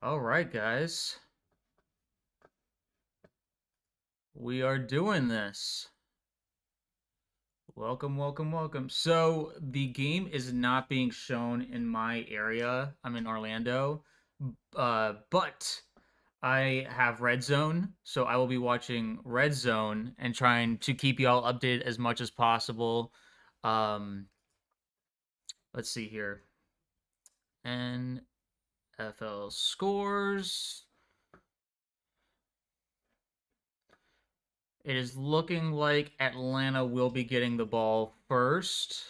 All right, guys. We are doing this. Welcome, welcome, welcome. So, the game is not being shown in my area. I'm in Orlando. But I have Red Zone, so I will be watching Red Zone and trying to keep y'all updated as much as possible. Um, let's see here. NFL scores. It is looking like Atlanta will be getting the ball first.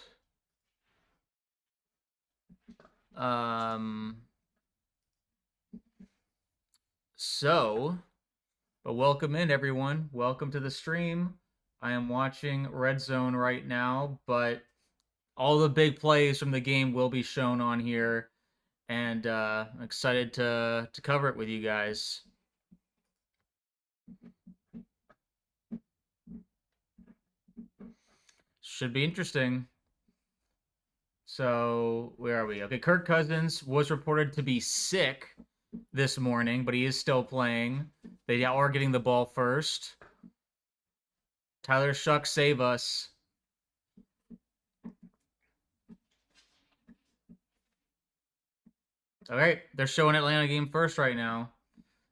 Um, so, but welcome in, everyone. Welcome to the stream. I am watching Red Zone right now, but all the big plays from the game will be shown on here, and I'm excited to cover it with you guys. Should be interesting. So, where are we? Okay, Kirk Cousins was reported to be sick this morning, but he is still playing. They are getting the ball first. Tyler Shuck, save us. All right, they're showing Atlanta game first right now.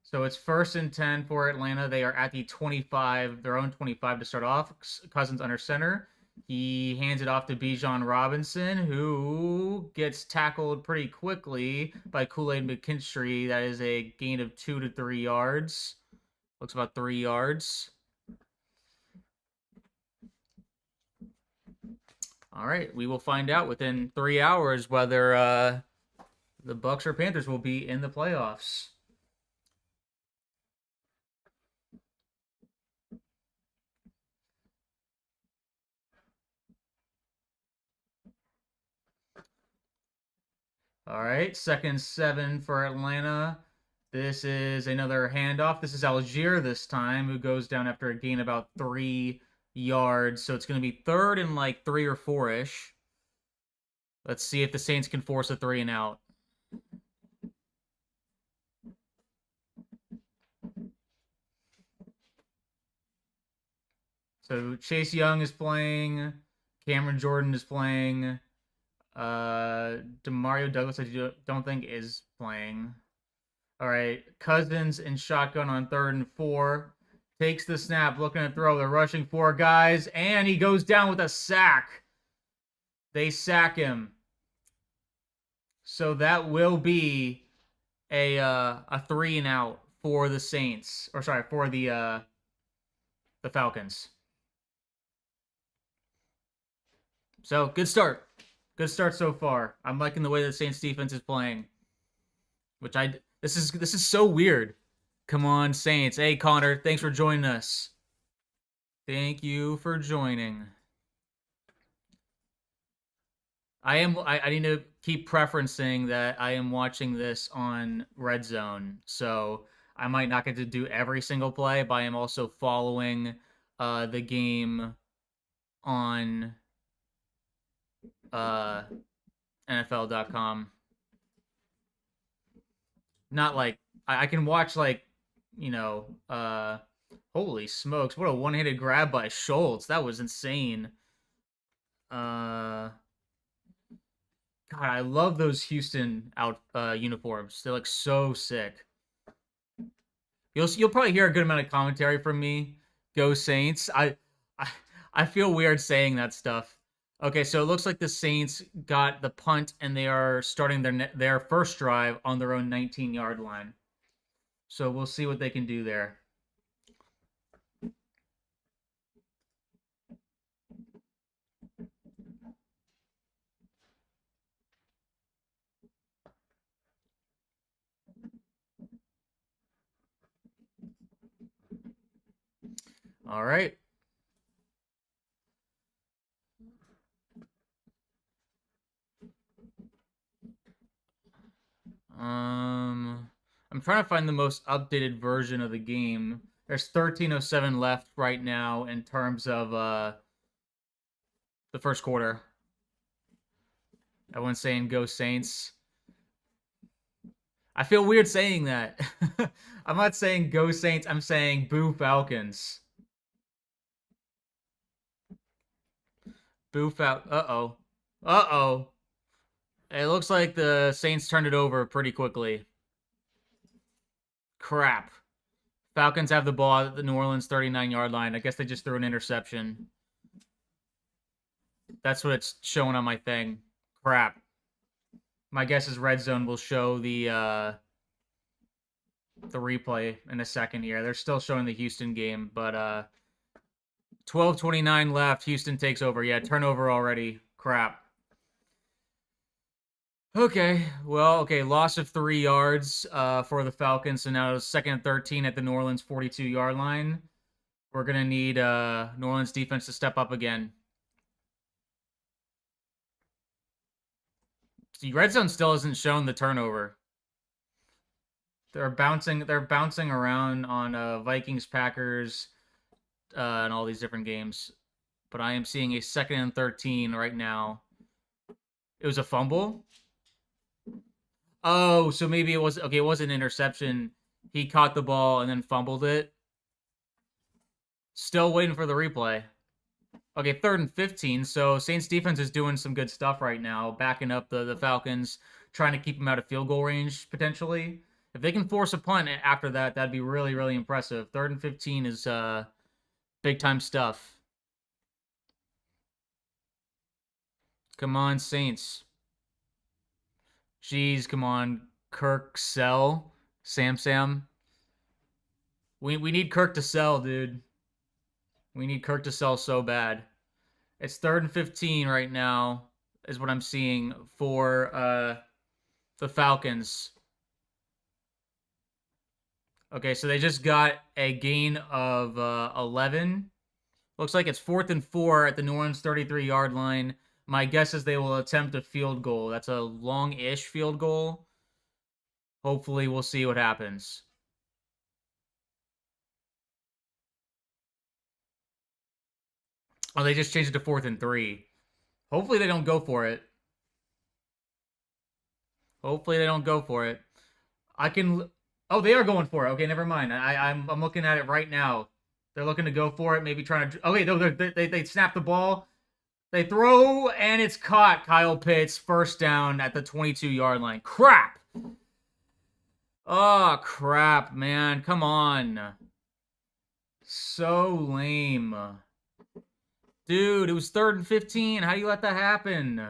So it's 1st and 10 for Atlanta. They are at the 25, their own 25 to start off. Cousins under center. He hands it off to Bijan Robinson, who gets tackled pretty quickly by Kool-Aid McKinstry. That is a gain of 2 to 3 yards. Looks about 3 yards. All right, we will find out within 3 hours whether the Bucs or Panthers will be in the playoffs. All right, 2nd 7 for Atlanta. This is another handoff. This is Algier this time, who goes down after a gain about 3 yards. So it's going to be 3rd and like 3 or 4-ish. Let's see if the Saints can force a 3 and out. So Chase Young is playing. Cameron Jordan is playing. Demario Douglas, I don't think is playing. All right, Cousins in shotgun on 3rd and 4. Takes the snap, looking to throw. They're rushing 4 guys, and he goes down with a sack. They sack him. So that will be a 3 and out for the Saints, or sorry, for the Falcons. So good start. Good start so far. I'm liking the way the Saints defense is playing. This is so weird. Come on, Saints. Hey Connor, thanks for joining us. Thank you for joining. I need to keep preferencing that I am watching this on Red Zone. So I might not get to do every single play, but I am also following the game on NFL.com. Not like I can watch like, you know, holy smokes, what a one-handed grab by Schultz. That was insane. God, I love those Houston out uniforms. They look so sick. You'll probably hear a good amount of commentary from me. Go Saints. I I feel weird saying that stuff. Okay, so it looks like the Saints got the punt and they are starting their first drive on their own 19-yard line. So we'll see what they can do there. All right. I'm trying to find the most updated version of the game. There's 13:07 left right now in terms of the first quarter. Everyone's saying go Saints. I feel weird saying that. I'm not saying go Saints. I'm saying boo Falcons. Boo Fal. Uh-oh. Uh-oh. It looks like the Saints turned it over pretty quickly. Crap. Falcons have the ball at the New Orleans 39-yard line. I guess they just threw an interception. That's what it's showing on my thing. Crap. My guess is Red Zone will show the replay in a second here. They're still showing the Houston game, but 12:29 left. Houston takes over. Yeah, turnover already. Crap. Okay, well, okay, loss of 3 yards for the Falcons. So now it's 2nd and 13 at the New Orleans 42-yard line. We're going to need New Orleans defense to step up again. See, Red Zone still hasn't shown the turnover. They're bouncing around on Vikings, Packers, and all these different games. But I am seeing a 2nd and 13 right now. It was a fumble. Oh, so maybe it was okay. It was an interception. He caught the ball and then fumbled it. Still waiting for the replay. Okay, 3rd and 15. So Saints defense is doing some good stuff right now, backing up the Falcons, trying to keep them out of field goal range potentially. If they can force a punt after that, that'd be really, really impressive. 3rd and 15 is big time stuff. Come on, Saints. Jeez, come on. Kirk, sell. Sam. We need Kirk to sell, dude. We need Kirk to sell so bad. It's 3rd and 15 right now, is what I'm seeing for the Falcons. Okay, so they just got a gain of 11. Looks like it's 4th and 4 at the New Orleans 33-yard line. My guess is they will attempt a field goal. That's a long-ish field goal. Hopefully, we'll see what happens. Oh, they just changed it to 4th and 3. Hopefully, they don't go for it. Hopefully, they don't go for it. I can... Oh, they are going for it. Okay, never mind. I'm looking at it right now. They're looking to go for it. Maybe trying to... Okay, no, they snap the ball. They throw, and it's caught. Kyle Pitts, 1st down at the 22-yard line. Crap! Oh, crap, man. Come on. So lame. Dude, it was 3rd and 15. How do you let that happen?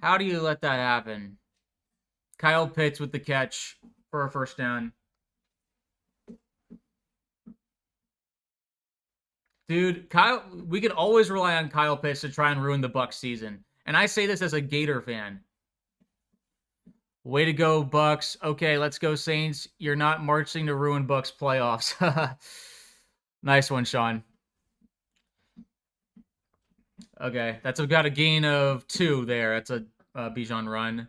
How do you let that happen? Kyle Pitts with the catch for a 1st down. Dude, we can always rely on Kyle Pitts to try and ruin the Bucs season. And I say this as a Gator fan. Way to go, Bucs. Okay, let's go, Saints. You're not marching to ruin Bucs playoffs. Nice one, Sean. Okay, that's got a gain of 2 there. That's a Bijan run.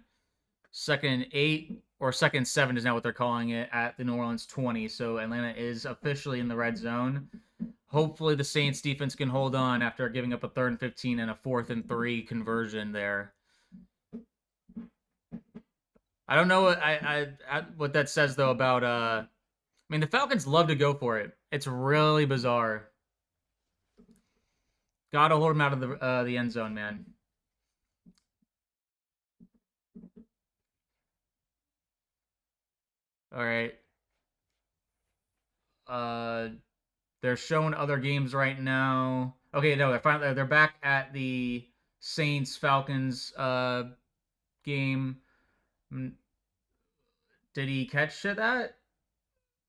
2nd and 8, or 2nd and 7 is now what they're calling it, at the New Orleans 20. So Atlanta is officially in the red zone. Hopefully the Saints defense can hold on after giving up a 3rd and 15 and a 4th and 3 conversion there. I don't know what that says though about I mean, the Falcons love to go for it. It's really bizarre. Gotta hold him out of the end zone, man. All right. They're showing other games right now. Okay, no, they're back at the Saints Falcons game. Did he catch that?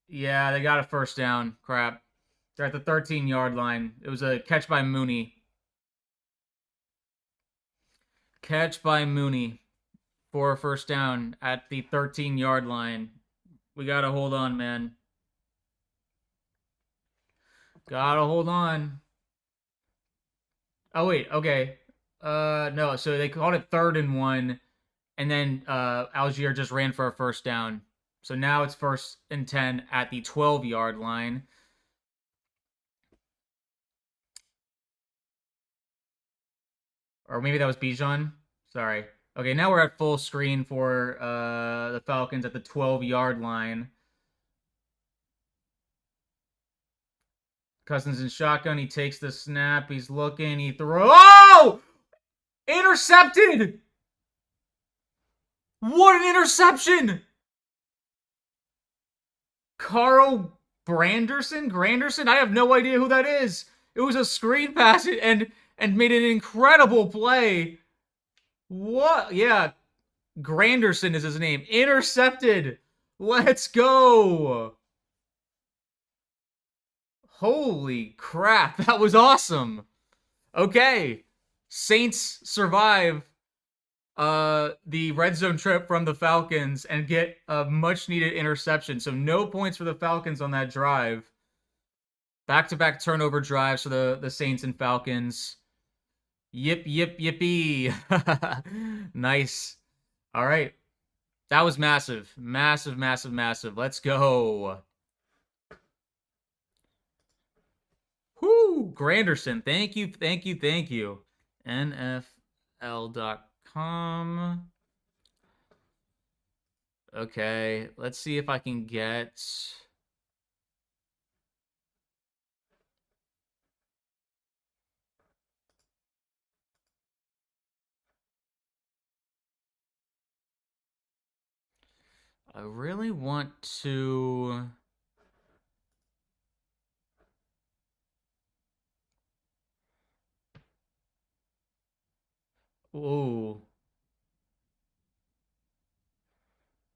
Yeah, they got a 1st down. Crap. They're at the 13-yard line. It was a catch by Mooney. Catch by Mooney for a 1st down at the 13-yard line. We gotta hold on, man. Gotta hold on. Oh, wait. Okay. No. So they called it 3rd and 1, and then Algier just ran for a 1st down. So now it's 1st and 10 at the 12-yard line. Or maybe that was Bijan. Sorry. Okay, now we're at full screen for the Falcons at the 12-yard line. Cousins in shotgun. He takes the snap. He's looking. He throws. Oh! Intercepted! What an interception! Carl Granderson? I have no idea who that is. It was a screen pass and made an incredible play. What? Yeah, Granderson is his name. Intercepted. Let's go. Holy crap, that was awesome. Okay. Saints survive the red zone trip from the Falcons and get a much needed interception. So no points for the Falcons on that drive. Back-to-back turnover drives for the Saints and Falcons. Yippee. Nice. All right. That was massive. Massive. Let's go. Whoo! Granderson. Thank you. NFL.com. Okay. Let's see if I can get... I really want to... Ooh.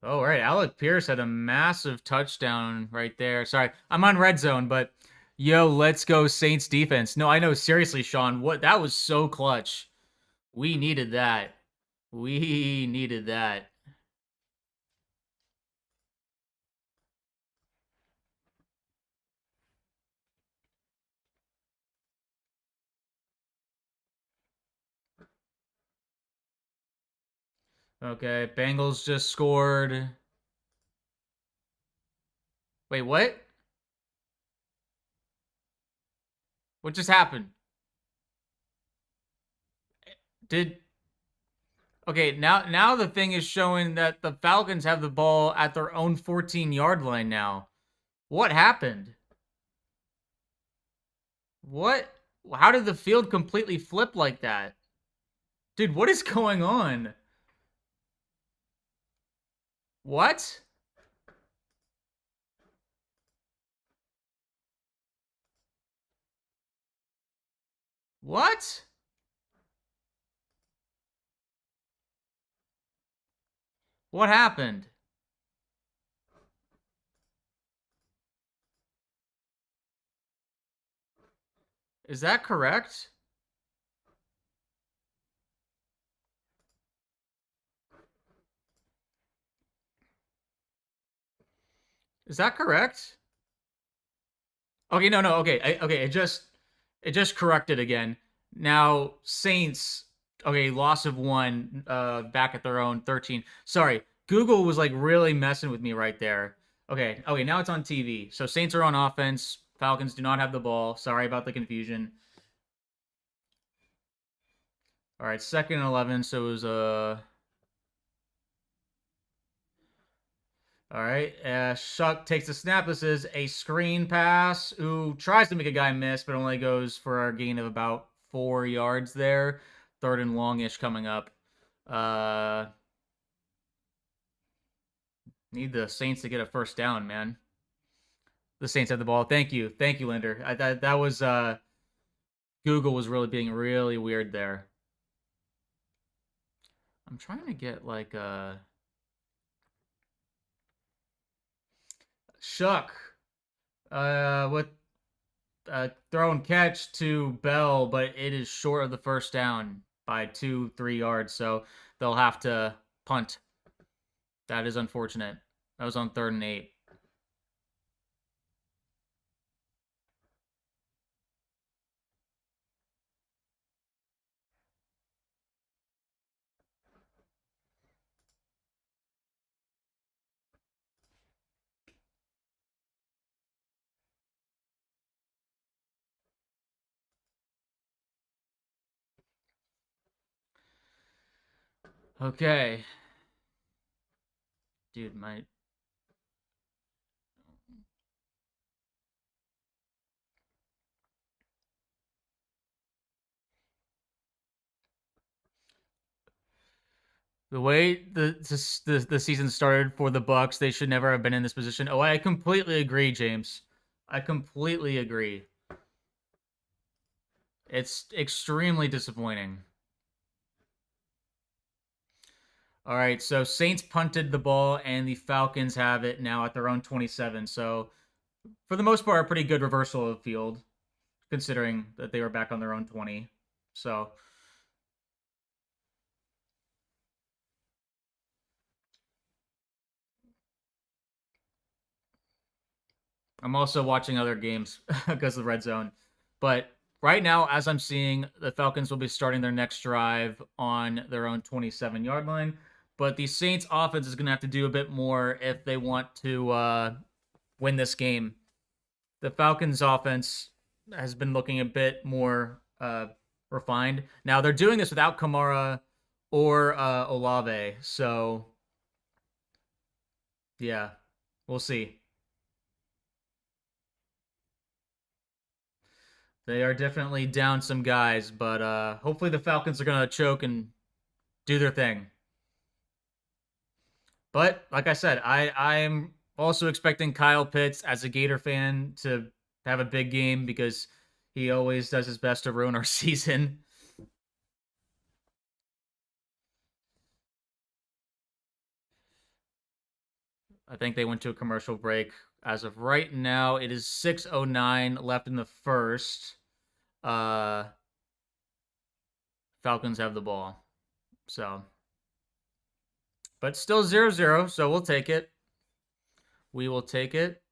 Oh, right. Alec Pierce had a massive touchdown right there. Sorry, I'm on red zone, but yo, let's go Saints defense. No, I know. Seriously, Sean, what that was so clutch. We needed that. We needed that. Okay, Bengals just scored. Wait, what? What just happened? Did Okay, now the thing is showing that the Falcons have the ball at their own 14-yard line now. What happened? What? How did the field completely flip like that? Dude, what is going on? What? What? What happened? Is that correct? Is that correct? Okay, no, okay, okay. It just corrected again. Now Saints. Okay, loss of one. Back at their own 13. Sorry, Google was like really messing with me right there. Okay. Now it's on TV. So Saints are on offense. Falcons do not have the ball. Sorry about the confusion. All right, 2nd and 11. So it was All right. Shuck takes the snap. This is a screen pass. Who tries to make a guy miss, but only goes for a gain of about 4 yards there. 3rd and longish coming up. Need the Saints to get a first down, man. The Saints have the ball. Thank you, Linder. That was Google was really being really weird there. I'm trying to get like Shuck. With throw and catch to Bell, but it is short of the first down by 2-3 yards, so they'll have to punt. That is unfortunate. That was on 3rd and 8. Okay. Dude, my... The way the season started for the Bucs, they should never have been in this position. Oh, I completely agree, James. I completely agree. It's extremely disappointing. All right, so Saints punted the ball, and the Falcons have it now at their own 27. So, for the most part, a pretty good reversal of field, considering that they were back on their own 20. So, I'm also watching other games because of the red zone. But right now, as I'm seeing, the Falcons will be starting their next drive on their own 27-yard line. But the Saints offense is going to have to do a bit more if they want to win this game. The Falcons offense has been looking a bit more refined. Now, they're doing this without Kamara or Olave. So, yeah, we'll see. They are definitely down some guys, but hopefully the Falcons are going to choke and do their thing. But like I said, I'm also expecting Kyle Pitts as a Gator fan to have a big game because he always does his best to ruin our season. I think they went to a commercial break. As of right now, it is 6:09 left in the first. Uh, Falcons have the ball. So, but still 0-0, so we'll take it. We will take it.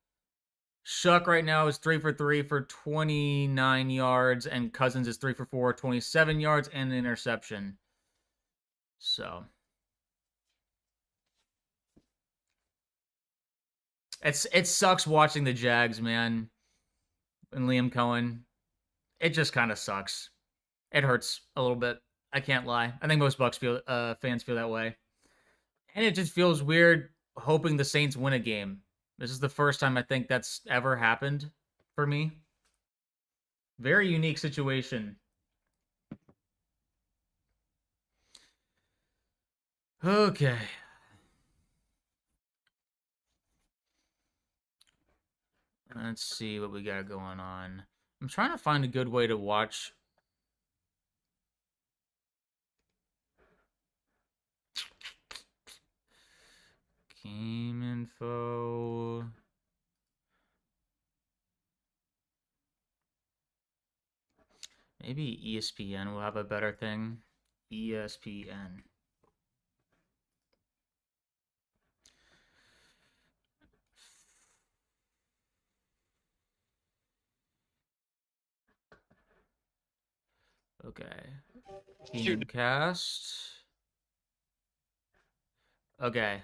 Shuck right now is 3 for 3 for 29 yards, and Cousins is 3 for 4, 27 yards, and an interception. So it sucks watching the Jags, man, and Liam Cohen. It just kind of sucks. It hurts a little bit. I can't lie. I think most fans feel that way, and it just feels weird hoping the Saints win a game. This is the first time I think that's ever happened for me. Very unique situation. Okay. Let's see what we got going on. I'm trying to find a good way to watch. Game info. Maybe ESPN will have a better thing. ESPN. Okay. Gamecast. Okay.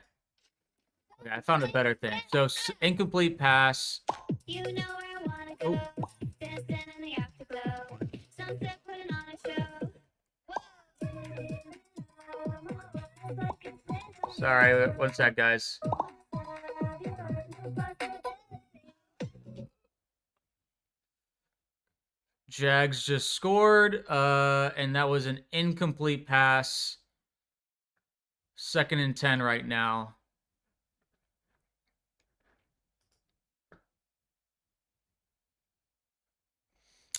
Okay, I found a better thing. So incomplete pass. You know where I wanna go. Oh. Dancing in the afterglow. Sunset putting on a show. Sorry, one sec, guys. Jags just scored, and that was an incomplete pass. 2nd and 10 right now.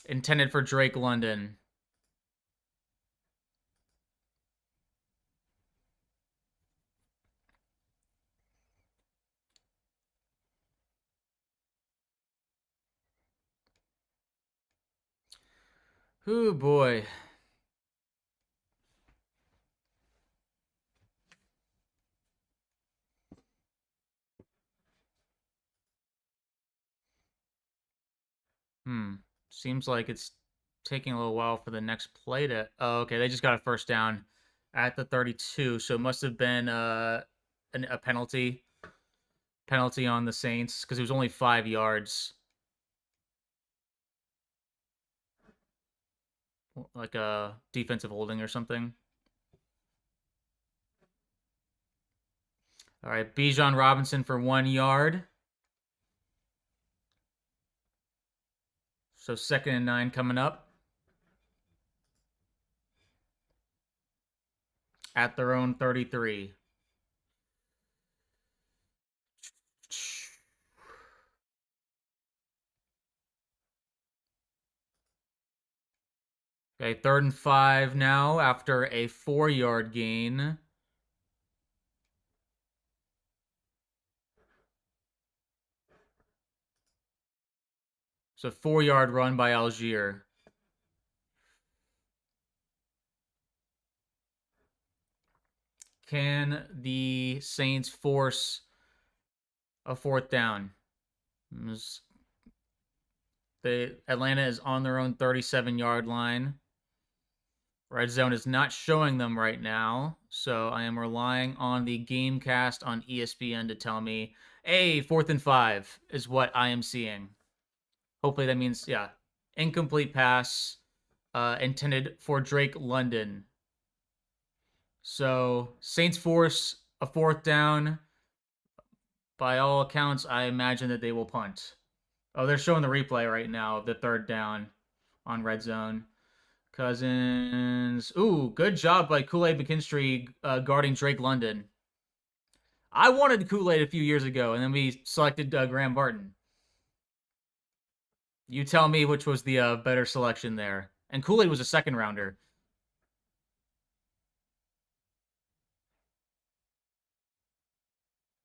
Intended for Drake London. Oh boy. Seems like it's taking a little while for the next play to... Oh, okay. They just got a first down at the 32, so it must have been a penalty on the Saints because it was only 5 yards. Like a defensive holding or something. All right, Bijan Robinson for 1 yard. So 2nd and 9 coming up. At their own 33. Okay, 3rd and 5 now after a 4-yard gain. So 4-yard run by Algier. Can the Saints force a 4th down? Atlanta is on their own 37-yard line. Red zone is not showing them right now, so I am relying on the Gamecast on ESPN to tell me, hey, 4th and 5 is what I am seeing. Hopefully that means, yeah, incomplete pass intended for Drake London. So Saints force a 4th down. By all accounts, I imagine that they will punt. Oh, they're showing the replay right now of the 3rd down on red zone. Cousins. Ooh, good job by Kool-Aid McKinstry guarding Drake London. I wanted Kool-Aid a few years ago, and then we selected Graham Barton. You tell me which was the better selection there. And Kool-Aid was a 2nd rounder.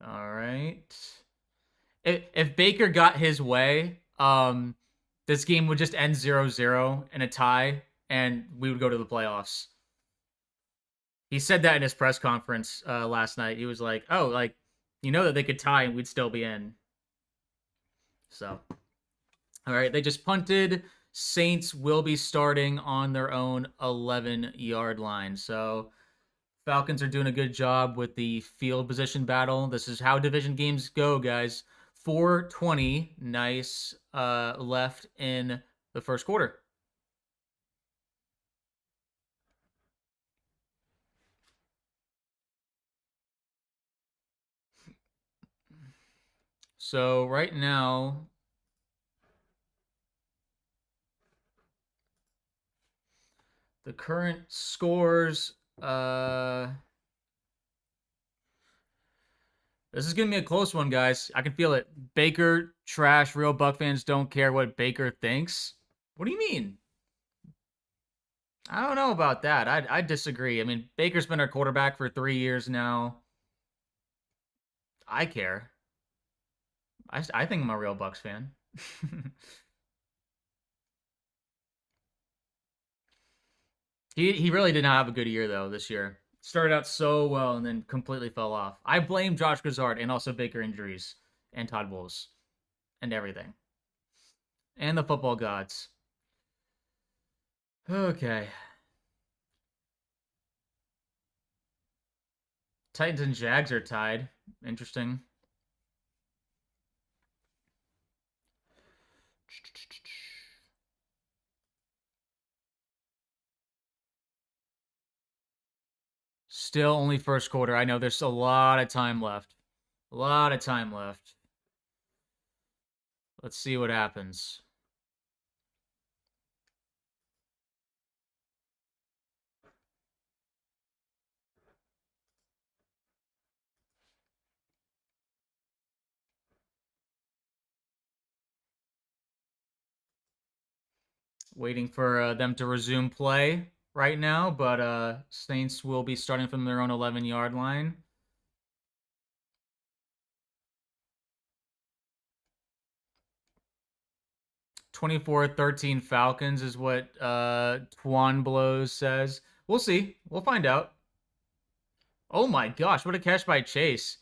All right. If Baker got his way, this game would just end 0-0 in a tie, and we would go to the playoffs. He said that in his press conference last night. He was like, oh, like, you know that they could tie and we'd still be in. So, all right, they just punted. Saints will be starting on their own 11-yard line. So, Falcons are doing a good job with the field position battle. This is how division games go, guys. 4:20, nice, left in the first quarter. So right now, the current scores, this is going to be a close one, guys. I can feel it. Baker, trash. Real Buck fans don't care what Baker thinks. What do you mean? I don't know about that. I disagree. I mean, Baker's been our quarterback for 3 years now. I care. I think I'm a real Bucks fan. He really did not have a good year, though, this year. Started out so well and then completely fell off. I blame Josh Grizzard and also Baker injuries and Todd Bowles and everything. And the football gods. Okay. Titans and Jags are tied. Interesting. Still only first quarter. I know there's a lot of time left. A lot of time left. Let's see what happens. Waiting for them to resume play right now, but Saints will be starting from their own 11-yard line. "24-13 Falcons" is what Twan Blows says. We'll see. We'll find out. Oh my gosh, what a catch by Chase.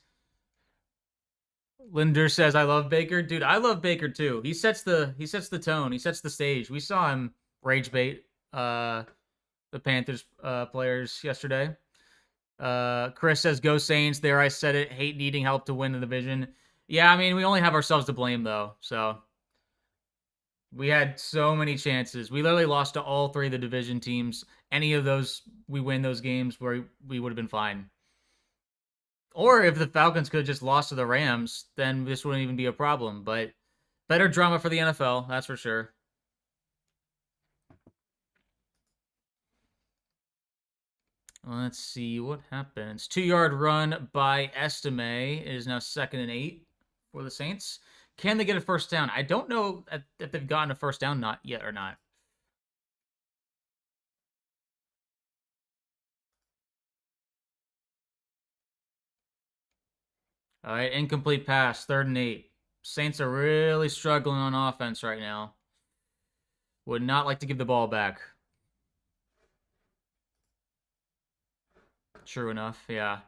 Linder says, "I love Baker." Dude, I love Baker too. He sets the tone. He sets the stage. We saw him rage bait the Panthers players yesterday. Chris says, "Go Saints." There, I said it. Hate needing help to win the division. Yeah, I mean, we only have ourselves to blame though. So we had so many chances. We literally lost to all 3 of the division teams. Any of those, we win those games where we would have been fine. Or if the Falcons could have just lost to the Rams, then this wouldn't even be a problem. But better drama for the NFL, that's for sure. Let's see what happens. 2-yard run by Estime. It is now 2nd and 8 for the Saints. Can they get a first down? I don't know if they've gotten a first down not yet or not. All right, incomplete pass, 3rd and 8. Saints are really struggling on offense right now. Would not like to give the ball back. True enough, yeah.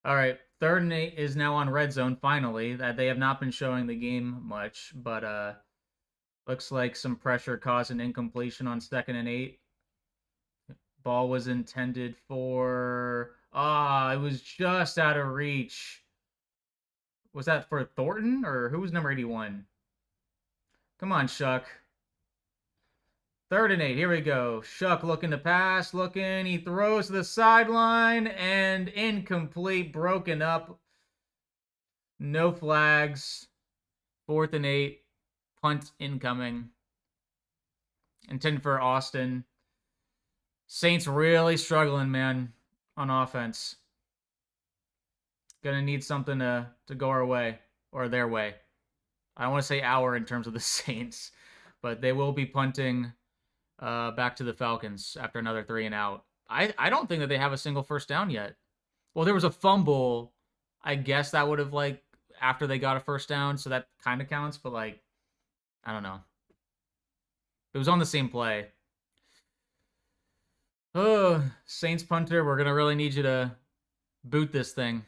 All right, 3rd and 8 is now on red zone, finally. That they have not been showing the game much, but looks like some pressure caused an incompletion on 2nd and 8. Ball was intended for... it was just out of reach. Was that for Thornton, or who was number 81? Come on, Shuck. 3rd and 8. Here we go. Shuck looking to pass. Looking. He throws to the sideline. And incomplete. Broken up. No flags. 4th and 8. Punt incoming. Intended for Austin. Saints really struggling, man, on offense. Gonna need something to go our way. Or their way. I don't want to say our in terms of the Saints. But they will be punting... back to the Falcons after another 3 and out. I don't think that they have a single first down yet. Well, there was a fumble. I guess that would have, like, after they got a first down, so that kind of counts, but, like, I don't know. It was on the same play. Oh, Saints punter, we're going to really need you to boot this thing.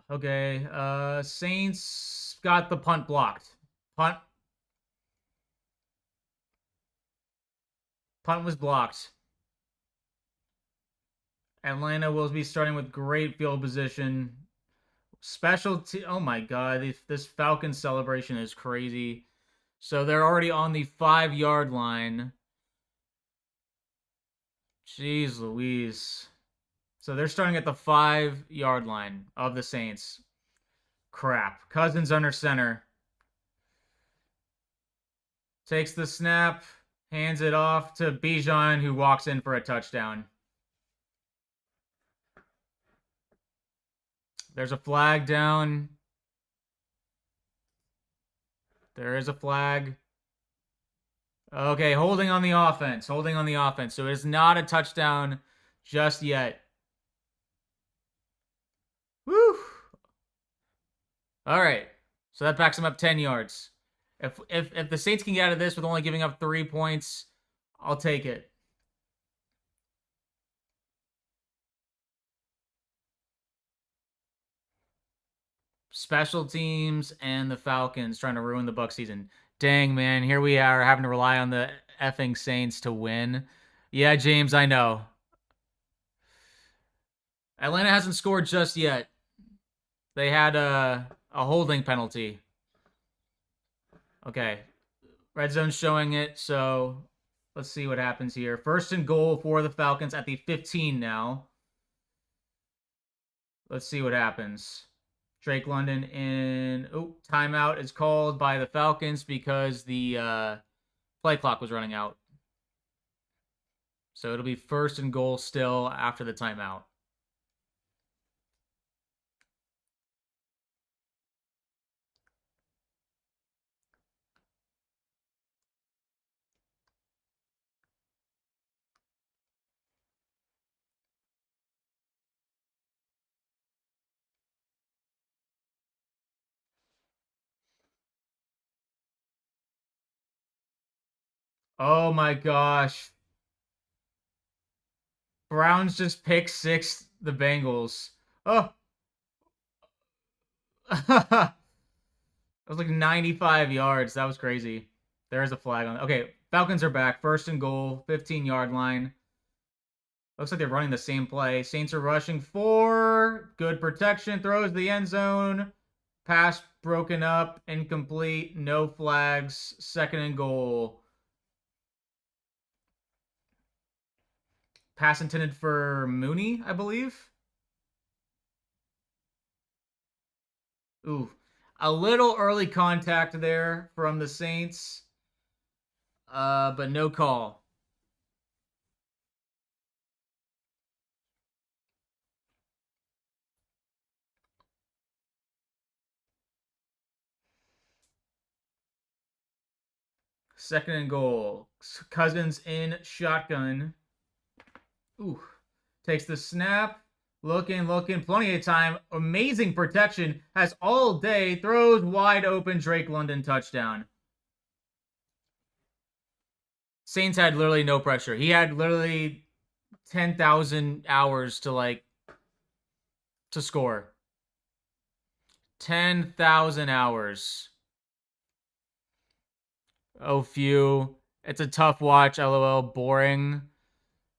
Okay, Saints got the punt blocked. Punt was blocked. Atlanta will be starting with great field position. Oh my god, this Falcons celebration is crazy. So they're already on the 5-yard line. Jeez Louise. So they're starting at the 5-yard line of the Saints. Crap. Cousins under center. Takes the snap, hands it off to Bijan, who walks in for a touchdown. There's a flag down. There is a flag. Okay, holding on the offense. Holding on the offense. So it's not a touchdown just yet. Woo! All right. So that backs them up 10 yards. If the Saints can get out of this with only giving up 3 points, I'll take it. Special teams and the Falcons trying to ruin the Bucs season. Dang, man, here we are having to rely on the effing Saints to win. Yeah, James, I know. Atlanta hasn't scored just yet. They had a holding penalty. Okay. Red zone's showing it, so let's see what happens here. 1st and goal for the Falcons at the 15 now. Let's see what happens. Drake London in... Oh, timeout is called by the Falcons because the play clock was running out. So it'll be 1st and goal still after the timeout. Oh my gosh. Browns just pick 6 the Bengals. Oh. was like 95 yards. That was crazy. There's a flag on. Okay, Falcons are back. First and goal, 15-yard line. Looks like they're running the same play. Saints are rushing for good protection. Throws the end zone. Pass broken up. Incomplete. No flags. Second and goal. Pass intended for Mooney, I believe. Ooh, a little early contact there from the Saints, but no call. Second and goal. Cousins in shotgun. Ooh, takes the snap. Looking, plenty of time. Amazing protection. Has all day. Throws wide open. Drake London touchdown. Saints had literally no pressure. He had literally 10,000 hours to score. 10,000 hours. Oh, phew. It's a tough watch. LOL. Boring.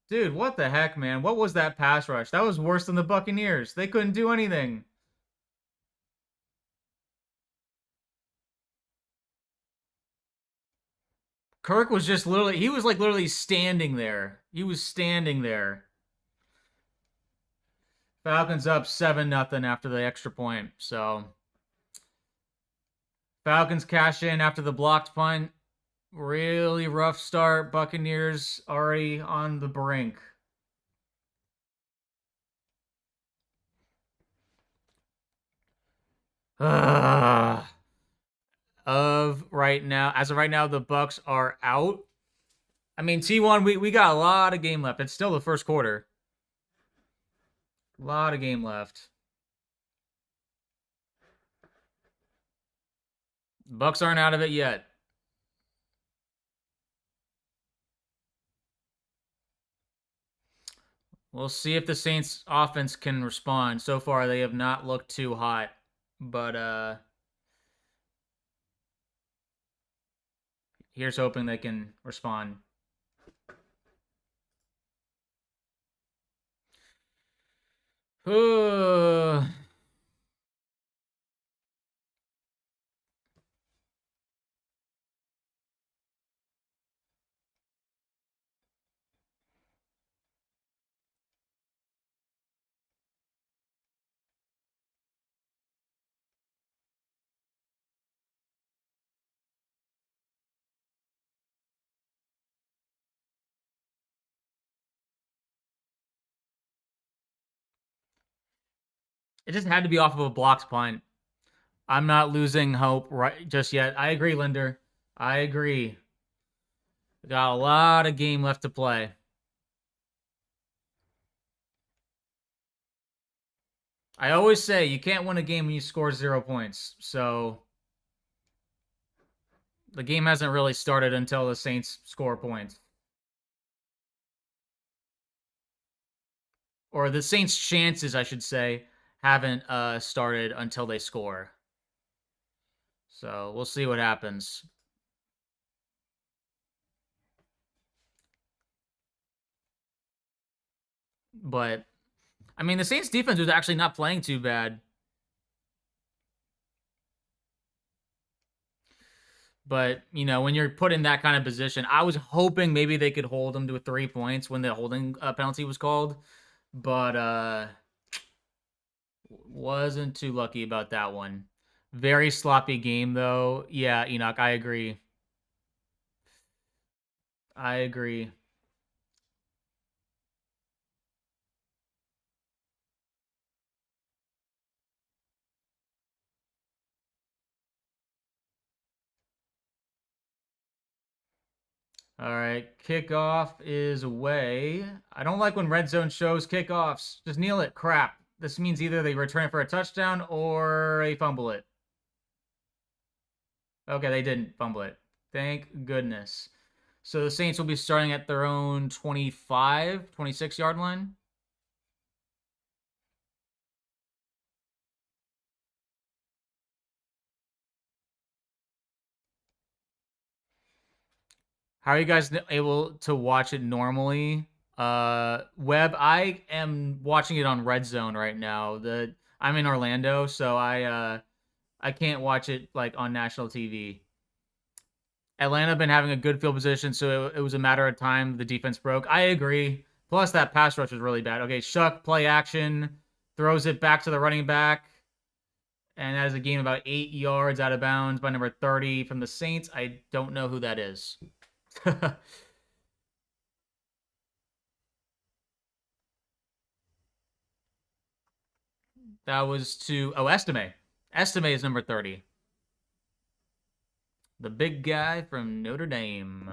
Dude, what the heck, man? What was that pass rush? That was worse than the Buccaneers. They couldn't do anything. Kirk was just literally, he was like literally standing there. He was standing there. Falcons up 7-0 after the extra point. So Falcons cash in after the blocked punt. Really rough start. Buccaneers already on the brink. Of right now, as of right now, the Bucs are out. I mean, T1, we got a lot of game left. It's still the first quarter. A lot of game left. Bucs aren't out of it yet. We'll see if the Saints offense can respond. So far, they have not looked too hot. But here's hoping they can respond. It just had to be off of a blocked punt. I'm not losing hope right just yet. I agree, Linder. I agree. We got a lot of game left to play. I always say you can't win a game when you score 0 points. So the game hasn't really started until the Saints score points. Or the Saints' chances, I should say, haven't started until they score. So we'll see what happens. But I mean, the Saints defense was actually not playing too bad. But, you know, when you're put in that kind of position, I was hoping maybe they could hold them to 3 points when the holding penalty was called. But wasn't too lucky about that one. Very sloppy game, though. Yeah, Enoch, I agree. I agree. All right, kickoff is away. I don't like when red zone shows kickoffs. Just kneel it. Crap. This means either they return it for a touchdown or they fumble it. Okay, they didn't fumble it. Thank goodness. So the Saints will be starting at their own 25, 26-yard line. How are you guys able to watch it normally? Web, I am watching it on Red Zone right now. I'm in Orlando, so I can't watch it like on national TV. Atlanta been having a good field position, so it was a matter of time the defense broke. I agree. Plus that pass rush was really bad. Okay, Shuck play action, throws it back to the running back, and that is a game about 8 yards out of bounds by number 30 from the Saints. I don't know who that is. That was to Estime. Estime is number 30. The big guy from Notre Dame.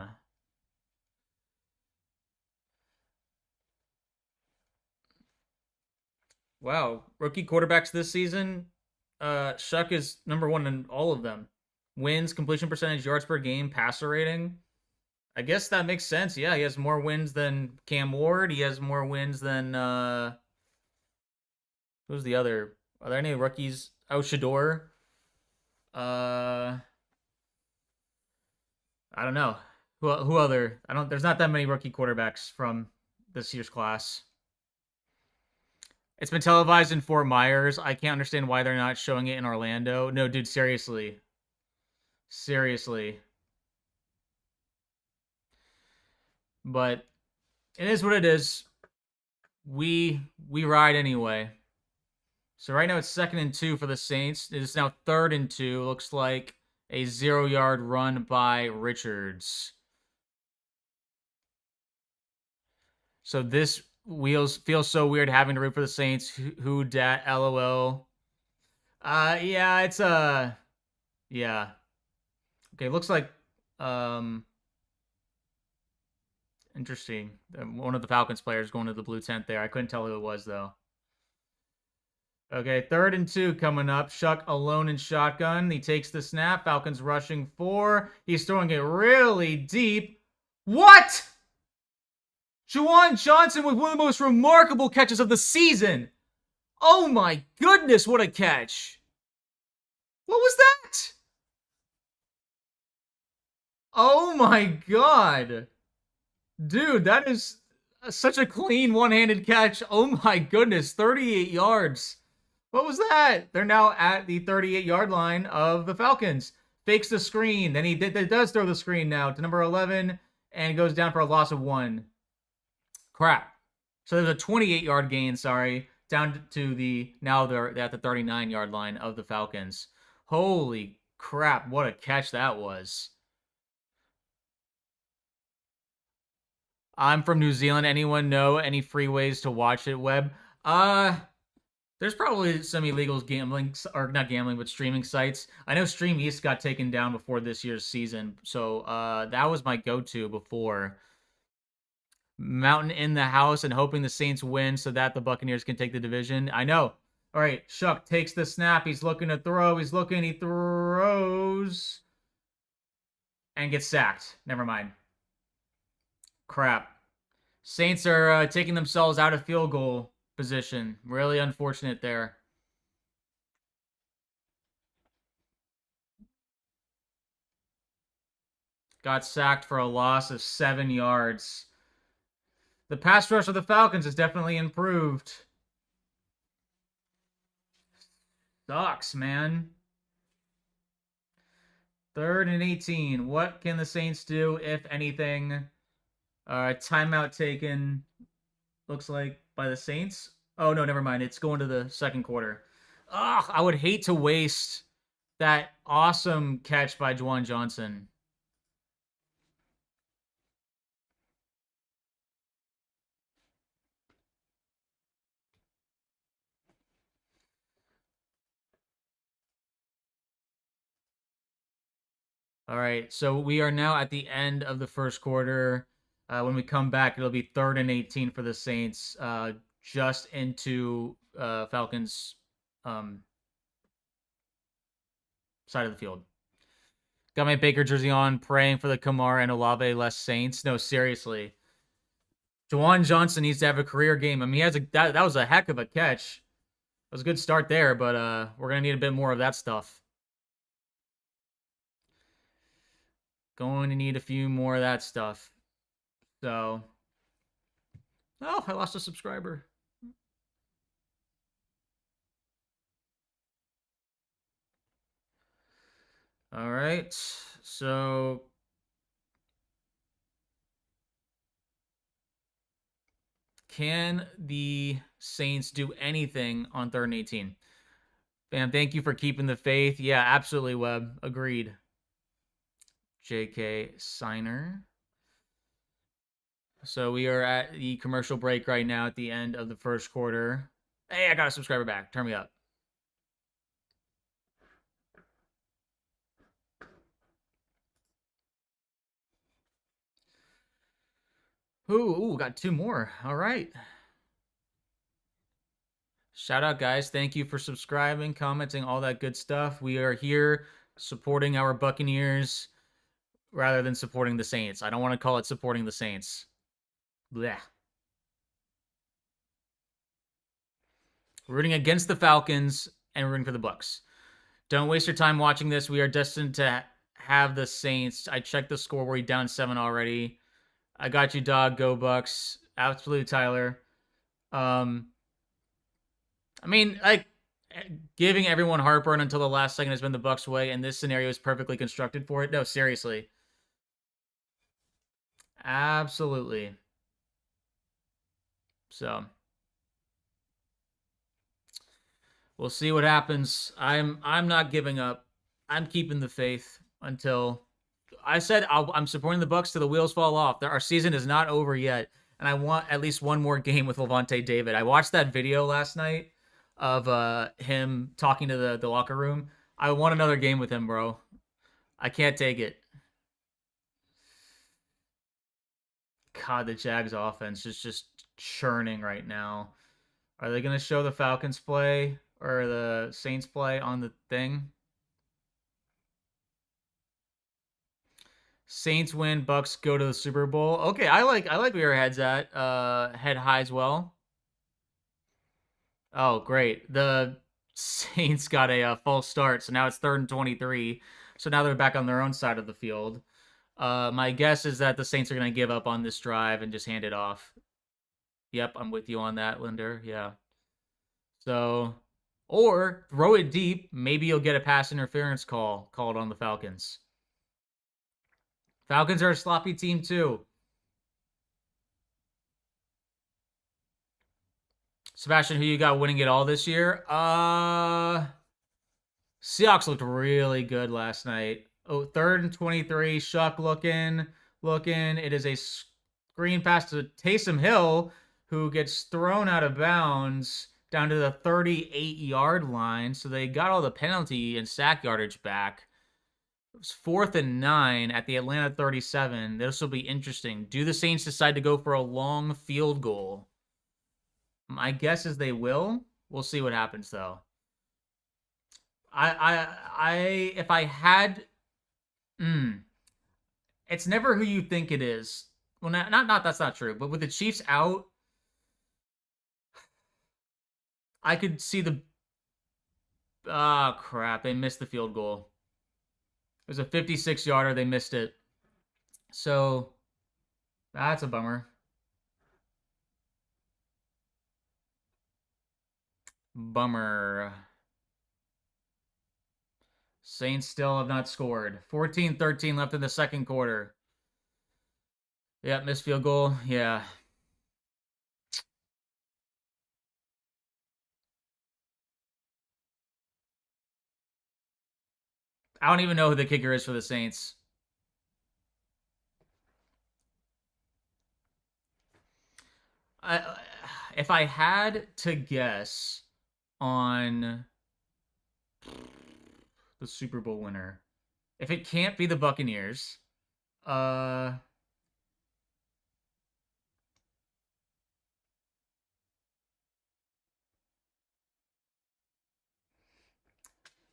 Wow, rookie quarterbacks this season. Shuck is number one in all of them. Wins, completion percentage, yards per game, passer rating. I guess that makes sense. Yeah, he has more wins than Cam Ward. He has more wins than who's the other? Are there any rookies? Oh, Shador. Uh, I don't know. Who other? I don't. There's not that many rookie quarterbacks from this year's class. It's been televised in Fort Myers. I can't understand why they're not showing it in Orlando. No, dude, seriously. Seriously. But it is what it is. We ride anyway. So right now it's 2nd and 2 for the Saints. It is now 3rd and 2. Looks like a 0-yard run by Richards. So this feels so weird having to root for the Saints. Who dat LOL. Yeah, it's yeah. Okay, looks like interesting. One of the Falcons players going to the blue tent there. I couldn't tell who it was though. Okay, 3rd and 2 coming up. Shuck alone in shotgun. He takes the snap. Falcons rushing 4. He's throwing it really deep. What? Juwan Johnson with one of the most remarkable catches of the season. Oh my goodness, what a catch. What was that? Oh my god. Dude, that is such a clean one-handed catch. Oh my goodness, 38 yards. What was that? They're now at the 38-yard line of the Falcons. Fakes the screen. Then he does throw the screen now to number 11 and goes down for a loss of 1. Crap. So there's a 28-yard gain, sorry, down to now they're at the 39-yard line of the Falcons. Holy crap, what a catch that was. I'm from New Zealand. Anyone know any free ways to watch it, Web? There's probably some illegal gambling, or not gambling, but streaming sites. I know Stream East got taken down before this year's season, so that was my go-to before. Mountain in the house and hoping the Saints win so that the Buccaneers can take the division. I know. All right, Shuck takes the snap. He's looking to throw. He throws. And gets sacked. Never mind. Crap. Saints are taking themselves out of field goal position. Really unfortunate there. Got sacked for a loss of 7 yards. The pass rush of the Falcons has definitely improved. Sucks, man. 3rd and 18. What can the Saints do, if anything? Timeout taken, looks like, by the Saints. Oh, no, never mind. It's going to the second quarter. Ugh, I would hate to waste that awesome catch by Juwan Johnson. All right, so we are now at the end of the first quarter. When we come back, it'll be 3rd and 18 for the Saints, just into Falcons' side of the field. Got my Baker jersey on, praying for the Kamara and Olave less Saints. No, seriously. Juwan Johnson needs to have a career game. I mean, he has that was a heck of a catch. It was a good start there, but we're going to need a bit more of that stuff. Going to need a few more of that stuff. So, oh, I lost a subscriber. All right. So, can the Saints do anything on 3rd and 18? Bam, thank you for keeping the faith. Yeah, absolutely, Webb. Agreed. JK Signer. So we are at the commercial break right now at the end of the first quarter. Hey, I got a subscriber back. Turn me up. Ooh, got 2 more. All right. Shout out, guys. Thank you for subscribing, commenting, all that good stuff. We are here supporting our Buccaneers rather than supporting the Saints. I don't want to call it supporting the Saints. Blech. Rooting against the Falcons and rooting for the Bucs. Don't waste your time watching this. We are destined to have the Saints. I checked the score. We're down 7 already. I got you, dog. Go Bucs. Absolute Tyler. I mean, like, giving everyone heartburn until the last second has been the Bucs' way, and this scenario is perfectly constructed for it. No, seriously. Absolutely. So, we'll see what happens. I'm not giving up. I'm keeping the faith until I said I'm supporting the Bucs till the wheels fall off. Our season is not over yet, and I want at least one more game with Lavonte David. I watched that video last night of him talking to the locker room. I want another game with him, bro. I can't take it. God, the Jags offense is just churning right now. Are they going to show the Falcons play or the Saints play on the thing? Saints win, Bucs go to the Super Bowl. Okay, I like where your head's at. Head high as well. Oh, great. The Saints got a false start, so now it's 3rd and 23. So now they're back on their own side of the field. My guess is that the Saints are going to give up on this drive and just hand it off. Yep, I'm with you on that, Linder. Yeah. So, or throw it deep. Maybe you'll get a pass interference called on the Falcons. Falcons are a sloppy team too. Sebastian, who you got winning it all this year? Seahawks looked really good last night. Oh, 3rd and 23. Shuck looking. It is a screen pass to Taysom Hill, who gets thrown out of bounds down to the 38-yard line. So they got all the penalty and sack yardage back. It was 4th and 9 at the Atlanta 37. This will be interesting. Do the Saints decide to go for a long field goal? My guess is they will. We'll see what happens though. If I had, it's never who you think it is. Well, not that's not true. But with the Chiefs out, I could see the. Ah, crap! They missed the field goal. It was a 56-yarder. They missed it. So that's a bummer. Bummer. Saints still have not scored. 14-13 left in the second quarter. Yeah, missed field goal. Yeah. I don't even know who the kicker is for the Saints. If I had to guess on the Super Bowl winner, if it can't be the Buccaneers,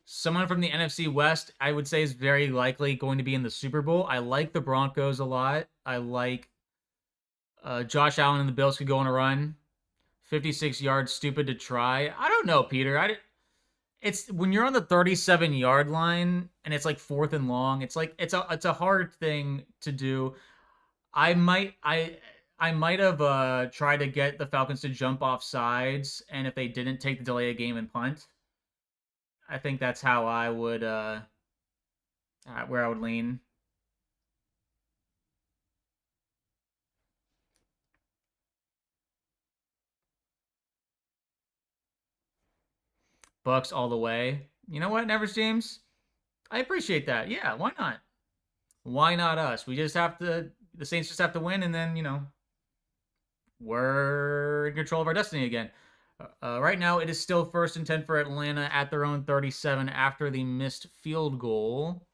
someone from the NFC West, I would say, is very likely going to be in the Super Bowl. I like the Broncos a lot. I like Josh Allen and the Bills could go on a run. 56 yards, stupid to try. I don't know, Peter. It's when you're on the 37-yard line and it's like fourth and long. It's like it's a hard thing to do. I might I might have tried to get the Falcons to jump off sides, and if they didn't take the delay of game and punt, I think that's how I would where I would lean. Bucks all the way. You know what, Nevers James? I appreciate that. Yeah, why not? Why not us? We just have to. The Saints just have to win, and then we're in control of our destiny again. Right now, it is still 1st and 10 for Atlanta at their own 37 after the missed field goal.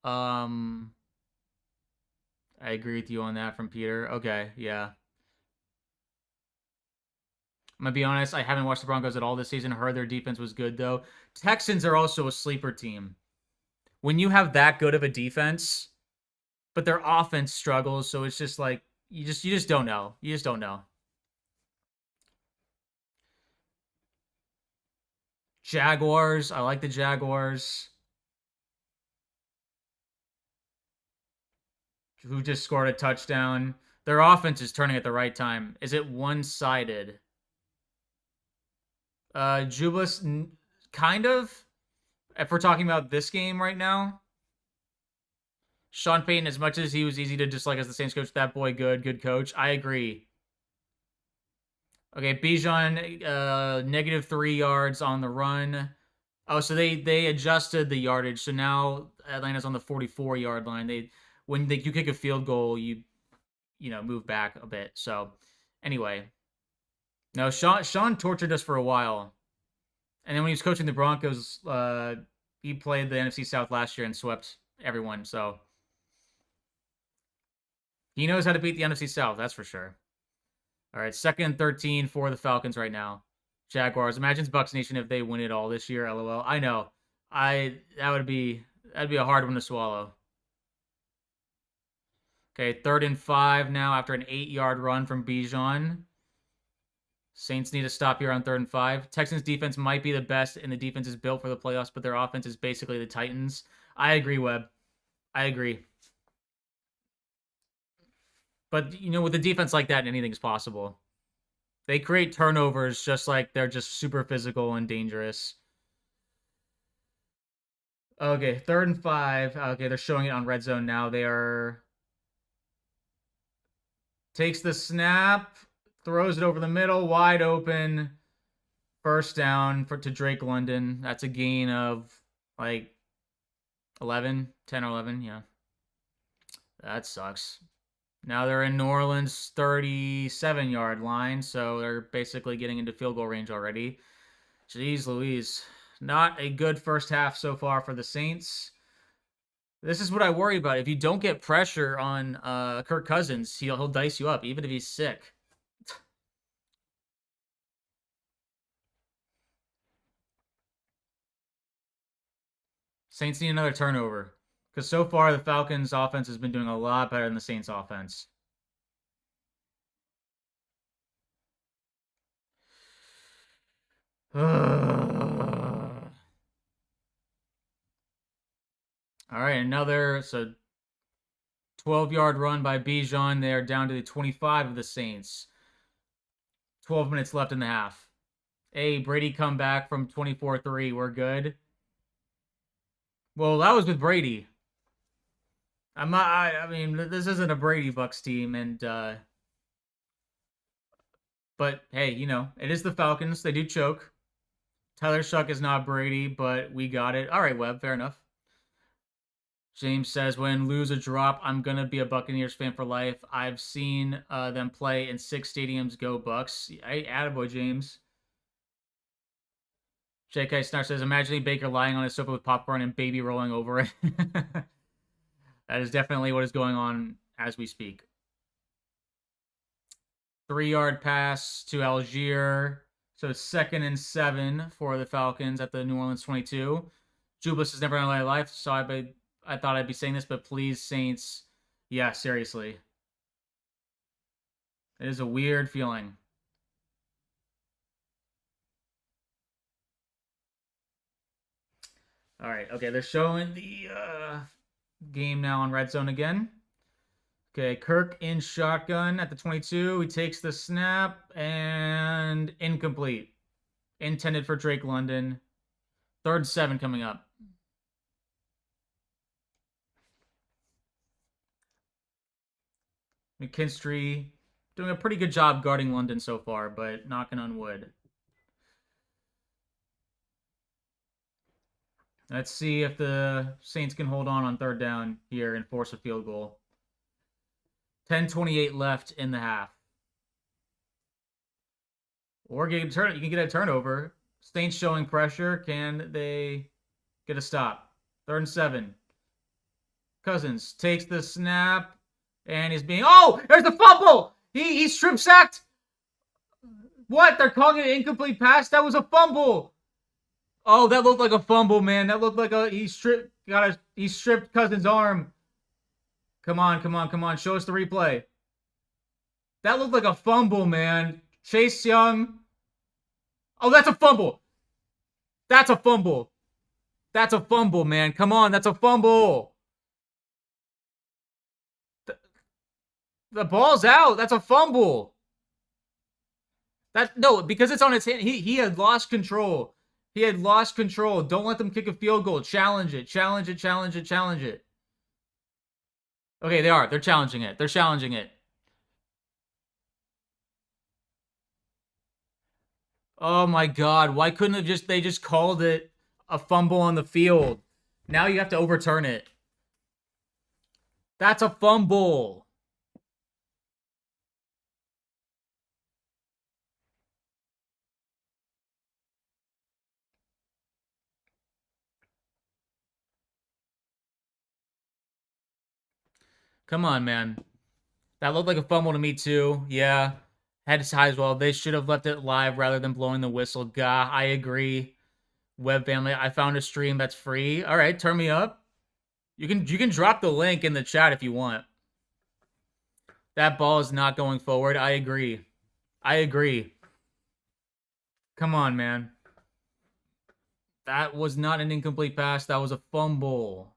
I agree with you on that from Peter. Okay, yeah. I'm gonna be honest. I haven't watched the Broncos at all this season. Heard their defense was good though. Texans are also a sleeper team. When you have that good of a defense, but their offense struggles, so it's just like you just don't know. You just don't know. Jaguars. I like the Jaguars. Who just scored a touchdown. Their offense is turning at the right time. Is it one-sided? Jubas, kind of. If we're talking about this game right now, Sean Payton, as much as he was easy to dislike as the Saints coach, that boy good coach. I agree. Okay, Bijan, -3 yards on the run. Oh, so they adjusted the yardage. So now Atlanta's on the 44-yard line. You kick a field goal, you move back a bit. So anyway, no, Sean tortured us for a while, and then when he was coaching the Broncos, he played the NFC South last year and swept everyone. So he knows how to beat the NFC South. That's for sure. All right, 2nd and 13 for the Falcons right now. Jaguars. Imagine Bucs Nation if they win it all this year. LOL. I know. That'd be a hard one to swallow. Okay, 3rd and 5 now after an 8-yard run from Bijan. Saints need to stop here on 3rd and 5. Texans defense might be the best, and the defense is built for the playoffs, but their offense is basically the Titans. I agree, Webb. I agree. But with a defense like that, anything's possible. They create turnovers just like they're just super physical and dangerous. Okay, 3rd and 5. Okay, they're showing it on red zone now. They are takes the snap, throws it over the middle, wide open. First down to Drake London. That's a gain of like 10 or 11. Yeah. That sucks. Now they're in New Orleans' 37-yard line, so they're basically getting into field goal range already. Jeez Louise. Not a good first half so far for the Saints. This is what I worry about. If you don't get pressure on Kirk Cousins, he'll dice you up, even if he's sick. Saints need another turnover. Because so far, the Falcons' offense has been doing a lot better than the Saints' offense. All right, another 12-yard run by Bijan. They are down to the 25 of the Saints. 12 minutes left in the half. Hey, Brady come back from 24-3. We're good. Well, that was with Brady. I'm not. I mean, this isn't a Brady Bucks team, and but hey, it is the Falcons. They do choke. Tyler Shuck is not Brady, but we got it. All right, Webb, fair enough. James says, when lose a drop, I'm going to be a Buccaneers fan for life. I've seen them play in 6 stadiums. Go Bucks. Hey, attaboy, James. J.K. Snark says, imagining Baker lying on his sofa with popcorn and baby rolling over it. That is definitely what is going on as we speak. 3-yard pass to Algier. So it's 2nd and 7 for the Falcons at the New Orleans 22. Jubas is never in my life, so I thought I'd be saying this, but please, Saints. Yeah, seriously. It is a weird feeling. All right. Okay, they're showing the game now on red zone again. Okay, Kirk in shotgun at the 22. He takes the snap and incomplete. Intended for Drake London. 3rd and 7 coming up. McKinstry doing a pretty good job guarding London so far, but knocking on wood. Let's see if the Saints can hold on 3rd down here and force a field goal. 10:28 left in the half. Or you can get a turnover. Saints showing pressure. Can they get a stop? 3rd and 7. Cousins takes the snap and he's being... Oh! There's the fumble! He strip sacked! What? They're calling it an incomplete pass? That was a fumble! Oh, that looked like a fumble, man. That looked like he stripped Cousins' arm. Come on. Show us the replay. That looked like a fumble, man. Chase Young. Oh, that's a fumble. That's a fumble. That's a fumble, man. Come on, that's a fumble. The ball's out. That's a fumble. No, because it's on his hand. He had lost control. He had lost control. Don't let them kick a field goal. Challenge it. Challenge it. Okay, they are. They're challenging it. Oh my God. Why couldn't they just called it a fumble on the field? Now you have to overturn it. That's a fumble. Come on, man. That looked like a fumble to me too. Yeah. Had his high as well. They should have left it live rather than blowing the whistle. Gah, I agree. Web family, I found a stream that's free. All right, turn me up. You can drop the link in the chat if you want. That ball is not going forward. I agree. Come on, man. That was not an incomplete pass. That was a fumble.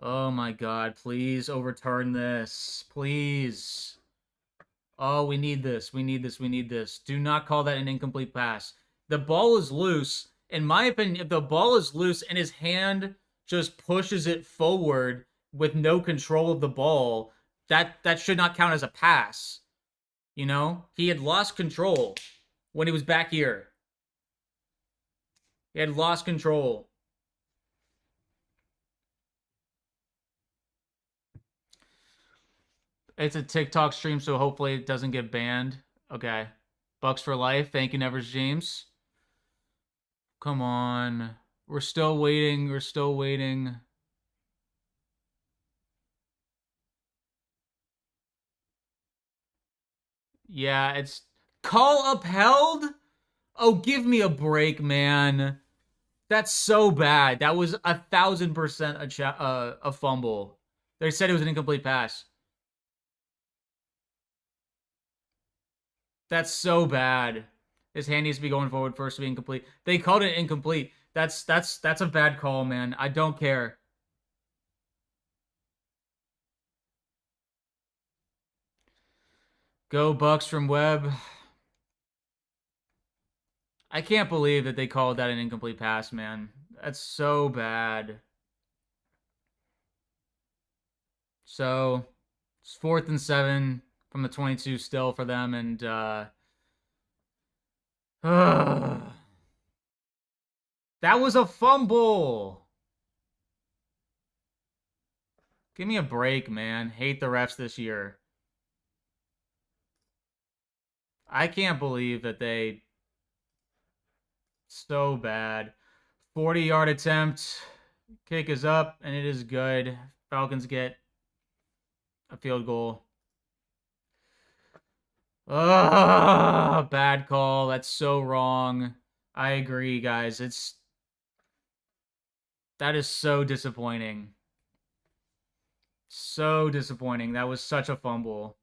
Oh my God, please overturn this. Please. Oh, we need this. Do not call that an incomplete pass. The ball is loose. In my opinion, if the ball is loose and his hand just pushes it forward with no control of the ball, that should not count as a pass. You know? He had lost control when he was back here. He had lost control. It's a TikTok stream, so hopefully it doesn't get banned. Okay. Bucs for life. Thank you, Nevers James. Come on. We're still waiting. Yeah, it's... Call upheld? Oh, give me a break, man. That's so bad. That was 1,000% a fumble. They said it was an incomplete pass. That's so bad. His hand needs to be going forward first to be incomplete. They called it incomplete. That's a bad call, man. I don't care. Go Bucs from Webb. I can't believe that they called that an incomplete pass, man. That's so bad. So, it's 4th and 7 from the 22 still for them, and that was a fumble. Give me a break, man. Hate the refs this year. I can't believe that they... So bad. 40-yard attempt. Kick is up, and it is good. Falcons get a field goal. Ugh, bad call. That's so wrong. I agree, guys. That is so disappointing. So disappointing. That was such a fumble.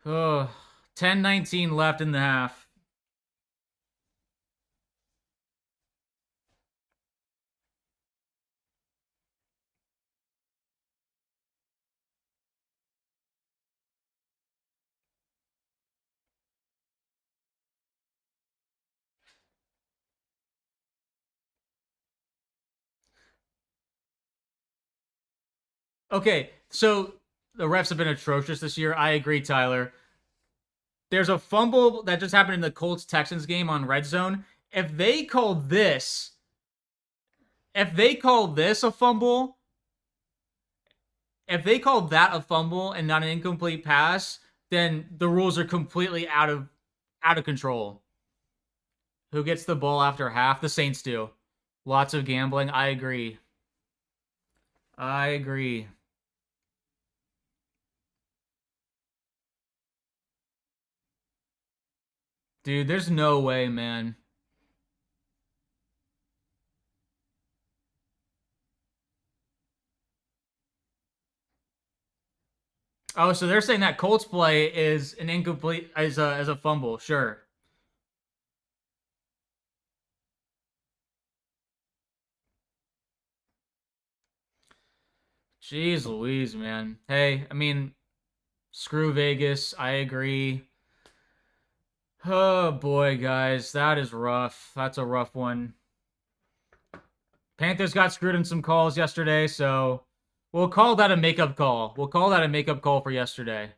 Oh, 10-19 left in the half. Okay, so the refs have been atrocious this year. I agree, Tyler. There's a fumble that just happened in the Colts Texans game on red zone. If they call this, if they call this a fumble, if they call that a fumble and not an incomplete pass, then the rules are completely out of control. Who gets the ball after half? The Saints do. Lots of gambling. I agree. I agree. Dude, there's no way, man. Oh, so they're saying that Colts play is an incomplete as a fumble. Sure. Jeez Louise, man. Hey, I mean, screw Vegas. I agree. Oh boy, guys, that is rough. That's a rough one. Panthers got screwed in some calls yesterday, so we'll call that a makeup call. We'll call that a makeup call for yesterday.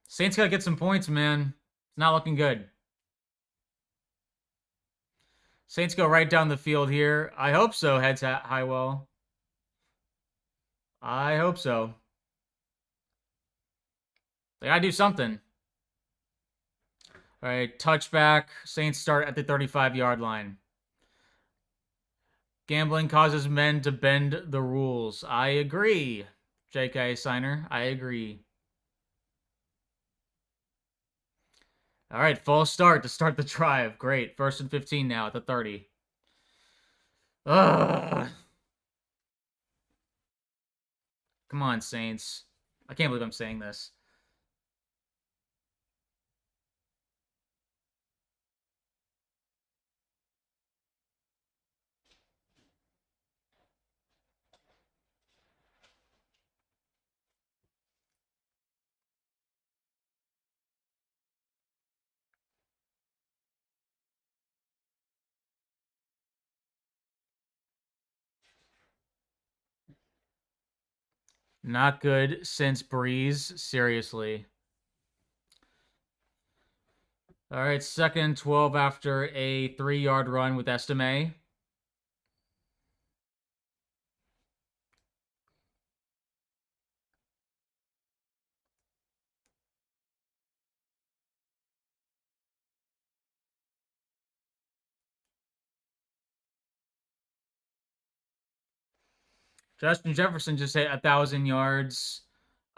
Saints gotta get some points, man. It's not looking good. Saints go right down the field here. I hope so, heads Highwell. I hope so. They gotta do something. All right, touchback. Saints start at the 35-yard line. Gambling causes men to bend the rules. I agree. J.K. Signer, I agree. All right, false start to start the drive. Great. 1st and 15 now at the 30. Ugh. Come on, Saints. I can't believe I'm saying this. Not good since Breeze. Seriously. All right, 2nd and 12 after a 3-yard run with Estime. Justin Jefferson just hit 1,000 yards.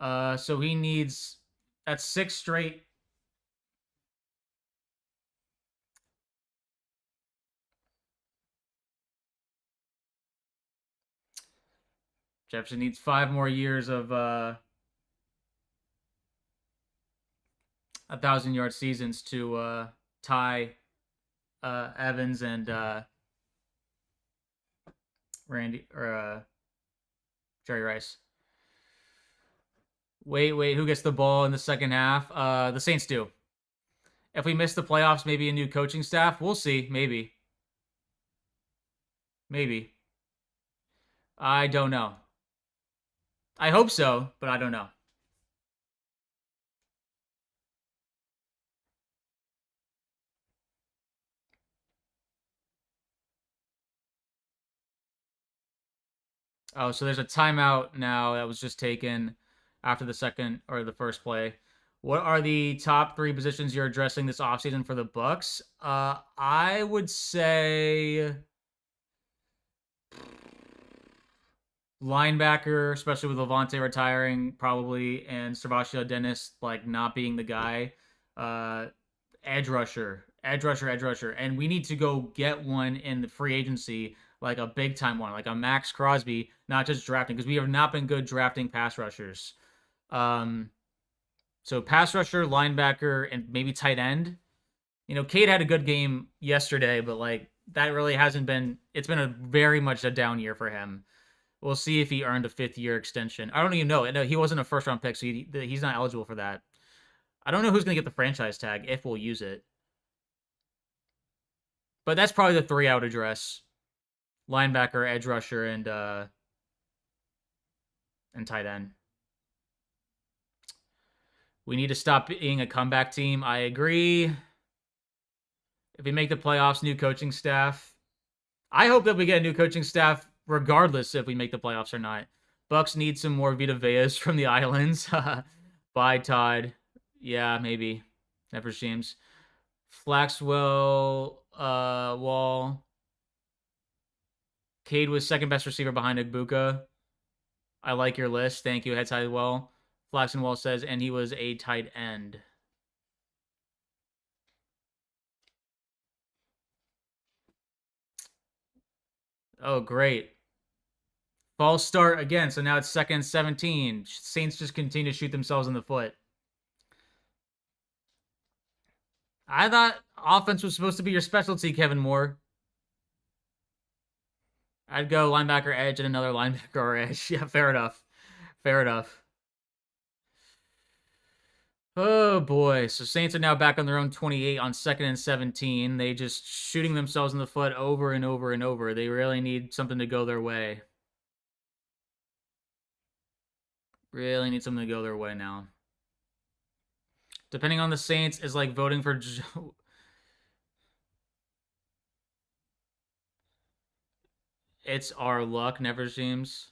So he needs that's 6 straight. Jefferson needs 5 more years of 1,000-yard seasons to tie Evans and Randy or Jerry Rice. Wait, who gets the ball in the second half? The Saints do. If we miss the playoffs, maybe a new coaching staff. We'll see. Maybe. Maybe. I don't know. I hope so, but I don't know. Oh, so there's a timeout now that was just taken after the second or the first play. What are the top 3 positions you're addressing this offseason for the Bucs? I would say linebacker, especially with Lavonte retiring, probably, and Sebastian Dennis like not being the guy. Edge rusher, edge rusher, and we need to go get one in the free agency, like a big time one, like a Max Crosby, not just drafting because we have not been good drafting pass rushers. So pass rusher, linebacker, and maybe tight end. Cade had a good game yesterday, but like that really hasn't been. It's been a very much a down year for him. We'll see if he earned a 5th-year extension. I don't even know. No, he wasn't a first-round pick, so he's not eligible for that. I don't know who's going to get the franchise tag if we'll use it. But that's probably the 3 I would address: linebacker, edge rusher, and tight end. We need to stop being a comeback team. I agree. If we make the playoffs, new coaching staff. I hope that we get a new coaching staff regardless if we make the playoffs or not. Bucs need some more Vita Veas from the islands. Bye, Todd. Yeah, maybe. Never seems. Flaxwell, Wall. Cade was second best receiver behind Igbuka. I like your list. Thank you, Head Side Well. Flaxen Wall says, and he was a tight end. Oh, great. False start again, so now it's 2nd and 17. Saints just continue to shoot themselves in the foot. I thought offense was supposed to be your specialty, Kevin Moore. I'd go linebacker edge and another linebacker or edge. Yeah, fair enough. Fair enough. Oh boy. So Saints are now back on their own 28 on 2nd and 17. They just shooting themselves in the foot over and over and over. They really need something to go their way. Really need something to go their way now. Depending on the Saints is like voting for It's our luck, never seems.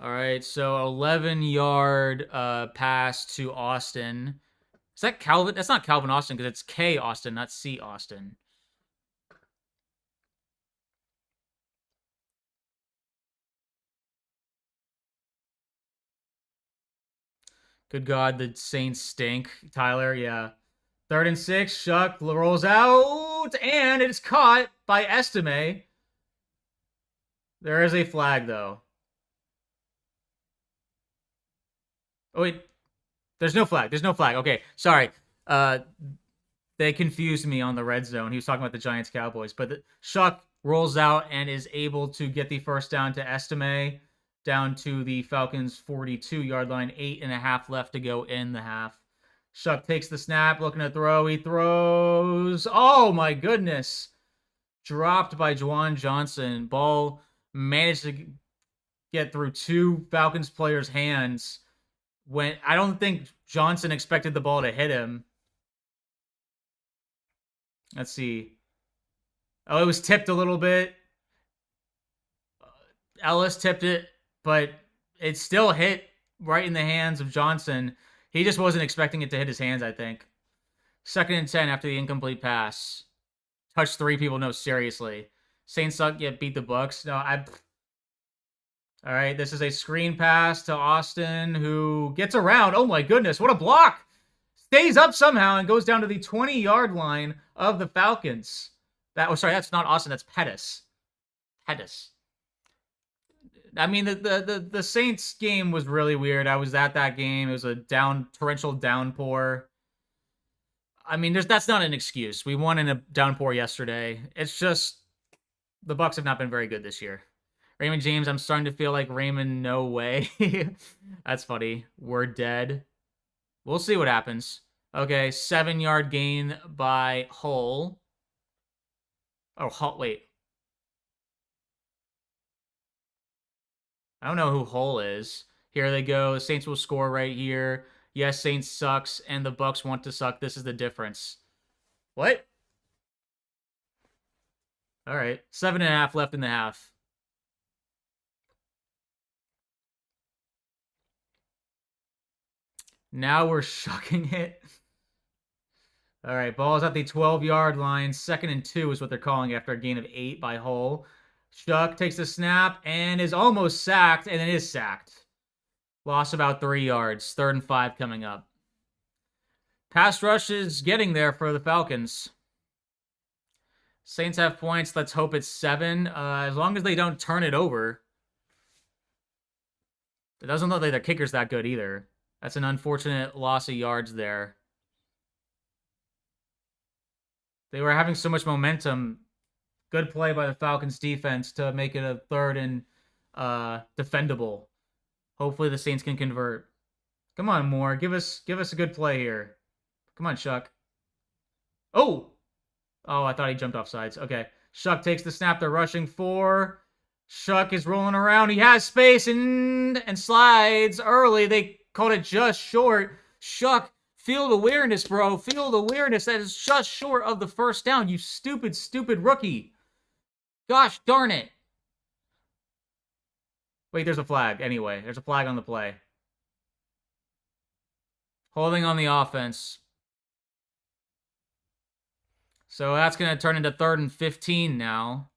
All right, so 11-yard pass to Austin. Is that Calvin? That's not Calvin Austin because it's K Austin, not C Austin. Good God, the Saints stink. Tyler, yeah. 3rd and 6, Shuck rolls out, and it's caught by Estime. There is a flag, though. Oh, wait. There's no flag. There's no flag. Okay, sorry. They confused me on the red zone. He was talking about the Giants-Cowboys. But Shuck rolls out and is able to get the first down to Estime, down to the Falcons' 42-yard line. 8.5 left to go in the half. Shuck takes the snap, looking to throw. He throws. Oh, my goodness. Dropped by Juwan Johnson. Ball managed to get through 2 Falcons players' hands. When I don't think Johnson expected the ball to hit him. Let's see. Oh, it was tipped a little bit. Ellis tipped it, but it still hit right in the hands of Johnson. He just wasn't expecting it to hit his hands, I think. 2nd and 10 after the incomplete pass. Touched 3 people, no, seriously. Saints suck, yet beat the Bucs. No, All right, this is a screen pass to Austin, who gets around. Oh my goodness, what a block! Stays up somehow and goes down to the 20-yard line of the Falcons. That's not Austin, that's Pettis. I mean, the Saints game was really weird. I was at that game. It was a torrential downpour. I mean, that's not an excuse. We won in a downpour yesterday. It's just the Bucs have not been very good this year. Raymond James, I'm starting to feel like Raymond, no way. That's funny. We're dead. We'll see what happens. Okay, 7-yard gain by Hull. Oh, Hull, wait. I don't know who Hull is. Here they go. The Saints will score right here. Yes, Saints sucks, and the Bucs want to suck. This is the difference. What? All right. 7.5 left in the half. Now we're shucking it. All right, ball's at the 12-yard line. 2nd and 2 is what they're calling after a gain of 8 by Hull. Shuck takes the snap and is almost sacked, and it is sacked. Lost about 3 yards. 3rd and 5 coming up. Pass rush is getting there for the Falcons. Saints have points. Let's hope it's 7. As long as they don't turn it over. It doesn't look like their kicker's that good either. That's an unfortunate loss of yards there. They were having so much momentum. Good play by the Falcons defense to make it a 3rd and defendable. Hopefully the Saints can convert. Come on, Moore. Give us a good play here. Come on, Shuck. Oh! Oh, I thought he jumped off sides. Okay. Shuck takes the snap. They're rushing 4. Shuck is rolling around. He has space and slides early. They called it just short. Shuck, field awareness, bro. Field awareness. That is just short of the first down. You stupid, stupid rookie. Gosh darn it. Wait, there's a flag. Anyway, there's a flag on the play. Holding on the offense. So that's going to turn into 3rd and 15 now.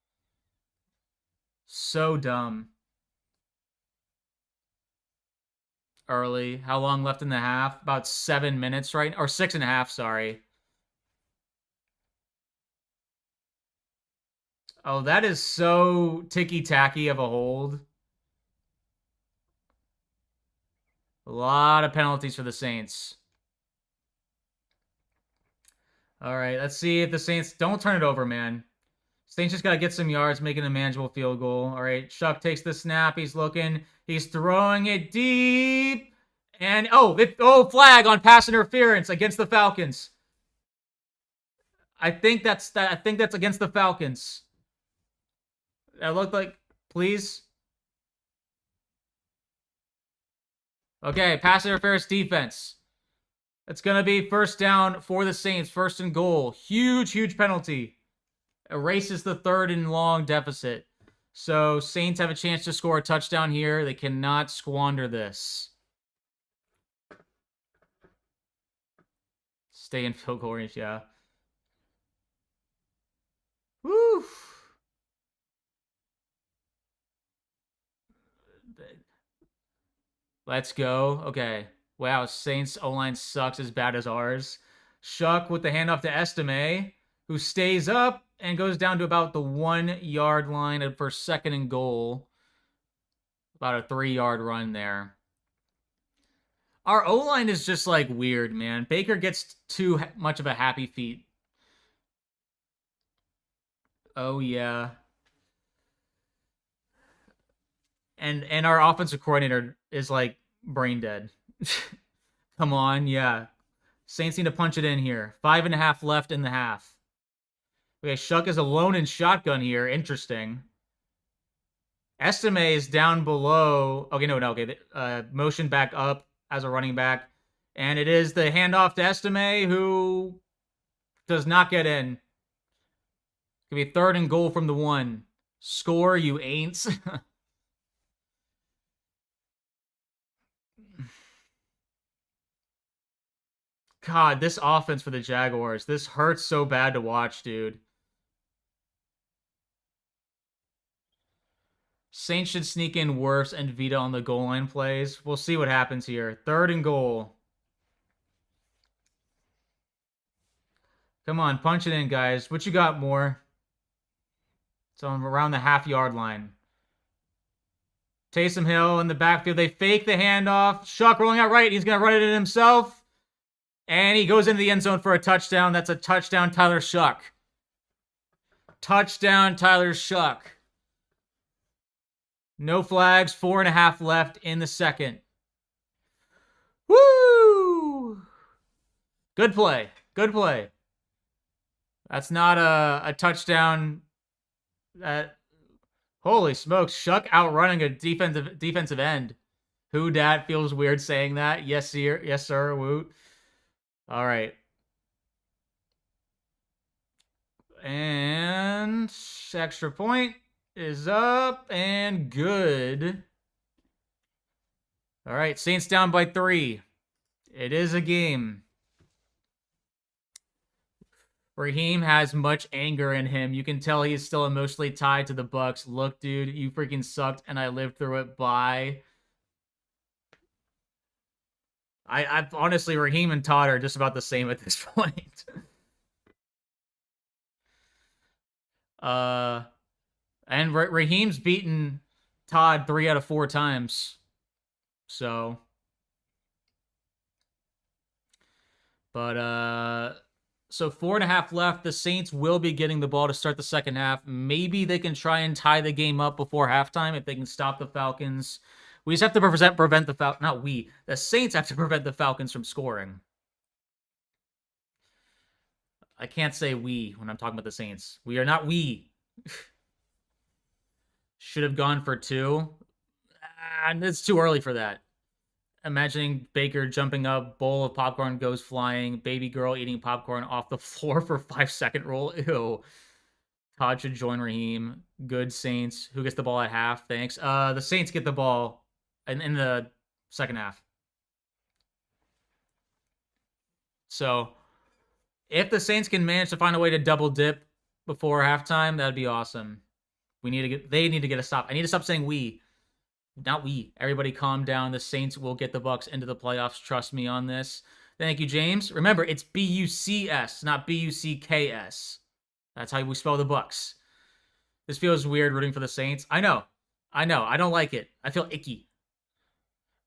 So dumb. Early. How long left in the half? About 7 minutes, right? Or 6.5, sorry. Oh, that is so ticky-tacky of a hold. A lot of penalties for the Saints. All right, let's see if the Saints don't turn it over, man. Saints just got to get some yards, making a manageable field goal. All right, Shuck takes the snap. He's looking. He's throwing it deep. And, flag on pass interference against the Falcons. I think that's against the Falcons. That looked like, please. Okay, pass interference defense. It's going to be 1st down for the Saints. 1st and goal. Huge, huge penalty. Erases the 3rd and long deficit. So Saints have a chance to score a touchdown here. They cannot squander this. Stay in field goal range, yeah. Woo! Let's go. Okay. Wow, Saints O-line sucks as bad as ours. Shuck with the handoff to Estime, who stays up and goes down to about the 1-yard line for 2nd and goal. About a 3-yard run there. Our O-line is just like weird, man. Baker gets too much of a happy feet. Oh, yeah. And our offensive coordinator is like brain dead. Come on, yeah. Saints need to punch it in here. 5.5 left in the half. Okay, Shuck is alone in shotgun here. Interesting. Estime is down below. Okay, no. Okay, motion back up as a running back. And it is the handoff to Estime, who does not get in. Could be 3rd and goal from the 1. Score, you ain'ts. God, this offense for the Jaguars. This hurts so bad to watch, dude. Saints should sneak in worse and Vita on the goal line plays. We'll see what happens here. 3rd and goal. Come on, punch it in, guys. What you got, Moore? So I'm around the half-yard line. Taysom Hill in the backfield. They fake the handoff. Shuck rolling out right. He's going to run it in himself. And he goes into the end zone for a touchdown. That's a touchdown, Tyler Shuck. Touchdown, Tyler Shuck. No flags. 4.5 left in the 2nd. Woo! Good play. Good play. That's not a touchdown. Holy smokes. Shuck outrunning a defensive end. Who dat feels weird saying that? Yes, sir. Yes, sir. Woot. All right. And extra point is up and good. All right, Saints down by 3. It is a game. Raheem has much anger in him. You can tell he's still emotionally tied to the Bucs. Look, dude, you freaking sucked, and I lived through it. Bye. I honestly, Raheem and Todd are just about the same at this point. And Raheem's beaten Todd 3 out of 4 times. So, but so 4.5 left. The Saints will be getting the ball to start the second half. Maybe they can try and tie the game up before halftime if they can stop the Falcons. We just have to prevent the Falcons. Not we. The Saints have to prevent the Falcons from scoring. I can't say we when I'm talking about the Saints. We are not we. Should have gone for 2. And it's too early for that. Imagining Baker jumping up, bowl of popcorn goes flying, baby girl eating popcorn off the floor for 5-second roll. Ew. Todd should join Raheem. Good Saints. Who gets the ball at half? Thanks. The Saints get the ball in the second half. So, if the Saints can manage to find a way to double dip before halftime, that'd be awesome. They need to get a stop. I need to stop saying we. Not we. Everybody calm down. The Saints will get the Bucs into the playoffs. Trust me on this. Thank you, James. Remember, it's B-U-C-S, not B-U-C-K-S. That's how we spell the Bucs. This feels weird rooting for the Saints. I know. I don't like it. I feel icky.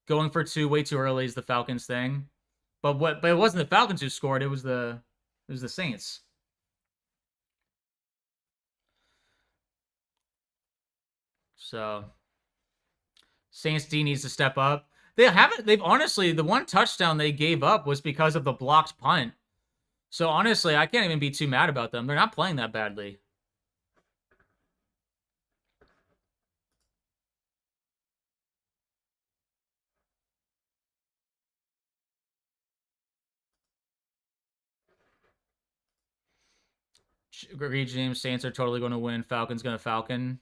Going for 2 way too early is the Falcons thing. But it wasn't the Falcons who scored. It was the Saints. So Saints D needs to step up. They've honestly, the one touchdown they gave up was because of the blocked punt. So honestly, I can't even be too mad about them. They're not playing that badly. Agree, James. Saints are totally going to win. Falcons going to Falcon.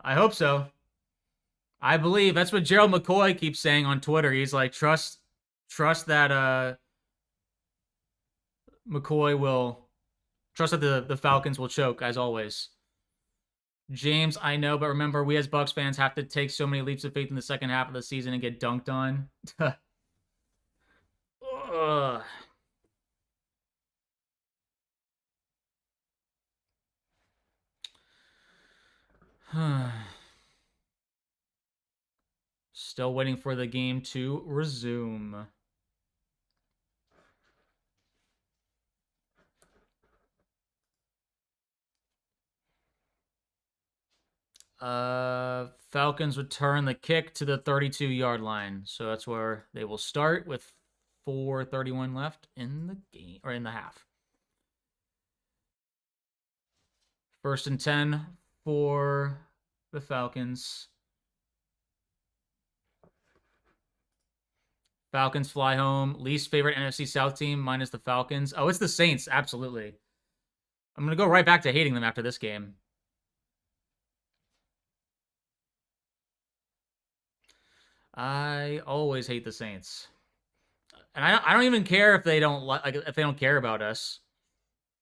I hope so. I believe that's what Gerald McCoy keeps saying on Twitter. He's like, trust that McCoy will trust that the Falcons will choke as always. James, I know, but remember, we as Bucs fans have to take so many leaps of faith in the second half of the season and get dunked on. Still waiting for the game to resume. Falcons return the kick to the 32-yard line. So that's where they will start with 4:31 left in the game, or in the half. 1st and 10 for the Falcons. Falcons fly home. Least favorite NFC South team minus the Falcons. Oh, it's the Saints. Absolutely. I'm going to go right back to hating them after this game. I always hate the Saints. And I don't even care if they don't care about us.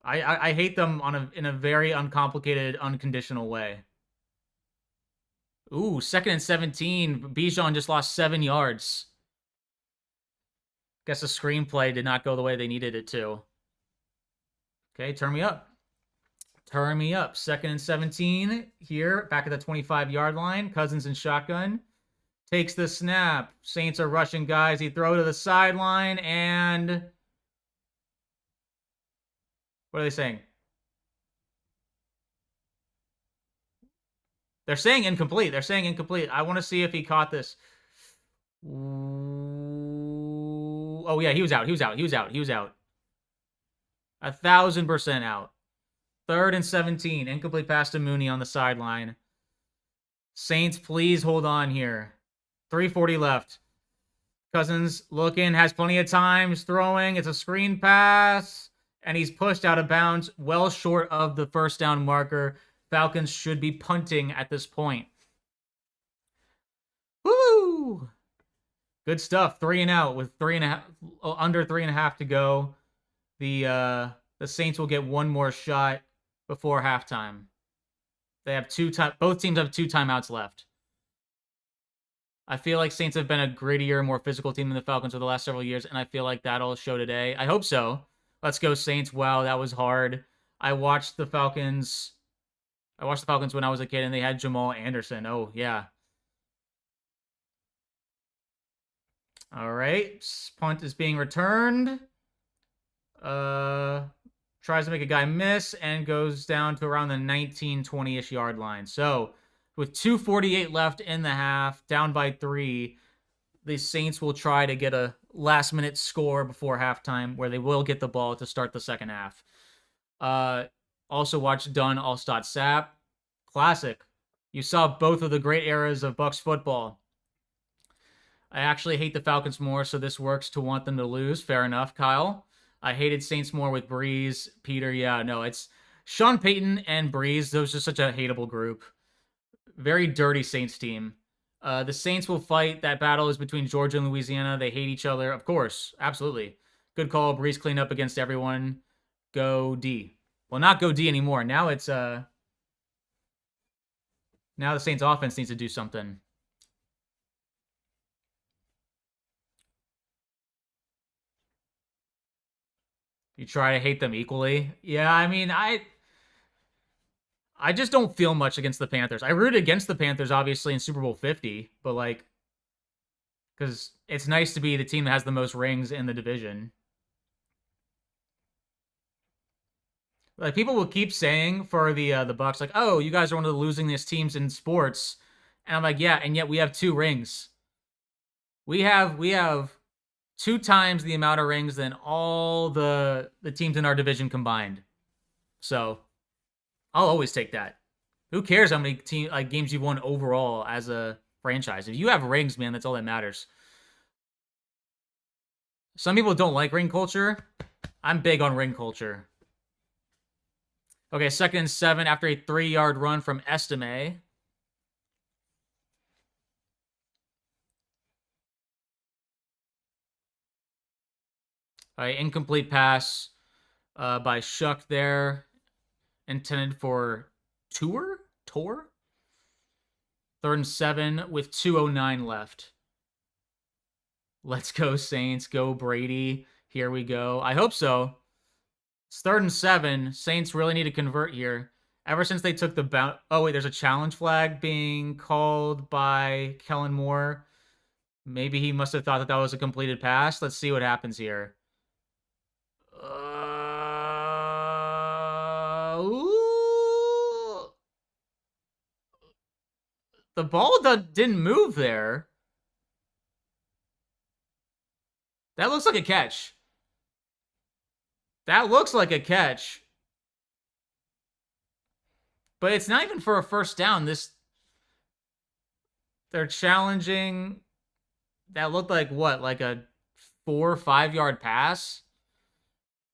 I hate them in a very uncomplicated, unconditional way. Ooh, 2nd and 17. Bijan just lost 7 yards. Guess the screenplay did not go the way they needed it to. Okay, turn me up. Turn me up. 2nd and 17 here, back at the 25-yard line. Cousins in shotgun. Takes the snap. Saints are rushing guys. He throw to the sideline, and what are they saying? They're saying incomplete. I want to see if he caught this. Oh, yeah, he was out. 1,000% out. 3rd and 17. Incomplete pass to Mooney on the sideline. Saints, please hold on here. 3:40 left. Cousins looking, has plenty of time, throwing. It's a screen pass, and he's pushed out of bounds, well short of the first down marker. Falcons should be punting at this point. Woo! Good stuff. 3 and out with under 3.5 to go. The Saints will get one more shot before halftime. They have both teams have 2 timeouts left. I feel like Saints have been a grittier, more physical team than the Falcons for the last several years, and I feel like that'll show today. I hope so. Let's go, Saints. Wow, that was hard. I watched the Falcons. I watched the Falcons when I was a kid, and they had Jamal Anderson. Oh yeah. All right. Punt is being returned. Uh, tries to make a guy miss and goes down to around the 19, 20-ish yard line. So with 2:48 left in the half, down by 3, the Saints will try to get a last-minute score before halftime, where they will get the ball to start the second half. Also watched Dunn Allstott Sap. Classic. You saw both of the great eras of Bucs football. I actually hate the Falcons more, so this works to want them to lose. Fair enough, Kyle. I hated Saints more with Breeze, Peter. Yeah, no, it's Sean Payton and Breeze. Those are such a hateable group. Very dirty Saints team. The Saints will fight. That battle is between Georgia and Louisiana. They hate each other. Of course, absolutely. Good call. Breeze cleaned up against everyone. Go D. Well, not go D anymore. Now it's now the Saints offense needs to do something. You try to hate them equally. Yeah, I mean, I just don't feel much against the Panthers. I rooted against the Panthers, obviously, in Super Bowl 50, but like, because it's nice to be the team that has the most rings in the division. Like, people will keep saying for the Bucs, like, oh, you guys are one of the losingest teams in sports, and I'm like, yeah, and yet we have 2 rings. We have 2 times the amount of rings than all the teams in our division combined. So I'll always take that. Who cares how many games you've won overall as a franchise? If you have rings, man, that's all that matters. Some people don't like ring culture. I'm big on ring culture. Okay, 2nd and 7 after a 3-yard run from Estime. Incomplete pass by Shuck there. Intended for Tor? 3rd and 7 with 2:09 left. Let's go, Saints. Go, Brady. Here we go. I hope so. It's 3rd and 7. Saints really need to convert here. Ever since they took the bounce. Oh, wait, there's a challenge flag being called by Kellen Moore. Maybe he must have thought that was a completed pass. Let's see what happens here. The ball didn't move there. That looks like a catch. That looks like a catch. But it's not even for a first down. They're challenging. That looked like what? Like a 4 or 5 yard pass?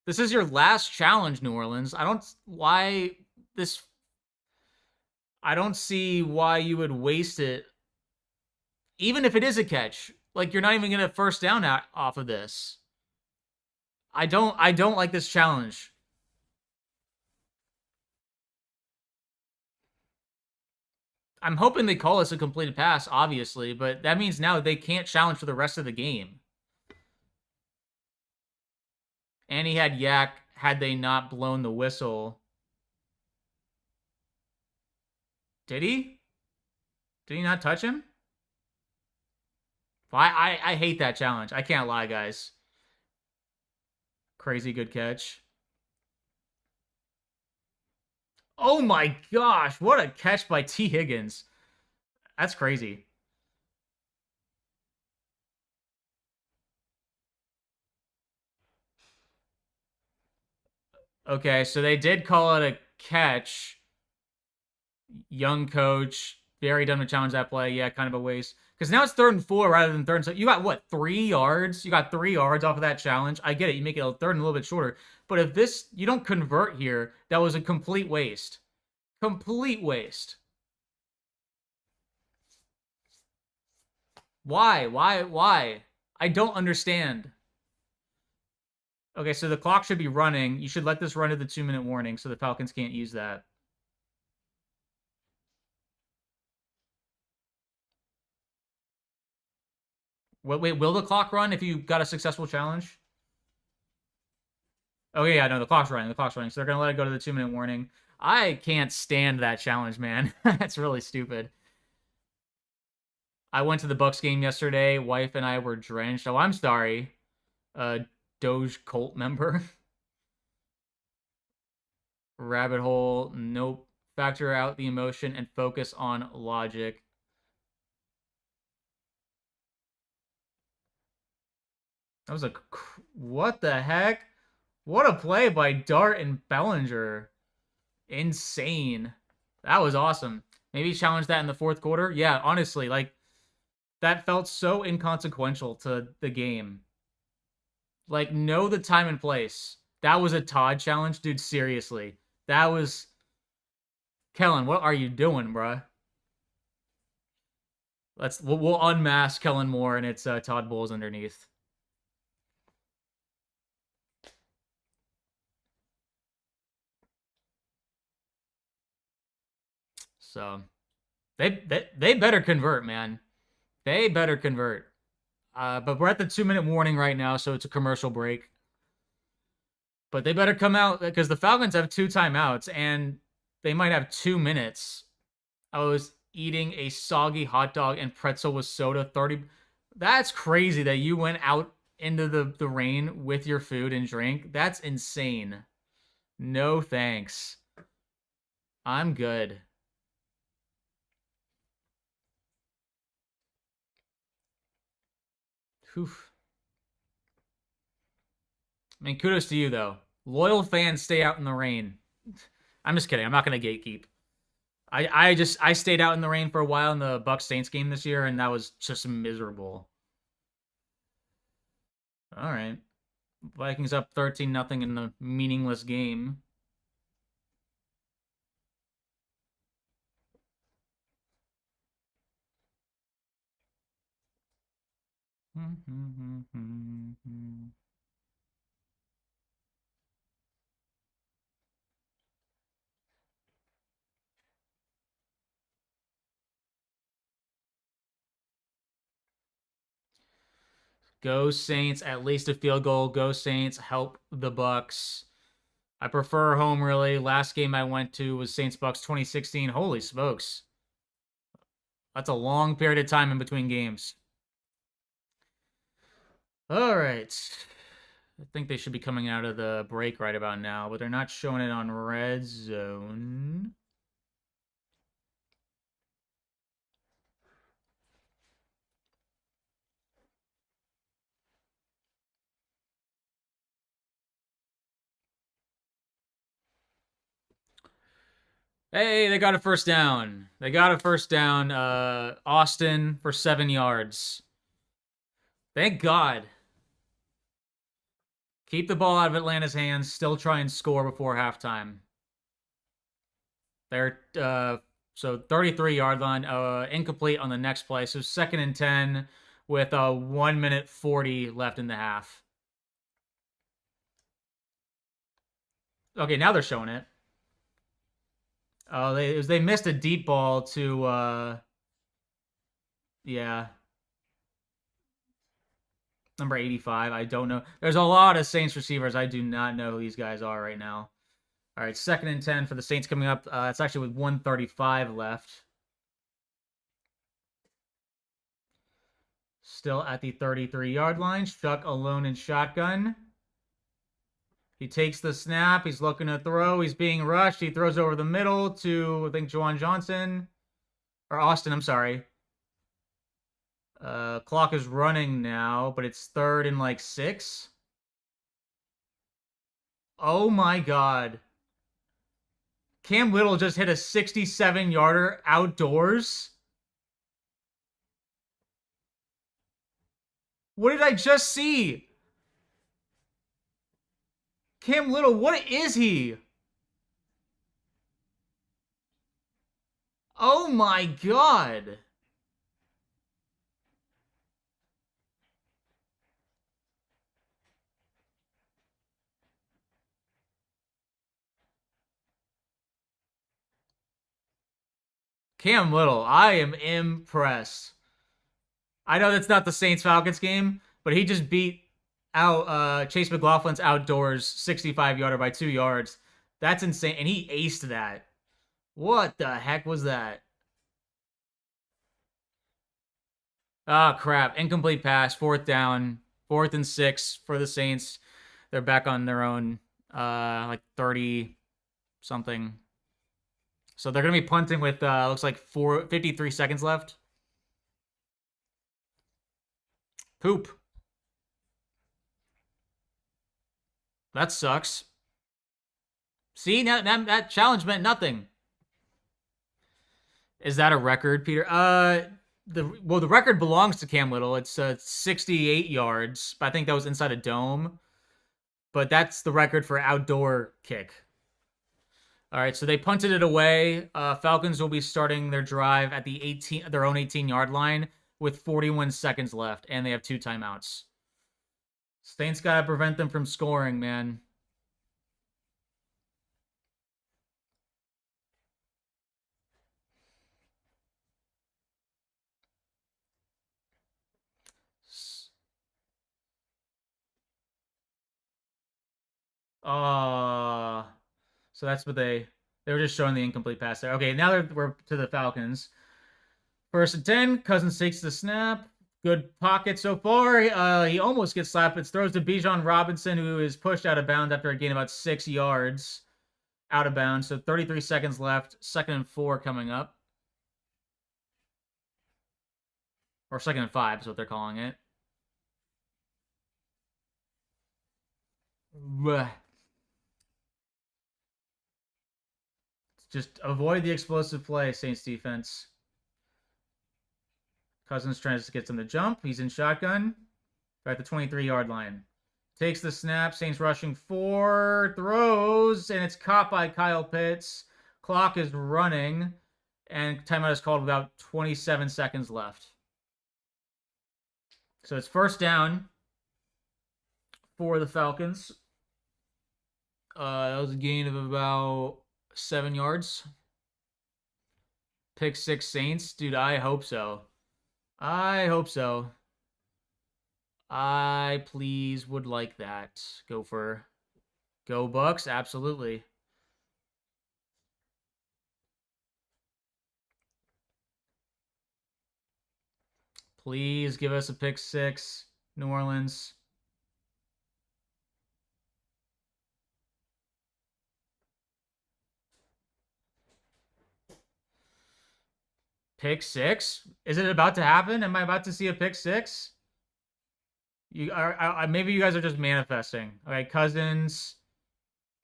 This is your last challenge, New Orleans. I don't see why you would waste it. Even if it is a catch. Like, you're not even going to first down off of this. I don't like this challenge. I'm hoping they call this a completed pass, obviously, but that means now they can't challenge for the rest of the game. And he had yak had they not blown the whistle. Did he? Did he not touch him? I hate that challenge. I can't lie, guys. Crazy good catch. Oh my gosh, what a catch by T. Higgins. That's crazy. Okay, so they did call it a catch. Young coach, very done to challenge that play. Yeah, kind of a waste. Because now it's 3rd and 4 rather than 3rd and 7. You got what, 3 yards? You got 3 yards off of that challenge. I get it. You make it a 3rd and a little bit shorter. But if you don't convert here, that was a complete waste. Complete waste. Why? I don't understand. Okay, so the clock should be running. You should let this run to the 2-minute warning so the Falcons can't use that. Wait, will the clock run if you got a successful challenge? Oh yeah, no, the clock's running. The clock's running. So they're gonna let it go to the 2-minute warning. I can't stand that challenge, man. That's really stupid. I went to the Bucs game yesterday. Wife and I were drenched. Oh, I'm sorry. Doge cult member. Rabbit hole. Nope. Factor out the emotion and focus on logic. That was a what the heck? What a play by Dart and Bellinger. Insane. That was awesome. Maybe challenge that in the fourth quarter. Yeah, honestly, like that felt so inconsequential to the game. Like, know the time and place. That was a Todd challenge, dude. Seriously, that was Kellen. What are you doing, bruh? We'll unmask Kellen Moore, and it's Todd Bowles underneath. So they better convert, man. They better convert. But we're at the 2-minute warning right now, so it's a commercial break. But they better come out because the Falcons have 2 timeouts and they might have 2 minutes. I was eating a soggy hot dog and pretzel with soda. 30. That's crazy that you went out into the rain with your food and drink. That's insane. No thanks. I'm good. Oof. I mean, kudos to you though. Loyal fans stay out in the rain. I'm just kidding. I'm not gonna gatekeep. I stayed out in the rain for a while in the Bucs Saints game this year, and that was just miserable. All right, Vikings up 13-0 in the meaningless game. Go Saints, at least a field goal. Go Saints, help the Bucs. I prefer home, really. Last game I went to was Saints Bucs 2016. Holy smokes. That's a long period of time in between games. All right. I think they should be coming out of the break right about now, but they're not showing it on red zone. Hey, they got a first down. They got a first down. Austin for 7 yards. Thank God. Keep the ball out of Atlanta's hands. Still try and score before halftime. They're so 33-yard line. Incomplete on the next play. So 2nd and 10 with 1 minute 40 left in the half. Okay, now they're showing it. Oh, they missed a deep ball to yeah. Number 85. I don't know. There's a lot of Saints receivers. I do not know who these guys are right now. All right, 2nd and 10 for the Saints coming up. It's actually with 1:35 left. Still at the 33-yard line. Chuck alone in shotgun. He takes the snap. He's looking to throw. He's being rushed. He throws over the middle to, I think, Juwan Johnson. Or Austin, I'm sorry. Clock is running now, but it's 3rd and like 6. Oh my God. Cam Little just hit a 67-yarder outdoors. What did I just see? Cam Little, what is he? Oh my God. Cam Little, I am impressed. I know that's not the Saints Falcons game, but he just beat Chase McLaughlin's outdoors 65-yarder by 2 yards. That's insane. And he aced that. What the heck was that? Ah, crap. Incomplete pass. 4th down. 4th and 6 for the Saints. They're back on their own, like 30 something. So they're going to be punting with, looks like 53 seconds left. Poop. That sucks. See, that challenge meant nothing. Is that a record, Peter? The record belongs to Cam Little. It's 68 yards, but I think that was inside a dome. But that's the record for outdoor kick. All right, so they punted it away. Falcons will be starting their drive at their own 18-yard line with 41 seconds left, and they have 2 timeouts. Saints got to prevent them from scoring, man. So that's what they were just showing the incomplete pass there. Okay, now we're to the Falcons. 1st and 10. Cousins takes the snap. Good pocket so far. He almost gets slapped, but throws to Bijan Robinson, who is pushed out of bounds after a gain about 6 yards out of bounds. So 33 seconds left. 2nd and 4 coming up. Or 2nd and 5 is what they're calling it. Blech. Just avoid the explosive play, Saints defense. Cousins tries to get him to jump. He's in shotgun. They're at the 23-yard line. Takes the snap. Saints rushing 4. Throws. And it's caught by Kyle Pitts. Clock is running. And timeout is called with about 27 seconds left. So it's 1st down for the Falcons. That was a gain of about 7 yards. Pick 6 Saints. Dude, I hope so. I hope so. I please would like that. Go Bucs. Absolutely. Please give us a pick 6. New Orleans. Pick 6? Is it about to happen? Am I about to see a pick 6? You are maybe you guys are just manifesting. Okay, Cousins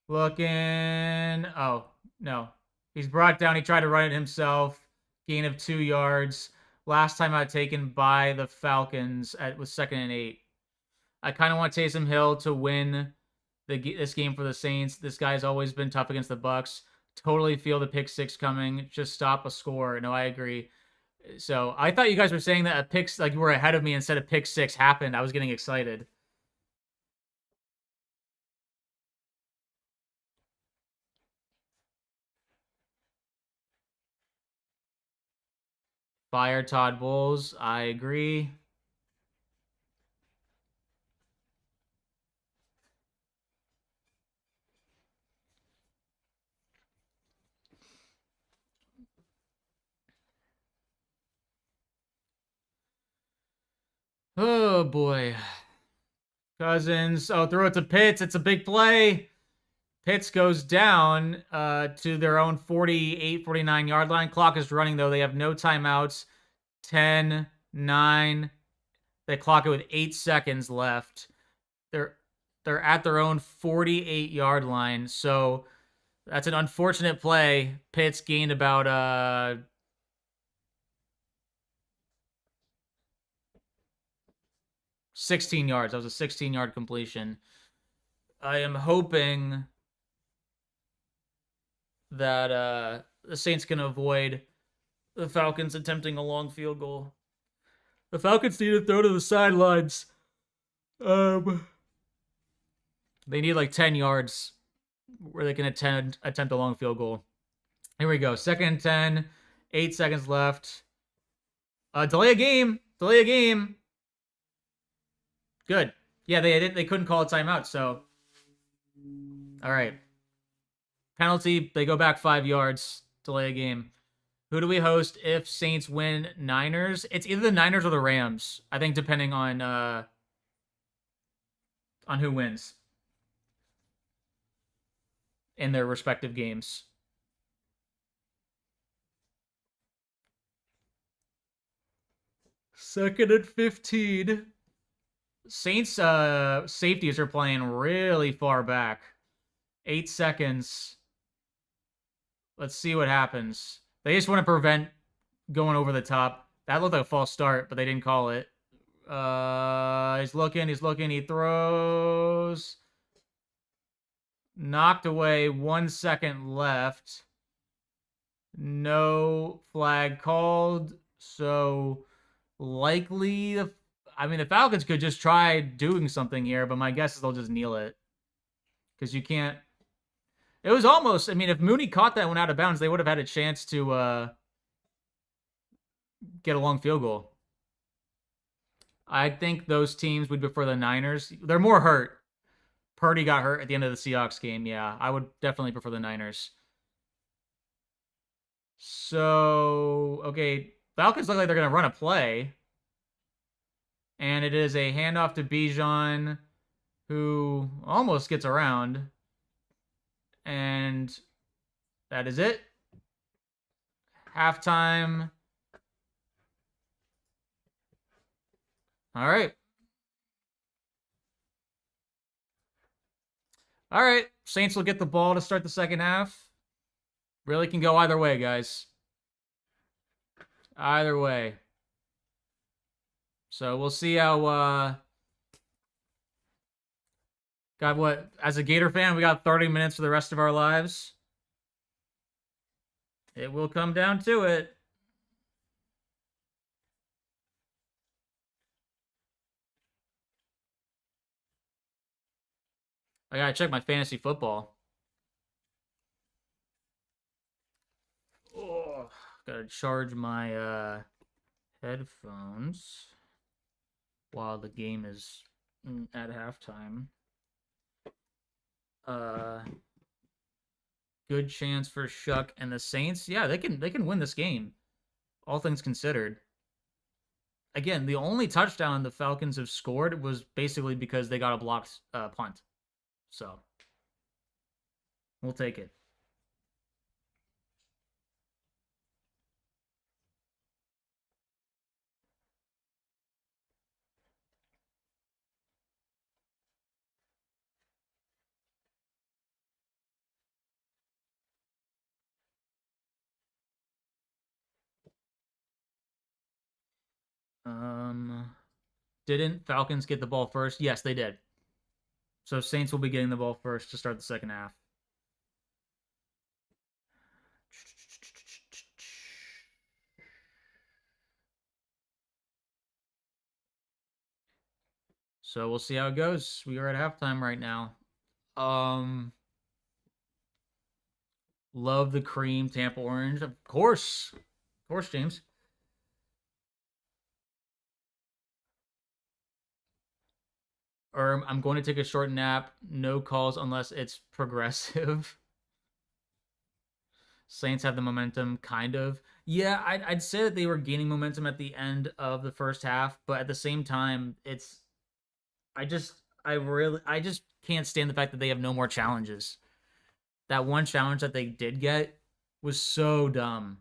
looking. Oh, no. He's brought down. He tried to run it himself. Gain of 2 yards. Last time out taken by the Falcons was 2nd and 8. I kind of want Taysom Hill to win this game for the Saints. This guy's always been tough against the Bucs. Totally feel the pick 6 coming. Just stop a score. No, I agree. So I thought you guys were saying that a pick, like you were ahead of me instead of pick 6 happened. I was getting excited. Fire Todd Bowles. I agree. Oh, boy. Cousins. Oh, throw it to Pitts. It's a big play. Pitts goes down to their own 48, 49-yard line. Clock is running, though. They have no timeouts. 10, 9. They clock it with 8 seconds left. They're at their own 48-yard line. So that's an unfortunate play. Pitts gained about 16 yards. That was a 16-yard completion. I am hoping that the Saints can avoid the Falcons attempting a long field goal. The Falcons need to throw to the sidelines. They need like 10 yards where they can attempt a long field goal. Here we go. 2nd and 10. 8 seconds left. Delay a game. Delay a game. Good. Yeah, they couldn't call a timeout, so all right. Penalty, they go back 5 yards, delay a game. Who do we host if Saints win Niners? It's either the Niners or the Rams, I think, depending on who wins in their respective games. Second and 15. Saints safeties are playing really far back. 8 seconds. Let's see what happens. They just want to prevent going over the top. That looked like a false start, but they didn't call it. He's looking, he throws. Knocked away, 1 second left. No flag called. So likely the Falcons could just try doing something here, but my guess is they'll just kneel it. Because you can't. It was almost, if Mooney caught that one out of bounds, they would have had a chance to get a long field goal. I think those teams would prefer the Niners. They're more hurt. Purdy got hurt at the end of the Seahawks game. Yeah, I would definitely prefer the Niners. So, okay, Falcons look like they're going to run a play. And it is a handoff to Bijan, who almost gets around. And that is it. Halftime. All right. All right. Saints will get the ball to start the second half. Really can go either way, guys. Either way. So we'll see how God, what? As a Gator fan, we got 30 minutes for the rest of our lives. It will come down to it. I gotta check my fantasy football. Oh, gotta charge my headphones while the game is at halftime. Good chance for Shuck and the Saints. Yeah, they can win this game, all things considered. Again, the only touchdown the Falcons have scored was basically because they got a blocked punt. So we'll take it. Didn't Falcons get the ball first? Yes, they did. So Saints will be getting the ball first to start the second half. So we'll see how it goes. We are at halftime right now. Love the cream Tampa orange. Of course, James. Or I'm going to take a short nap. No calls unless it's progressive. Saints have the momentum, kind of. Yeah, I'd say that they were gaining momentum at the end of the first half, but at the same time, I just can't stand the fact that they have no more challenges. That one challenge that they did get was so dumb.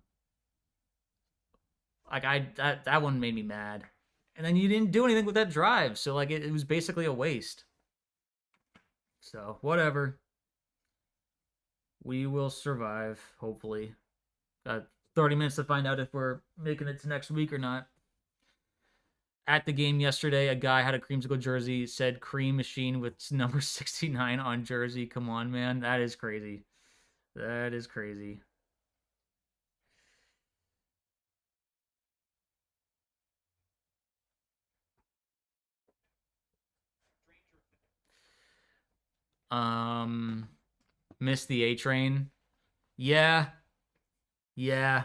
Like that one made me mad. And then you didn't do anything with that drive, so like it was basically a waste. So whatever. We will survive, hopefully. Got 30 minutes to find out if we're making it to next week or not. At the game yesterday, a guy had a creamsicle jersey, said cream machine with number 69 on jersey. Come on, man. That is crazy. That is crazy. Missed the A train. Yeah. Yeah.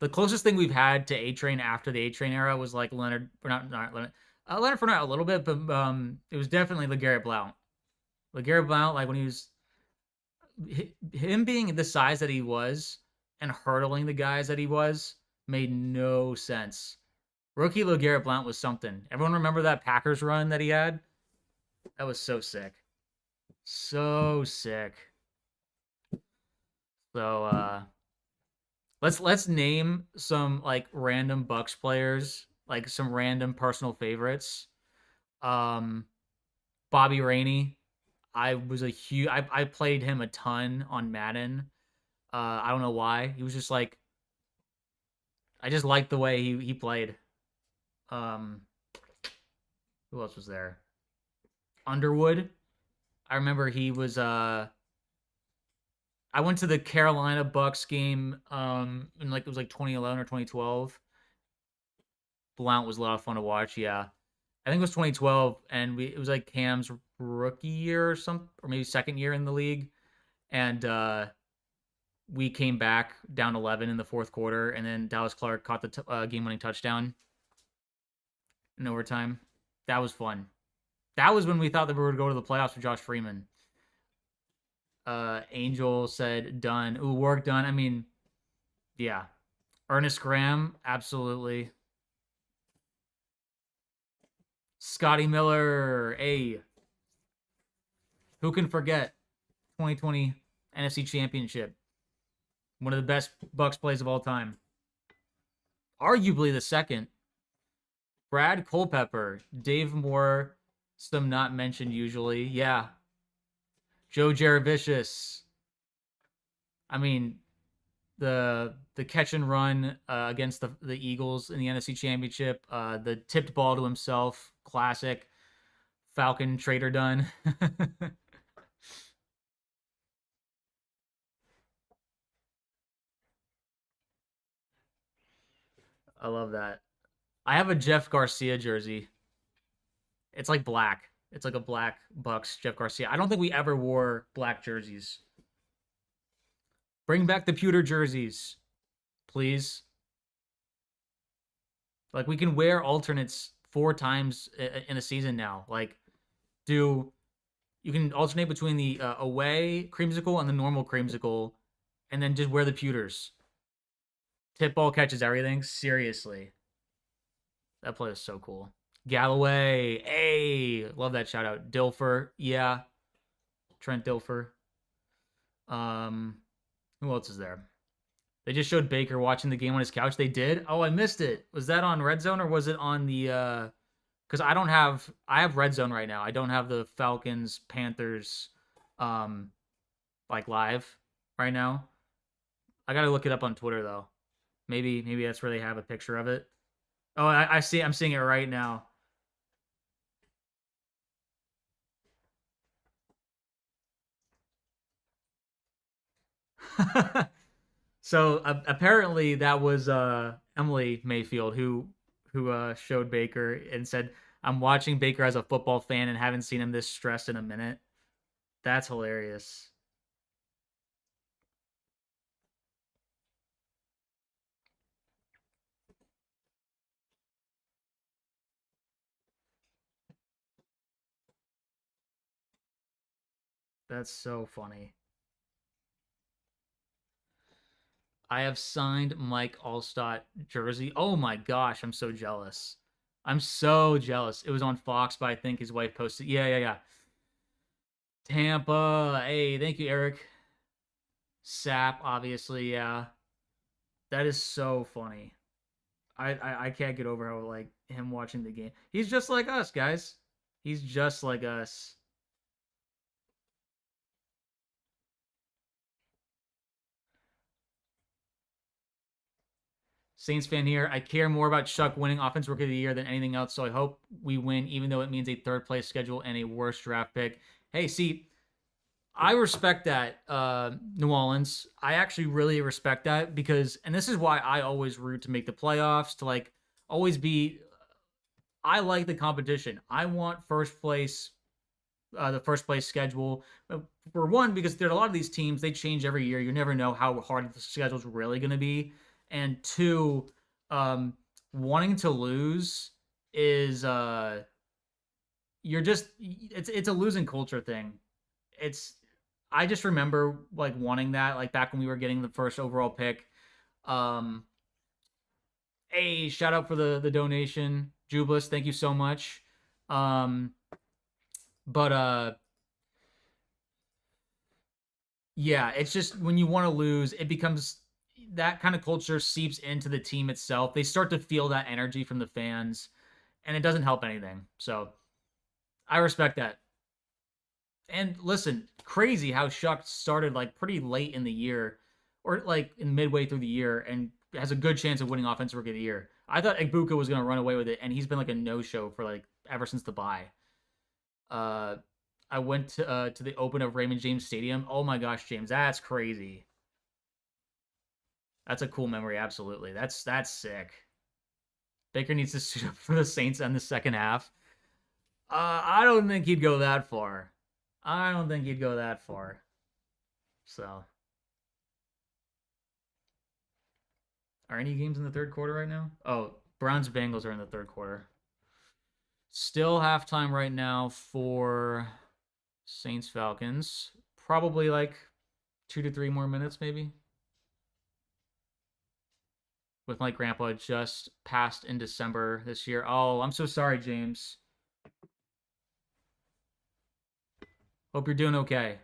The closest thing we've had to A Train after the A Train era was like Leonard, or not Leonard, Leonard Fournette a little bit, but it was definitely LeGarrette Blount. LeGarrette Blount, like when he was him being the size that he was and hurdling the guys that he was made no sense. Rookie LeGarrette Blount was something. Everyone remember that Packers run that he had? That was so sick. So sick. So let's name some like random Bucs players, like some random personal favorites. Bobby Rainey. I was a huge I played him a ton on Madden. I don't know why. He was just like I just liked the way he played. Um who else was there? Underwood. I remember he was I went to the Carolina Bucs game in like it was like 2011 or 2012. Blount was a lot of fun to watch, yeah. I think it was 2012 and it was like Cam's rookie year or maybe second year in the league and we came back down 11 in the fourth quarter and then Dallas Clark caught the game-winning touchdown in overtime. That was fun. That was when we thought that we were going to go to the playoffs with Josh Freeman. Angel said done. Ooh, work done. I mean, yeah. Ernest Graham, absolutely. Scotty Miller, hey. Who can forget 2020 NFC Championship? One of the best Bucs plays of all time. Arguably the second. Brad Culpepper, Dave Moore, some not mentioned usually. Yeah. Joe Jaravicious. I mean, the catch and run against the Eagles in the NFC Championship, the tipped ball to himself, classic. Falcon trader done. I love that. I have a Jeff Garcia jersey. It's like black. It's like a black Bucs Jeff Garcia. I don't think we ever wore black jerseys. Bring back the pewter jerseys, please. Like we can wear alternates 4 times in a season now. Like do you can alternate between the away creamsicle and the normal creamsicle, and then just wear the pewters. Tip ball catches everything. Seriously, that play is so cool. Galloway, hey, love that shout out. Dilfer, yeah, Trent Dilfer. Um, who else is there? They just showed Baker watching the game on his couch. They did. Oh, I missed it. Was that on Red Zone or was it on the? Because I have Red Zone right now. I don't have the Falcons Panthers, like live right now. I gotta look it up on Twitter though. Maybe that's where they have a picture of it. Oh, I see. I'm seeing it right now. So apparently that was Emily Mayfield who showed Baker and said, "I'm watching Baker as a football fan and haven't seen him this stressed in a minute." That's hilarious. That's so funny. I have signed Mike Allstott jersey. Oh my gosh, I'm so jealous. I'm so jealous. It was on Fox, but I think his wife posted. Yeah. Tampa. Hey, thank you, Eric. Sap, obviously, yeah. That is so funny. I can't get over how like him watching the game. He's just like us, guys. He's just like us. Saints fan here. I care more about Chuck winning Offense Rookie of the Year than anything else, so I hope we win, even though it means a third place schedule and a worse draft pick. Hey, see, I respect that, New Orleans. I actually really respect that because, and this is why I always root to make the playoffs, to like always be. I like the competition. I want first place, the first place schedule. For one, because there are a lot of these teams, they change every year. You never know how hard the schedule's really going to be. And two, um, wanting to lose is you're just it's a losing culture thing. It's I just remember like wanting that like back when we were getting the first overall pick. Um hey, shout out for the donation. Jubilis, thank you so much. Um but yeah, it's just when you want to lose, it becomes that kind of culture seeps into the team itself. They start to feel that energy from the fans, and it doesn't help anything. So I respect that. And listen, crazy how Shuck started like pretty late in the year, or like in midway through the year, and has a good chance of winning Offensive Rookie of the Year. I thought Egbuka was gonna run away with it, and he's been like a no-show for like ever since the bye. Uh, I went to the open of Raymond James Stadium. Oh my gosh, James, that's crazy. That's a cool memory. Absolutely, that's sick. Baker needs to suit up for the Saints in the second half. I don't think he'd go that far. I don't think he'd go that far. So, are any games in the third quarter right now? Oh, Browns Bengals are in the third quarter. Still halftime right now for Saints Falcons. Probably like 2 to 3 more minutes, maybe. With my grandpa just passed in December this year. Oh, I'm so sorry, James. Hope you're doing okay.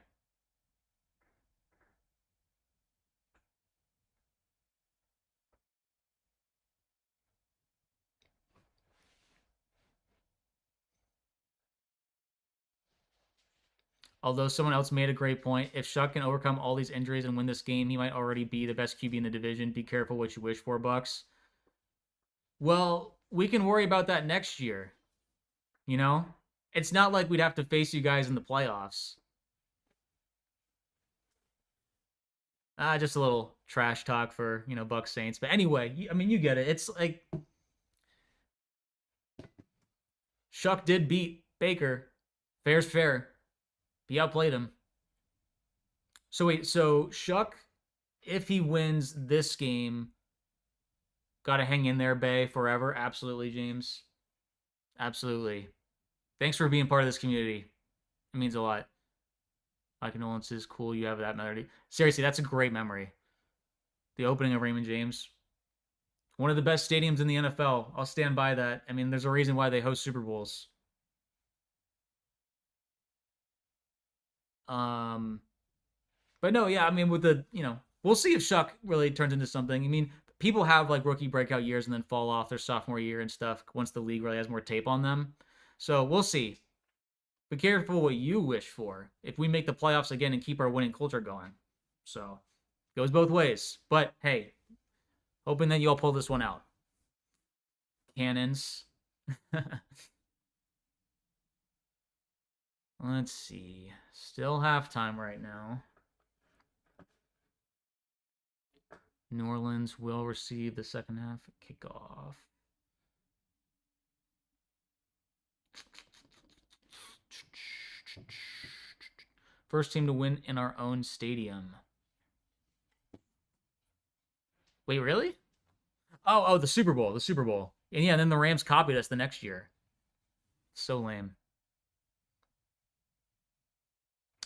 Although someone else made a great point, if Shuck can overcome all these injuries and win this game, he might already be the best QB in the division. Be careful what you wish for, Bucs. Well, we can worry about that next year. You know, it's not like we'd have to face you guys in the playoffs. Just a little trash talk for Bucs Saints. But anyway, I mean, you get it. It's like Shuck did beat Baker. Fair's fair. He outplayed him. So wait, so Shuck, if he wins this game, got to hang in there, Bay, forever. Absolutely, James. Absolutely. Thanks for being part of this community. It means a lot. My condolences. Cool, you have that memory. Seriously, that's a great memory. The opening of Raymond James. One of the best stadiums in the NFL. I'll stand by that. I mean, there's a reason why they host Super Bowls. Um, but no, yeah, I mean, with we'll see if Shuck really turns into something. I mean, people have like rookie breakout years and then fall off their sophomore year and stuff once the league really has more tape on them. So we'll see. Be careful what you wish for if we make the playoffs again and keep our winning culture going. So goes both ways. But hey, hoping that you all pull this one out. Cannons. Let's see. Still halftime right now. New Orleans will receive the second half kickoff. First team to win in our own stadium. Wait, really? Oh, the Super Bowl. The Super Bowl. And yeah, then the Rams copied us the next year. So lame.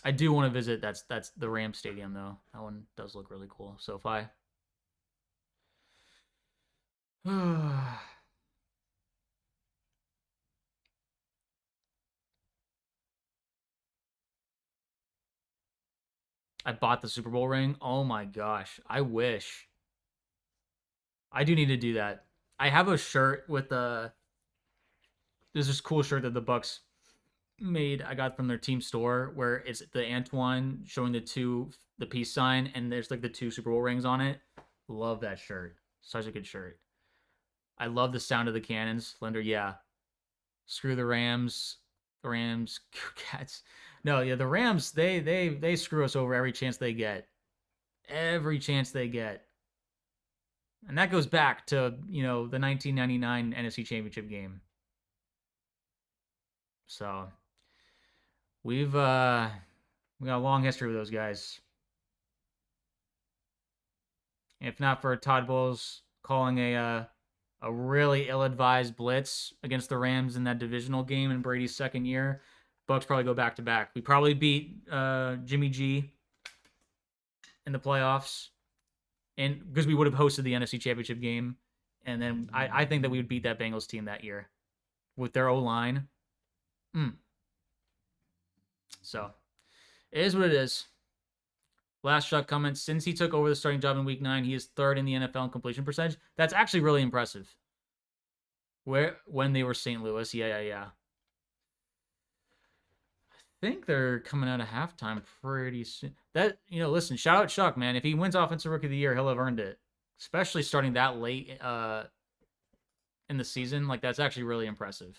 I do want to visit. That's the Rams stadium though. That one does look really cool. SoFi. I bought the Super Bowl ring. Oh my gosh. I wish. I do need to do that. I have a shirt with there's this cool shirt that the Bucs made. I got from their team store where it's the Antoine showing the peace sign, and there's like the two Super Bowl rings on it. Love that shirt. Such a good shirt. I love the sound of the cannons. Slender, yeah. Screw the Rams. The Rams cats. No, yeah, the Rams, they screw us over every chance they get. Every chance they get. And that goes back to, the 1999 NFC Championship game. So, we got a long history with those guys. If not for Todd Bowles calling a a really ill-advised blitz against the Rams in that divisional game in Brady's second year. Bucs probably go back-to-back. We probably beat Jimmy G in the playoffs, and because we would have hosted the NFC Championship game. And then I think that we would beat that Bengals team that year with their O-line. So, it is what it is. Last shot comment. Since he took over the starting job in Week 9, he is third in the NFL in completion percentage. That's actually really impressive. When they were St. Louis. Yeah. I think they're coming out of halftime pretty soon. Listen, shout out Chuck, man. If he wins Offensive Rookie of the Year, he'll have earned it. Especially starting that late in the season. Like, that's actually really impressive.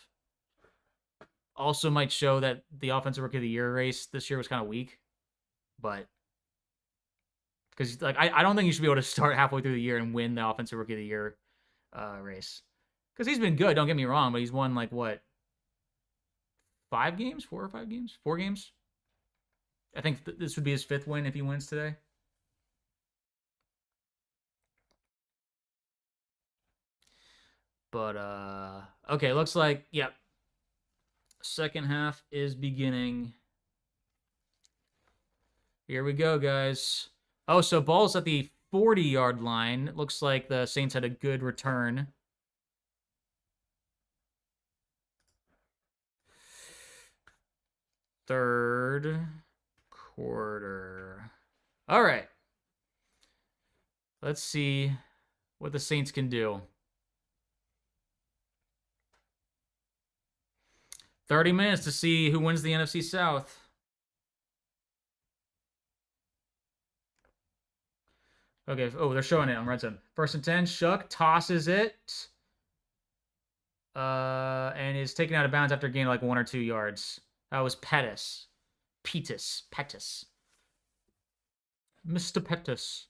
Also might show that the Offensive Rookie of the Year race this year was kind of weak. But because I don't think you should be able to start halfway through the year and win the Offensive Rookie of the Year race. Because he's been good, don't get me wrong, but he's won, 5 games? 4 or 5 games? 4 games? I think this would be his 5th win if he wins today. But, okay, looks like, yep. Second half is beginning. Here we go, guys. Oh, so ball's at the 40-yard line. It looks like the Saints had a good return. Third quarter. All right. Let's see what the Saints can do. 30 minutes to see who wins the NFC South. Okay. Oh, they're showing it on red zone. 1st and 10. Shuck tosses it. And is taken out of bounds after gaining 1 or 2 yards. That was Pettis. Pettis. Mr. Pettis.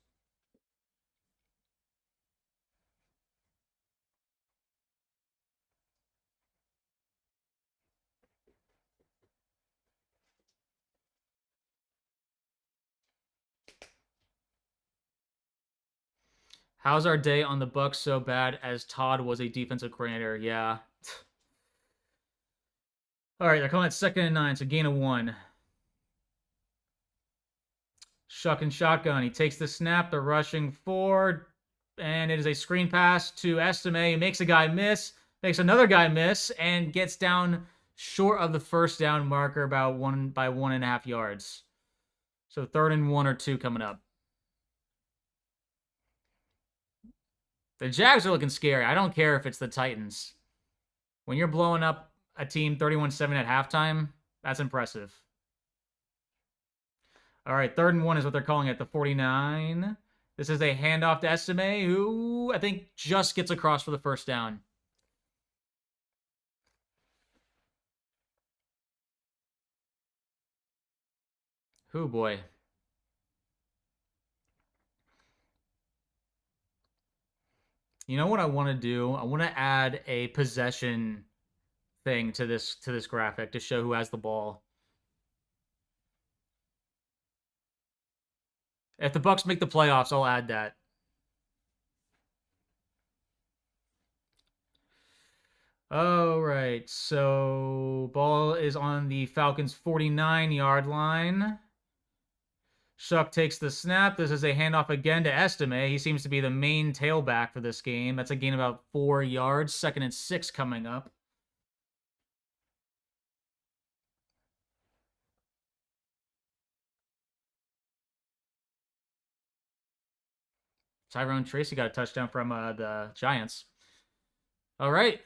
How's our day on the Bucs so bad as Todd was a defensive coordinator? Yeah. All right, they're calling it 2nd and 9, so gain of 1. Shuck and shotgun. He takes the snap, the rushing forward, and it is a screen pass to Estime. He makes a guy miss, makes another guy miss, and gets down short of the first down marker about 1.5 yards. So 3rd and 1 or 2 coming up. The Jags are looking scary. I don't care if it's the Titans. When you're blowing up a team 31-7 at halftime, that's impressive. All right, 3rd and 1 is what they're calling it, the 49. This is a handoff to Estime, who I think just gets across for the first down. Oh, boy. You know what I want to do? I want to add a possession thing to this graphic to show who has the ball. If the Bucs make the playoffs, I'll add that. All right, so ball is on the Falcons' 49-yard line. Shuck takes the snap. This is a handoff again to Estime. He seems to be the main tailback for this game. That's a gain of about 4 yards. 2nd and 6 coming up. Tyrone Tracy got a touchdown from the Giants. All right.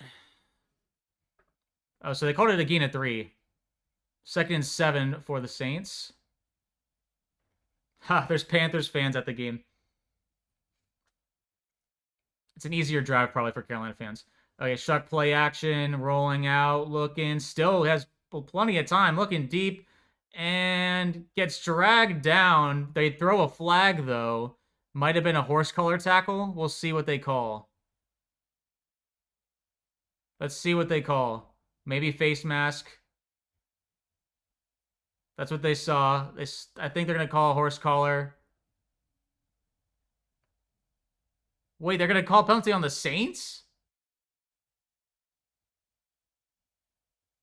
Oh, so they called it a gain of 3. 2nd and 7 for the Saints. Ha, there's Panthers fans at the game. It's an easier drive probably for Carolina fans. Okay, Shuck play action, rolling out, looking, still has plenty of time, looking deep, and gets dragged down. They throw a flag, though. Might have been a horse collar tackle. We'll see what they call. Let's see what they call. Maybe face mask. That's what they saw. I think they're going to call a horse collar. Wait, they're going to call penalty on the Saints?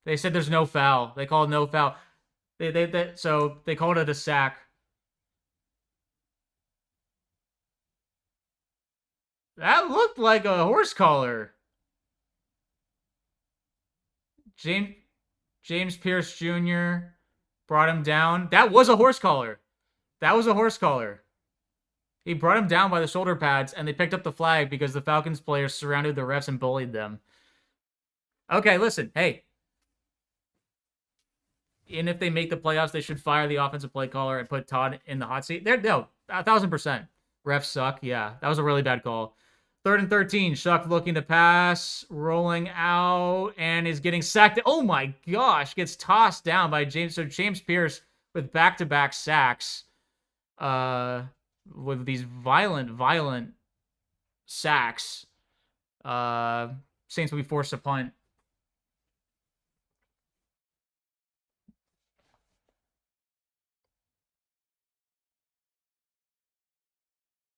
They said there's no foul. They called no foul. So they called it a sack. That looked like a horse collar. James James Pierce Jr. brought him down. That was a horse collar. That was a horse collar. He brought him down by the shoulder pads, and they picked up the flag because the Falcons players surrounded the refs and bullied them. Okay, listen. Hey, and if they make the playoffs, they should fire the offensive play caller and put Todd in the hot seat. There, no, 1,000%. Refs suck. Yeah, that was a really bad call. 3rd and 13. Shuck looking to pass, rolling out, and is getting sacked. Oh my gosh, gets tossed down by James. So James Pierce with back-to-back sacks, with these violent sacks. Saints will be forced to punt.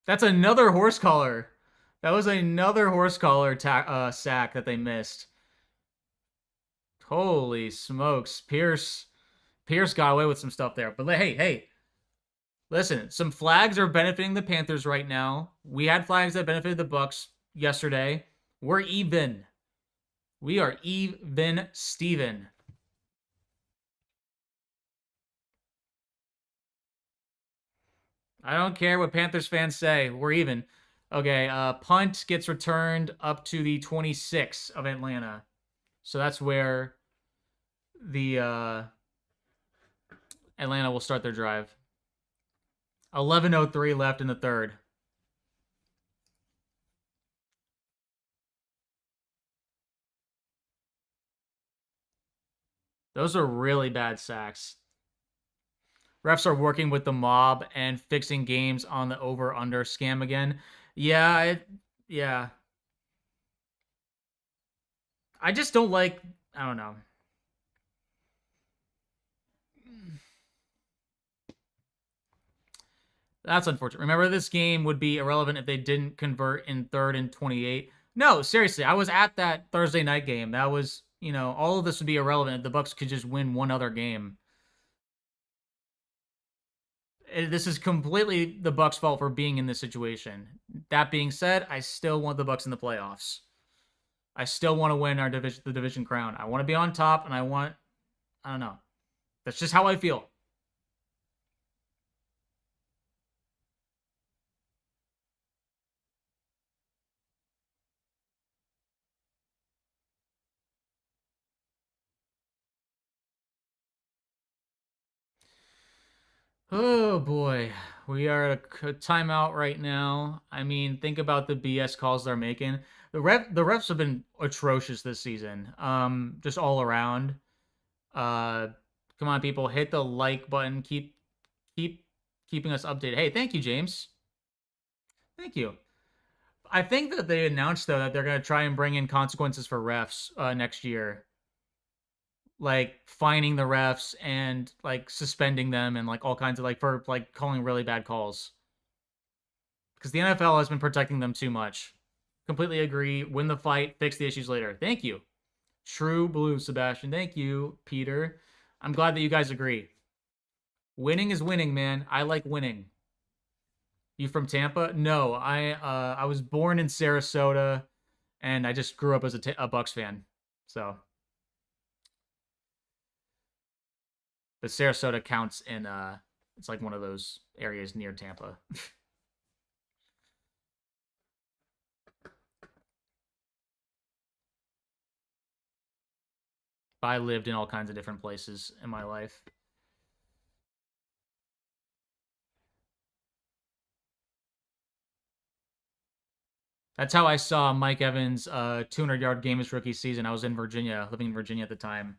That's another horse collar. That was another horse collar sack that they missed. Holy smokes. Pierce got away with some stuff there. But hey, listen, some flags are benefiting the Panthers right now. We had flags that benefited the Bucs yesterday. We're even. We are even Steven. I don't care what Panthers fans say. We're even. Okay, punt gets returned up to the 26 of Atlanta. So that's where the Atlanta will start their drive. 11:03 left in the third. Those are really bad sacks. Refs are working with the mob and fixing games on the over-under scam again. Yeah, yeah. I just don't like. I don't know. That's unfortunate. Remember, this game would be irrelevant if they didn't convert in 3rd and 28. No, seriously, I was at that Thursday night game. That was, all of this would be irrelevant if the Bucs could just win one other game. This is completely the Bucs' fault for being in this situation. That being said, I still want the Bucs in the playoffs. I still want to win the division crown. I want to be on top, and I don't know. That's just how I feel. Oh boy, we are at a timeout right now. I mean, think about the BS calls they're making. The refs have been atrocious this season. Just all around. Uh, Come on, people, hit the like button. Keep keeping us updated. Hey, thank you, James. Thank you. I think that they announced though that they're gonna try and bring in consequences for refs next year, like fining the refs and like suspending them and like all kinds of like for like calling really bad calls because the NFL has been protecting them too much. Completely agree. Win the fight, fix the issues later. Thank you. True blue, Sebastian. Thank you, Peter. I'm glad that you guys agree. Winning is winning, man. I like winning. You from Tampa? No, I was born in Sarasota, and I just grew up as a Bucs fan. So, but Sarasota counts in it's like one of those areas near Tampa. I lived in all kinds of different places in my life. That's how I saw Mike Evans' 200-yard game his rookie season. I was in Virginia, living in Virginia at the time,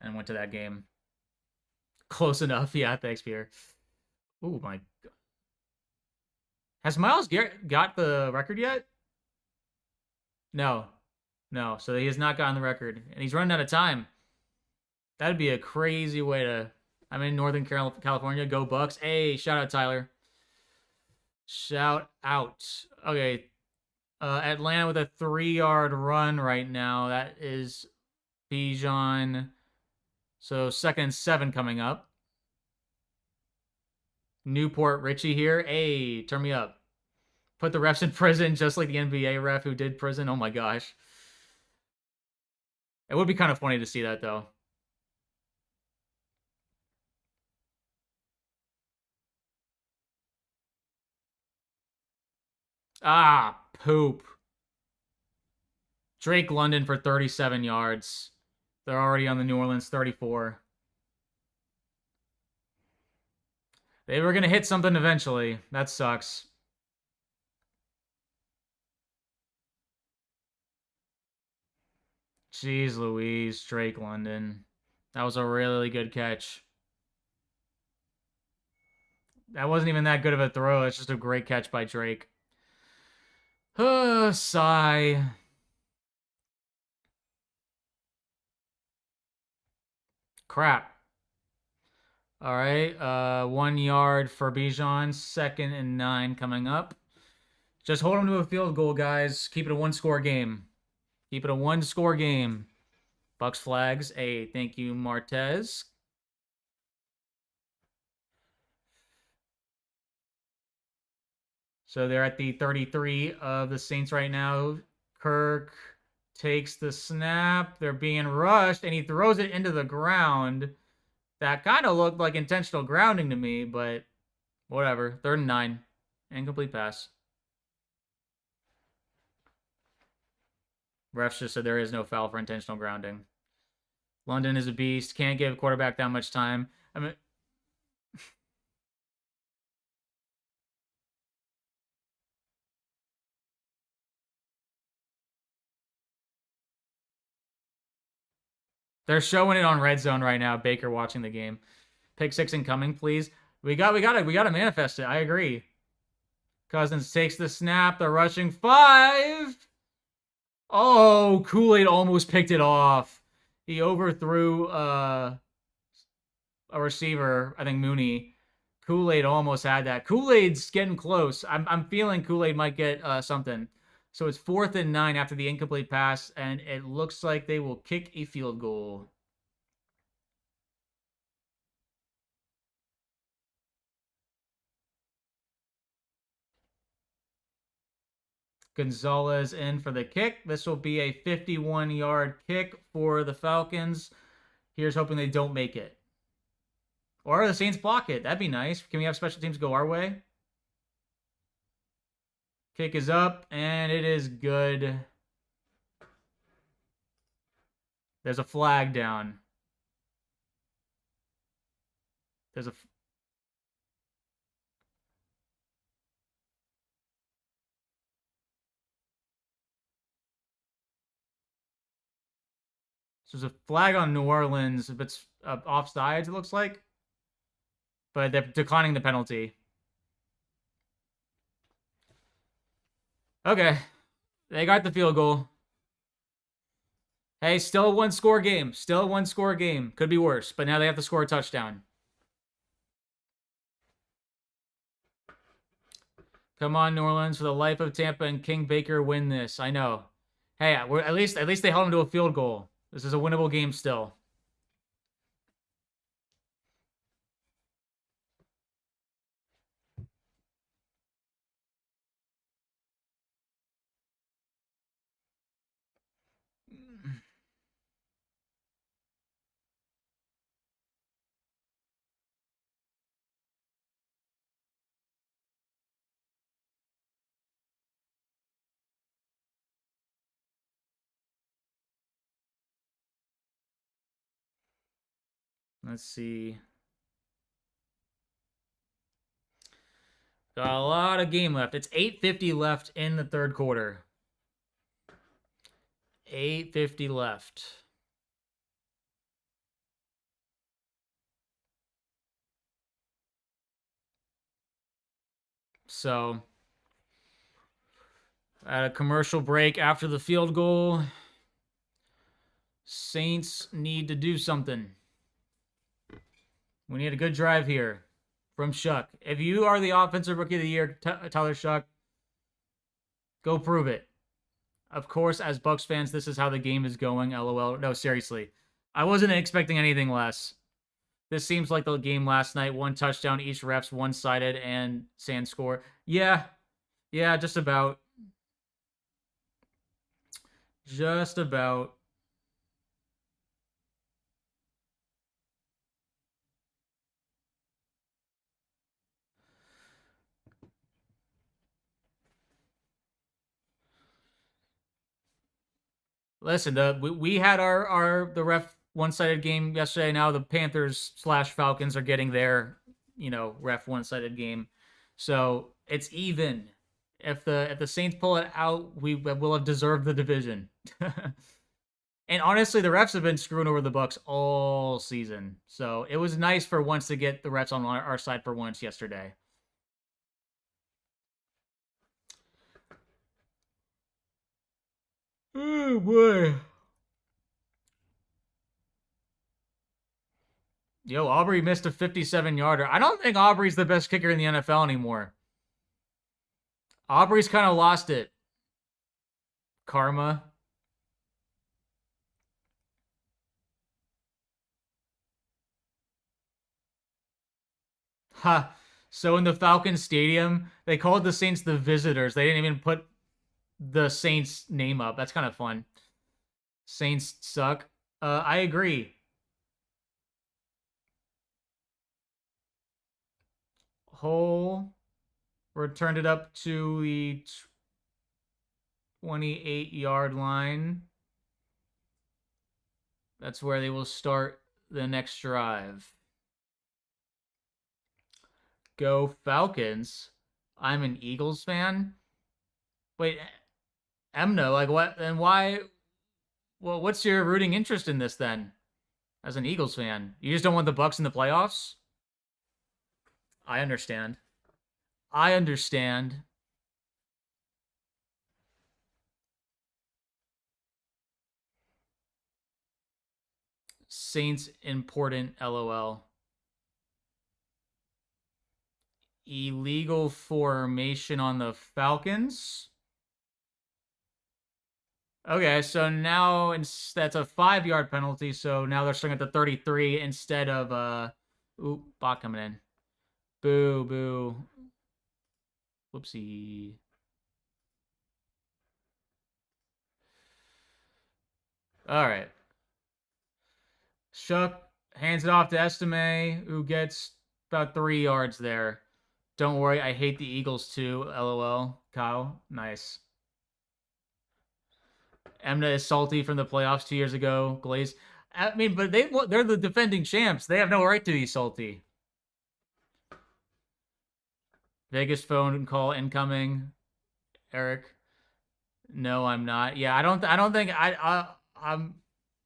and went to that game. Close enough, yeah. Thanks, Pierre. Ooh, my. Has Miles Garrett got the record yet? No, no. So he has not gotten the record, and he's running out of time. That'd be a crazy way to. I'm in Northern California. Go Bucs! Hey, shout out Tyler. Shout out. Okay, Atlanta with a 3-yard run right now. That is Bijan. So 2nd and 7 coming up. Newport Richie here. Hey, turn me up. Put the refs in prison just like the NBA ref who did prison. Oh my gosh. It would be kind of funny to see that though. Ah, poop. Drake London for 37 yards. They're already on the New Orleans 34. They were going to hit something eventually. That sucks. Jeez Louise, Drake London. That was a really good catch. That wasn't even that good of a throw. It's just a great catch by Drake. Sigh. Crap. All right. 1 yard for Bijan. 2nd and 9 coming up. Just hold them to a field goal, guys. Keep it a one-score game. Keep it a one-score game. Bucs flags. Hey, thank you, Martez. So they're at the 33 of the Saints right now. Kirk takes the snap. They're being rushed, and he throws it into the ground. That kind of looked like intentional grounding to me, but whatever. 3rd and 9. Incomplete pass. Refs just said there is no foul for intentional grounding. London is a beast. Can't give quarterback that much time. I mean, they're showing it on Red Zone right now. Baker watching the game. Pick 6 incoming, please. We gotta manifest it. I agree. Cousins takes the snap. They're rushing 5. Oh, Kool-Aid almost picked it off. He overthrew a receiver, I think Mooney. Kool-Aid almost had that. Kool-Aid's getting close. I'm feeling Kool-Aid might get something. So it's 4th and 9 after the incomplete pass, and it looks like they will kick a field goal. Gonzalez in for the kick. This will be a 51-yard kick for the Falcons. Here's hoping they don't make it. Or the Saints block it. That'd be nice. Can we have special teams go our way? Kick is up, and it is good. There's a flag down. There's a... So there's a flag on New Orleans. If it's offsides, it looks like. But they're declining the penalty. Okay. They got the field goal. Hey, still a one-score game. Still a one-score game. Could be worse, but now they have to score a touchdown. Come on, New Orleans, for the life of Tampa and King Baker, win this. I know. Hey, at least they held him to a field goal. This is a winnable game still. Let's see. Got a lot of game left. It's 8:50 left in the third quarter. 8:50 left. So, at a commercial break after the field goal, Saints need to do something. We need a good drive here from Shuck. If you are the offensive rookie of the year, Tyler Shuck, go prove it. Of course, as Bucs fans, this is how the game is going. LOL. No, seriously. I wasn't expecting anything less. This seems like the game last night. One touchdown, each refs one-sided, and Sand score. Yeah, yeah, just about. Just about. Listen, we had our the ref one-sided game yesterday. Now the Panthers slash Falcons are getting their ref one-sided game, so it's even. If the Saints pull it out, we will have deserved the division. And honestly, the refs have been screwing over the Bucs all season, so it was nice for once to get the refs on our side for once yesterday. Oh boy. Yo, Aubrey missed a 57-yarder. I don't think Aubrey's the best kicker in the NFL anymore. Aubrey's kind of lost it. Karma. Ha. So in the Falcons Stadium, they called the Saints the visitors. They didn't even put the Saints name up. That's kind of fun. Saints suck. I agree. Hole returned it up to the 28-yard line. That's where they will start the next drive. Go Falcons. I'm an Eagles fan. Wait, Emno, like what? And why? Well, what's your rooting interest in this then? As an Eagles fan, you just don't want the Bucs in the playoffs? I understand. I understand. Saints important, LOL. Illegal formation on the Falcons. Okay, so now that's a 5-yard penalty. So now they're starting at the 33 instead of Oop, bot coming in. Boo, boo. Whoopsie. All right. Shuck hands it off to Estime, who gets about 3 yards there. Don't worry, I hate the Eagles too. LOL. Kyle, nice. Emna is salty from the playoffs 2 years ago. Glaze. I mean, but they're the defending champs. They have no right to be salty. Vegas phone call incoming. Eric. No, I'm not. Yeah, I don't think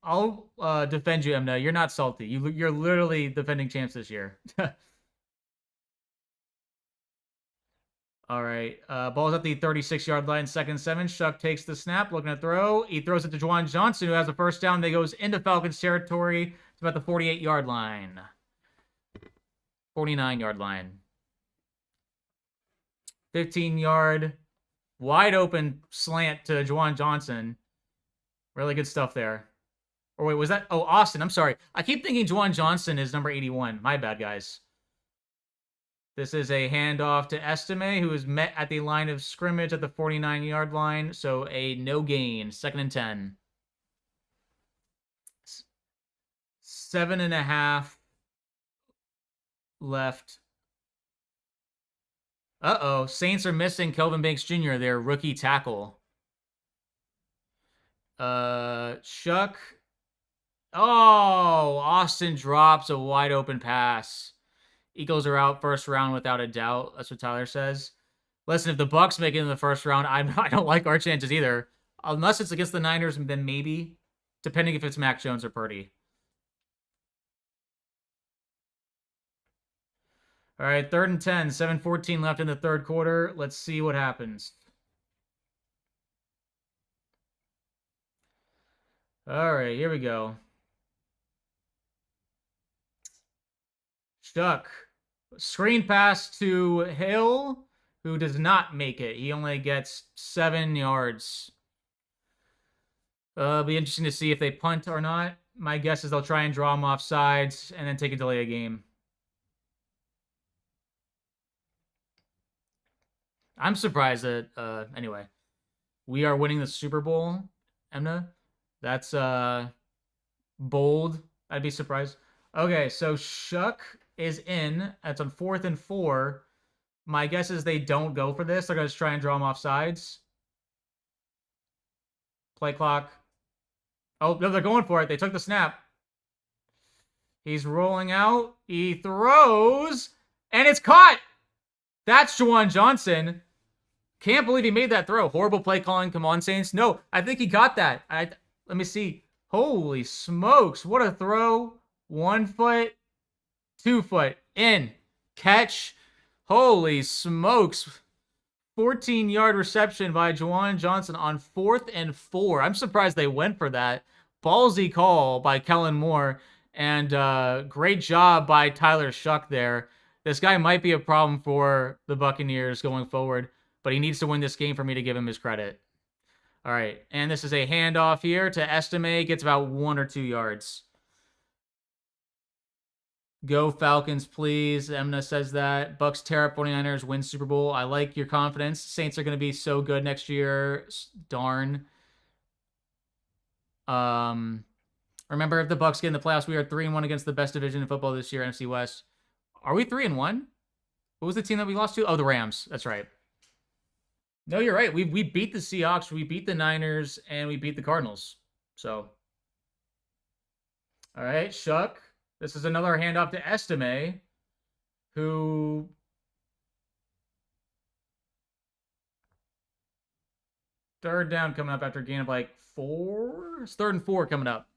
I'll defend you, Emna. You're not salty. You're literally defending champs this year. All right. Ball's at the 36-yard line, 2nd-7. Shuck takes the snap, looking to throw. He throws it to Juwan Johnson, who has a first down. They goes into Falcons territory. It's about the 48-yard line. 49-yard line. 15-yard, wide open slant to Juwan Johnson. Really good stuff there. Or wait, was that? Oh, Austin. I'm sorry. I keep thinking Juwan Johnson is number 81. My bad, guys. This is a handoff to Estime, who is met at the line of scrimmage at the 49-yard line. So a no gain, 2nd-10. 7.5 left. Uh-oh. Saints are missing Kelvin Banks Jr., their rookie tackle. Shuck. Oh, Austin drops a wide open pass. Eagles are out first round without a doubt. That's what Tyler says. Listen, if the Bucs make it in the first round, I don't like our chances either. Unless it's against the Niners, then maybe. Depending if it's Mac Jones or Purdy. All right, 3rd-10, 7:14 left in the third quarter. Let's see what happens. All right, here we go. Stuck. Screen pass to Hill, who does not make it. He only gets 7 yards. Be interesting to see if they punt or not. my guess is they'll try and draw him off sides and then take a delay of game. I'm surprised that, anyway, we are winning the Super Bowl, Emna. That's bold. I'd be surprised. Okay, so Shuck is in. That's on 4th and 4. My guess is they don't go for this. They're going to try and draw him off sides. Play clock. Oh, no, they're going for it. They took the snap. He's rolling out. He throws. And it's caught. That's Juwan Johnson. Can't believe he made that throw. Horrible play calling. Come on, Saints. No, I think he got that. Let me see. Holy smokes. What a throw. 1 foot. 2 foot. In. Catch. Holy smokes. 14-yard reception by Juwan Johnson on 4th and 4. I'm surprised they went for that. Ballsy call by Kellen Moore. And great job by Tyler Shuck there. This guy might be a problem for the Buccaneers going forward, but he needs to win this game for me to give him his credit. All right, and this is a handoff here to Estime. Gets about 1 or 2 yards. Go Falcons, please. Emna says that. Bucs tear up 49ers, win Super Bowl. I like your confidence. Saints are going to be so good next year. Darn. Remember, if the Bucs get in the playoffs, we are 3-1 against the best division in football this year, NFC West. Are we 3-1? What was the team that we lost to? Oh, the Rams. That's right. No, you're right. We beat the Seahawks, we beat the Niners, and we beat the Cardinals. So, all right, Shuck. This is another handoff to Estime, who third down coming up after a gain of like 4. It's 3rd and 4 coming up.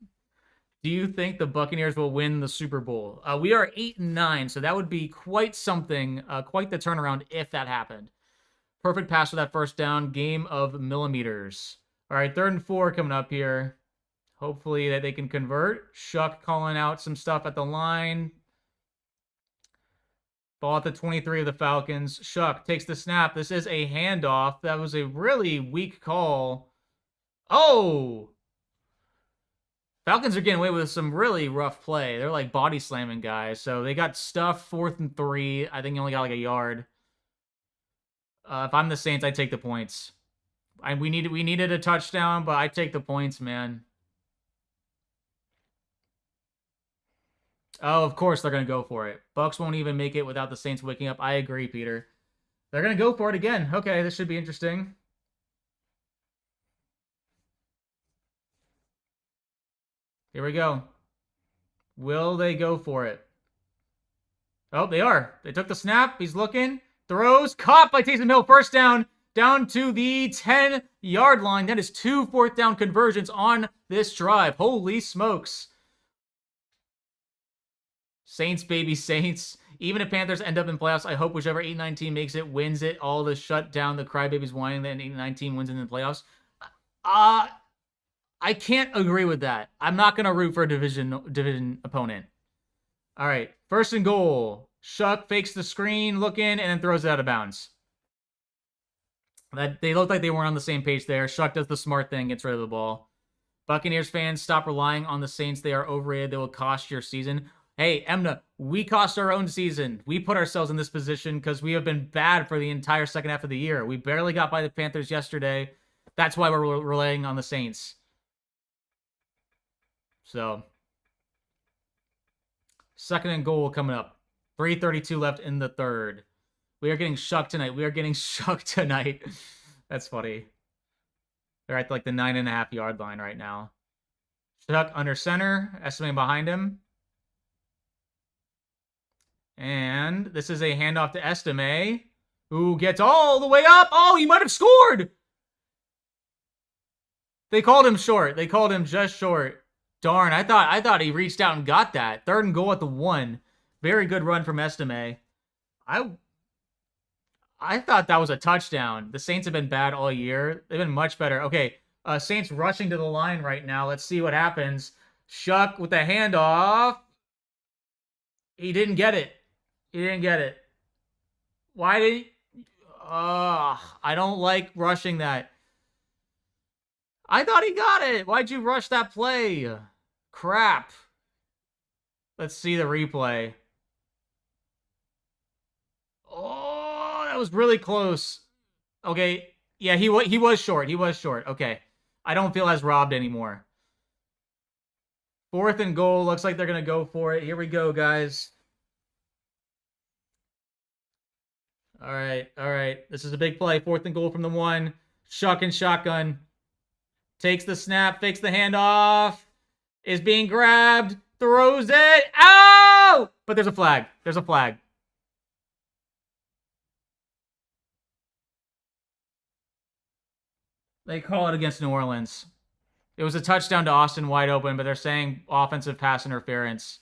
Do you think the Buccaneers will win the Super Bowl? We are 8-9, so that would be quite something, quite the turnaround if that happened. Perfect pass for that first down. Game of millimeters. All right, 3rd and 4 coming up here. Hopefully that they can convert. Shuck calling out some stuff at the line. Ball at the 23 of the Falcons. Shuck takes the snap. This is a handoff. That was a really weak call. Oh! Falcons are getting away with some really rough play. They're like body slamming guys. So they got stuffed 4th and 3. I think he only got like a yard. If I'm the Saints, I'd take the points. We needed a touchdown, but I'd take the points, man. Oh, of course they're going to go for it. Bucs won't even make it without the Saints waking up. I agree, Peter. They're going to go for it again. Okay, this should be interesting. Here we go. Will they go for it? Oh, they are. They took the snap. He's looking. Throws. Caught by Taysom Hill. First down. Down to the 10-yard line. That is 2 fourth down conversions on this drive. Holy smokes. Saints, baby, Saints. Even if Panthers end up in playoffs, I hope whichever 8-9 team makes it wins it all to shut down the crybabies whining that an 8-9 team wins in the playoffs. I can't agree with that. I'm not going to root for a division opponent. All right, 1st and goal. Shuck fakes the screen, looking, and then throws it out of bounds. They looked like they weren't on the same page there. Shuck does the smart thing, gets rid of the ball. Buccaneers fans, stop relying on the Saints. They are overrated. They will cost your season. Hey, Emna, we cost our own season. We put ourselves in this position because we have been bad for the entire second half of the year. We barely got by the Panthers yesterday. That's why we're relying on the Saints. So, 2nd and goal coming up. 3:32 left in the 3rd. We are getting shucked tonight. We are getting shucked tonight. That's funny. They're at like the 9.5-yard line right now. Shuck under center. Estime behind him. And this is a handoff to Estime, who gets all the way up. Oh, he might have scored. They called him short. They called him just short. Darn, I thought he reached out and got that. 3rd and goal at the 1. Very good run from Estime. I thought that was a touchdown. The Saints have been bad all year. They've been much better. Okay, Saints rushing to the line right now. Let's see what happens. Shuck with the handoff. He didn't get it. He didn't get it. Why did he? I don't like rushing that. I thought he got it. Why'd you rush that play? crap. Let's see the replay. Oh, that was really close. Okay. Yeah, he was short. He was short. Okay. I don't feel as robbed anymore. 4th and goal. Looks like they're going to go for it. Here we go, guys. All right. All right. This is a big play. 4th and goal from the 1. Shuck and shotgun. Takes the snap. Fakes the handoff. Is being grabbed. Throws it. Ow! But there's a flag. There's a flag. They call it against New Orleans. It was a touchdown to Austin wide open, but they're saying offensive pass interference.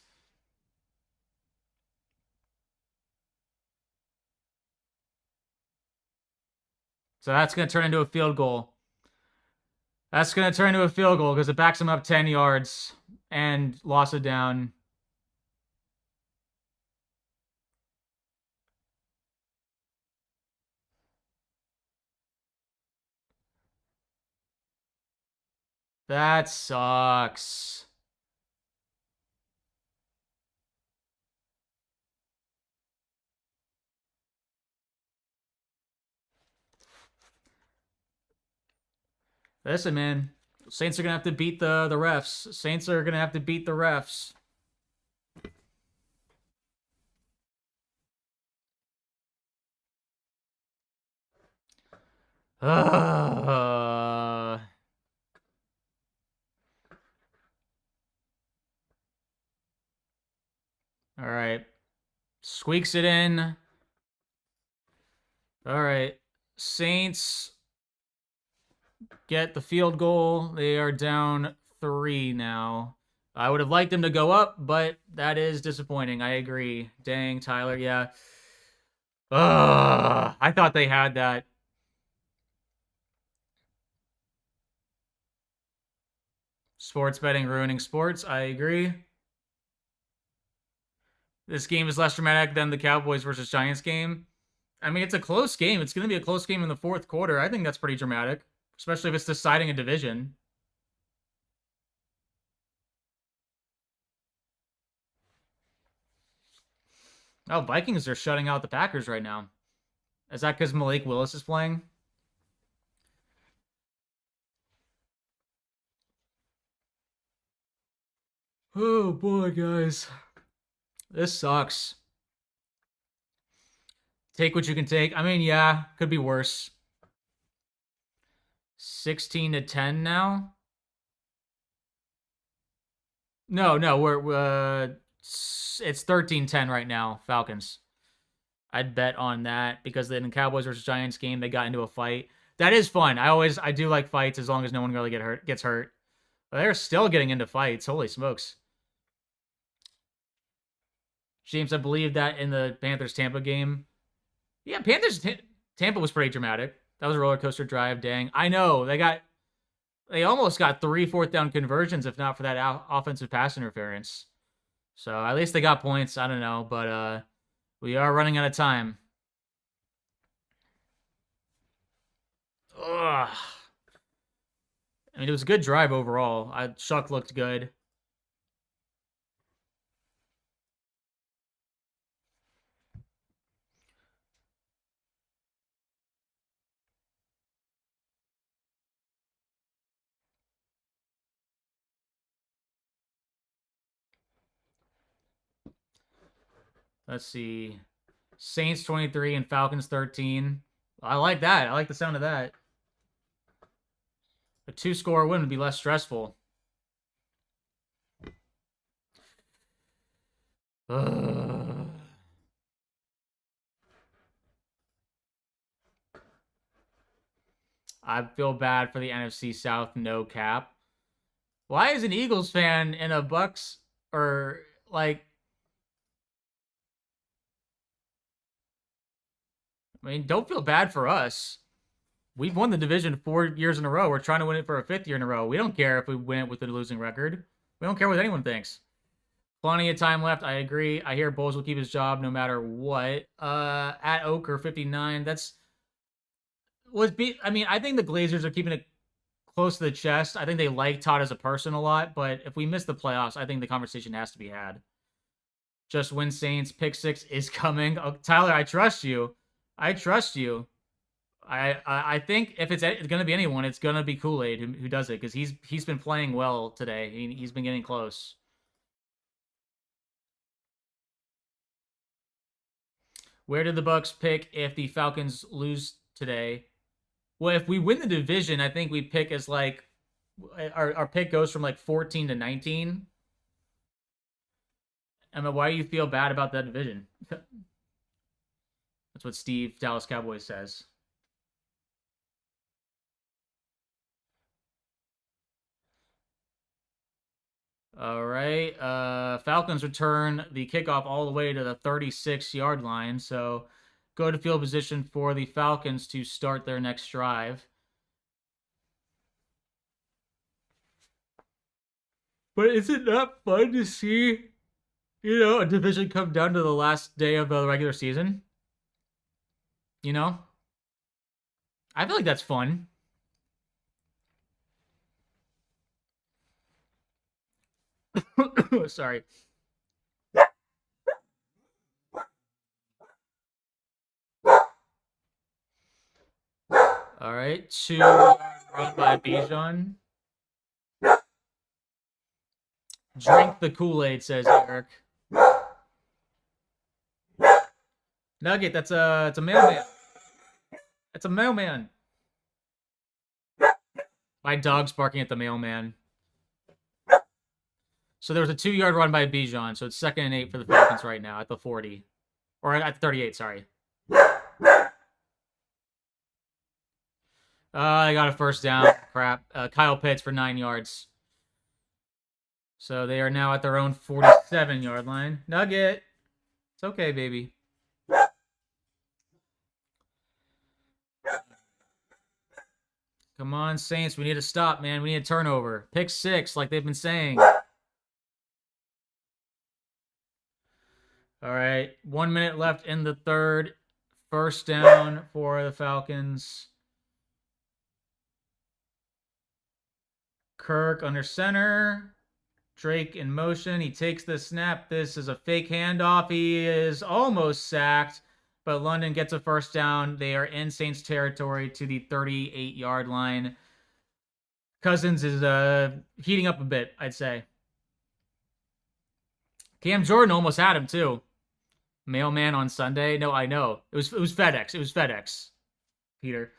So that's going to turn into a field goal. That's going to turn into a field goal because it backs them up 10 yards and loss of down. That sucks. Listen, man. Saints are going to have to beat the refs. Saints are going to have to beat the refs. All right. Squeaks it in. All right. Saints get the field goal. They are down 3 now. I would have liked them to go up, but that is disappointing. I agree. Dang, Tyler. Yeah. I thought they had that. Sports betting ruining sports. I agree. This game is less dramatic than the Cowboys versus Giants game. I mean, it's a close game. It's going to be a close game in the 4th quarter. I think that's pretty dramatic, especially if it's deciding a division. Oh, Vikings are shutting out the Packers right now. Is that because Malik Willis is playing? Oh, boy, guys. This sucks. Take what you can take. I mean, yeah, could be worse. 16-10 now. No, we're it's 13-10 right now, Falcons. I'd bet on that because then in Cowboys versus Giants game, they got into a fight. That is fun. I do like fights as long as no one really gets hurt. But they're still getting into fights. Holy smokes. James, I believe that in the Panthers Tampa game. Yeah, Panthers Tampa was pretty dramatic. That was a roller coaster drive. Dang, I know they almost got 3 4th down conversions if not for that offensive pass interference. So at least they got points. I don't know, but we are running out of time. Ugh. I mean, it was a good drive overall. Shuck looked good. Let's see. Saints 23 and Falcons 13. I like that. I like the sound of that. A 2-score win would be less stressful. I feel bad for the NFC South no cap. Why is an Eagles fan in a Bucs or like? I mean, don't feel bad for us. We've won the division 4 years in a row. We're trying to win it for a 5th year in a row. We don't care if we win it with a losing record. We don't care what anyone thinks. Plenty of time left. I agree. I hear Bowles will keep his job no matter what. At Oker 59. I mean, I think the Glazers are keeping it close to the chest. I think they like Todd as a person a lot, but if we miss the playoffs, I think the conversation has to be had. Just win Saints. Pick 6 is coming. Oh, Tyler, I trust you. I trust you. I think if it's going to be anyone, it's going to be Kool-Aid who does it, because he's been playing well today. He's been getting close. Where did the Bucs pick if the Falcons lose today? Well, if we win the division, I think we pick as like our pick goes from like 14 to 19. I mean, why do you feel bad about that division? That's what Steve, Dallas Cowboys, says. All right. Falcons return the kickoff all the way to the 36-yard line. So go to field position for the Falcons to start their next drive. But is it not fun to see, a division come down to the last day of the regular season? I feel like that's fun. Sorry. All right, 2 run by Bijan. Drink the Kool-Aid, says Eric. Nugget, it's a mailman. It's a mailman. My dog's barking at the mailman. So there was a 2-yard run by Bijan, so it's 2nd and 8 for the Falcons right now at the 40. Or at the 38, sorry. I got a first down. Crap. Kyle Pitts for 9 yards. So they are now at their own 47-yard line. Nugget. It's okay, baby. Come on, Saints. We need to stop, man. We need a turnover. Pick 6, like they've been saying. All right. 1 minute left in the third. First down for the Falcons. Kirk under center. Drake in motion. He takes the snap. This is a fake handoff. He is almost sacked, but London gets a first down. They are in Saints territory to the 38-yard line. Cousins is heating up a bit, I'd say. Cam Jordan almost had him too. Mailman on Sunday. No, I know. It was FedEx. It was FedEx. Peter.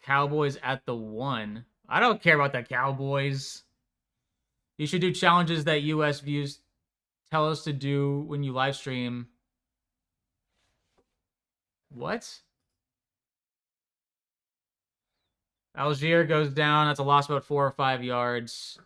Cowboys at the 1. I don't care about the Cowboys. You should do challenges that US views tell us to do when you live stream. What? Algier goes down. That's a loss about 4 or 5 yards.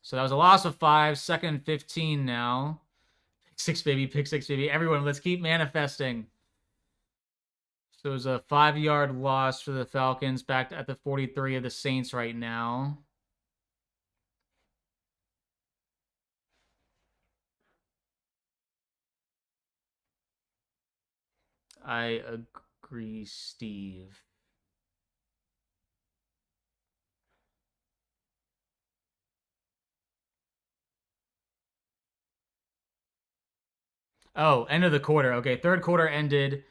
So that was a loss of 5. 2nd and 15 now. Pick 6, baby. Pick 6, baby. Everyone, let's keep manifesting. So it was a 5-yard loss for the Falcons. Back at the 43 of the Saints right now. I agree, Steve. Oh, end of the quarter. Okay, third quarter ended.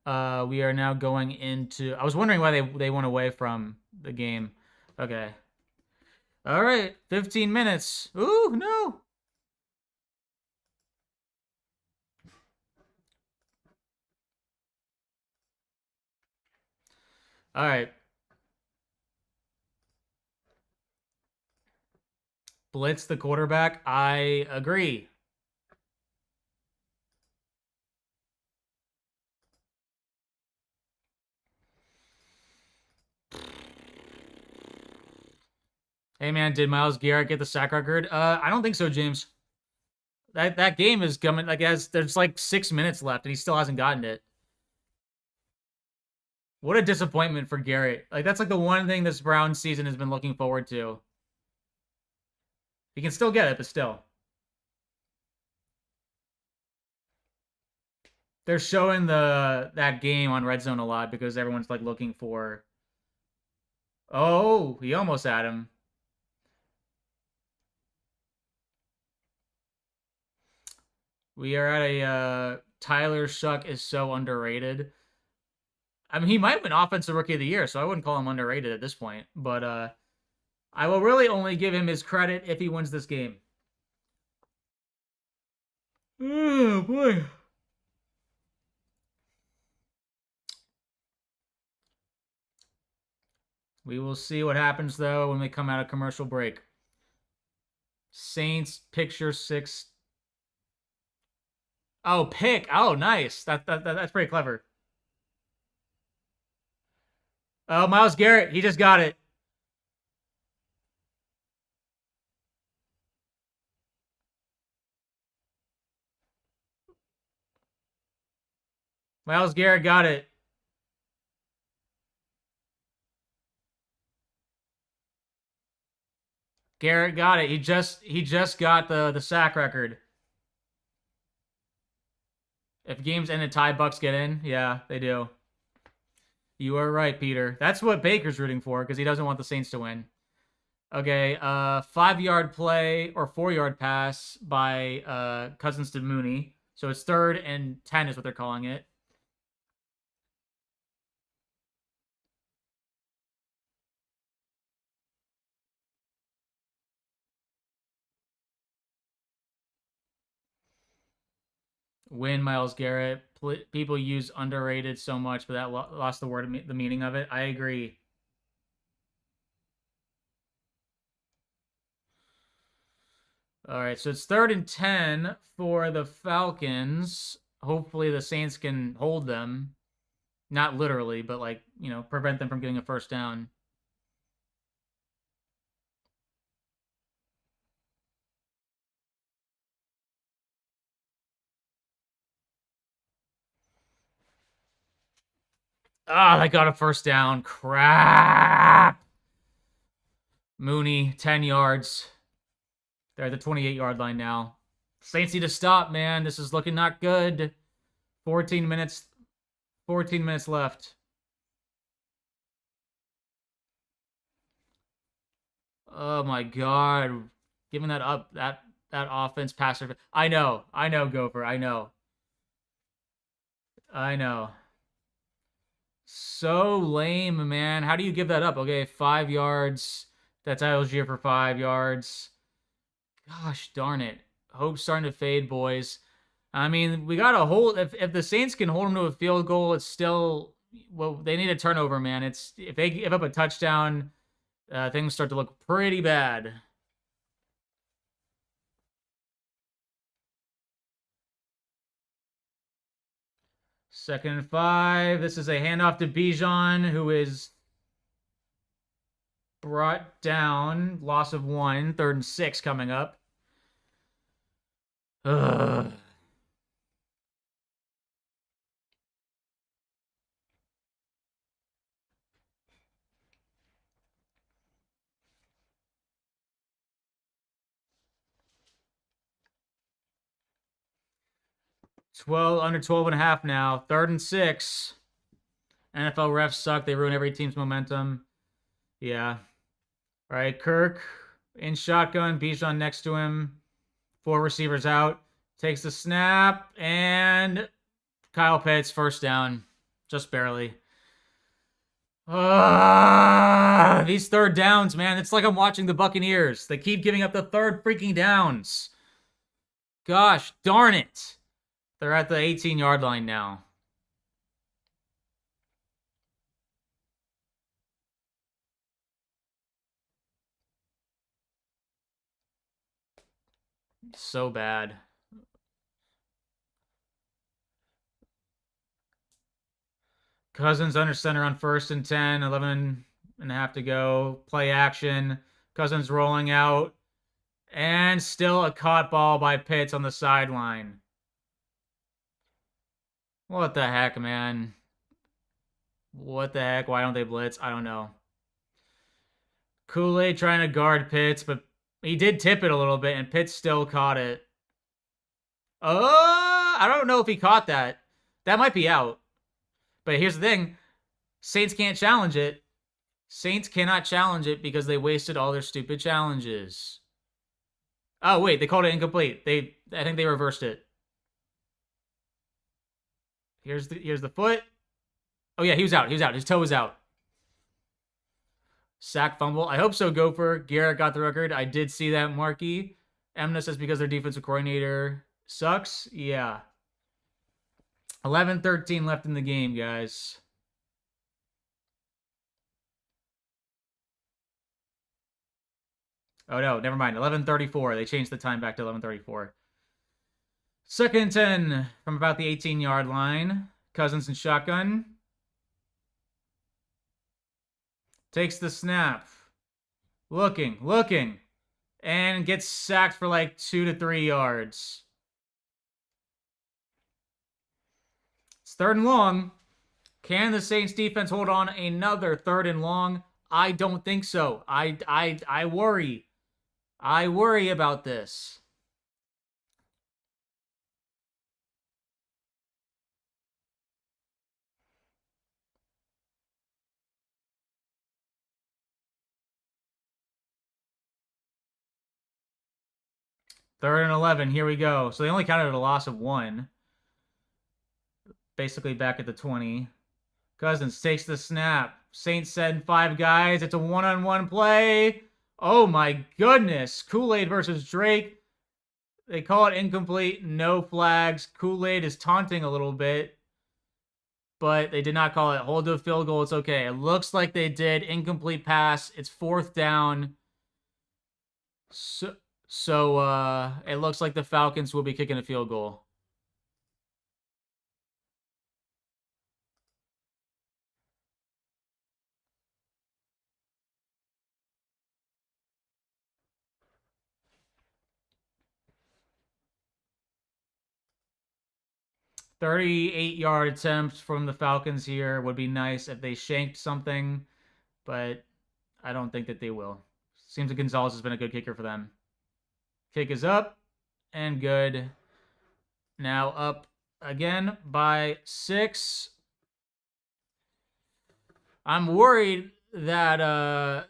We are now going into... I was wondering why they went away from the game. Okay. All right, 15 minutes. Ooh, no. All right. Blitz the quarterback. I agree. Hey man, did Myles Garrett get the sack record? I don't think so, James. That game is coming. There's like 6 minutes left, and he still hasn't gotten it. What a disappointment for Garrett. Like, that's like the one thing this Browns season has been looking forward to. He can still get it, but still. They're showing that game on Red Zone a lot because everyone's like looking for. Oh, he almost had him. We are at a Tyler Shuck is so underrated. I mean, he might win Offensive Rookie of the Year, so I wouldn't call him underrated at this point. But I will really only give him his credit if he wins this game. Oh boy. We will see what happens though when we come out of commercial break. Saints picture 6. Oh, pick. Oh, nice. That's pretty clever. Oh, Myles Garrett, he just got it. Myles Garrett got it. Garrett got it. He just got the sack record. If games end in tie, Bucs get in. Yeah, they do. You are right, Peter. That's what Baker's rooting for because he doesn't want the Saints to win. Okay, 5-yard play or 4-yard pass by Cousins to Mooney. So it's 3rd and 10 is what they're calling it. Win Myles Garrett. People use underrated so much, but that lost the meaning of it. I agree. All right, so it's 3rd and 10 for the Falcons. Hopefully the Saints can hold them. Not literally, but like, prevent them from getting a first down. Ah, they got a first down. Crap. Mooney, 10 yards. They're at the 28-yard line now. Saints need to stop, man. This is looking not good. 14 minutes left. Oh my god. Giving that up, that offense passer. I know, Gopher. I know. So lame, man. How do you give that up? Okay, 5 yards. That's Algier for 5 yards. Gosh darn it. Hope's starting to fade, boys. I mean, we got to hold. If the Saints can hold them to a field goal, it's still. Well, they need a turnover, man. It's if they give up a touchdown, things start to look pretty bad. Second and 5. This is a handoff to Bijan, who is brought down. Loss of 1. 3rd and 6 coming up. Ugh. Under 12 and a half now. 3rd and 6. NFL refs suck. They ruin every team's momentum. Yeah. All right, Kirk in shotgun. Bijan next to him. 4 receivers out. Takes the snap. And Kyle Pitts, first down. Just barely. These 3rd downs, man. It's like I'm watching the Buccaneers. They keep giving up the 3rd freaking downs. Gosh darn it. They're at the 18-yard line now. So bad. Cousins under center on 1st and 10, 11 and a half to go. Play action. Cousins rolling out. And still a caught ball by Pitts on the sideline. What the heck, man? What the heck? Why don't they blitz? I don't know. Kool-Aid trying to guard Pitts, but he did tip it a little bit, and Pitts still caught it. I don't know if he caught that. That might be out. But here's the thing. Saints can't challenge it. Saints cannot challenge it because they wasted all their stupid challenges. Oh, wait. They called it incomplete. I think they reversed it. Here's the foot. Oh, yeah. He was out. His toe was out. Sack fumble. I hope so, Gopher. Garrett got the record. I did see that, Marky. Emna says because their defensive coordinator sucks. Yeah. 11-13 left in the game, guys. Oh, no. Never mind. 11:34. They changed the time back to 11:34. Second and 10 from about the 18-yard line. Cousins and shotgun. Takes the snap. Looking. And gets sacked for like 2 to 3 yards. It's 3rd and long. Can the Saints defense hold on another 3rd and long? I don't think so. I worry. I worry about this. Third and 11. Here we go. So they only counted a loss of 1. Basically back at the 20. Cousins takes the snap. Saints send 5 guys. It's a one-on-one play. Oh my goodness. Kool-Aid versus Drake. They call it incomplete. No flags. Kool-Aid is taunting a little bit. But they did not call it. Hold to a field goal. It's okay. It looks like they did. Incomplete pass. It's 4th down. So it looks like the Falcons will be kicking a field goal. $38-yard attempt from the Falcons here would be nice if they shanked something, but I don't think that they will. Seems like Gonzalez has been a good kicker for them. Kick is up and good. Now up again by 6. I'm worried that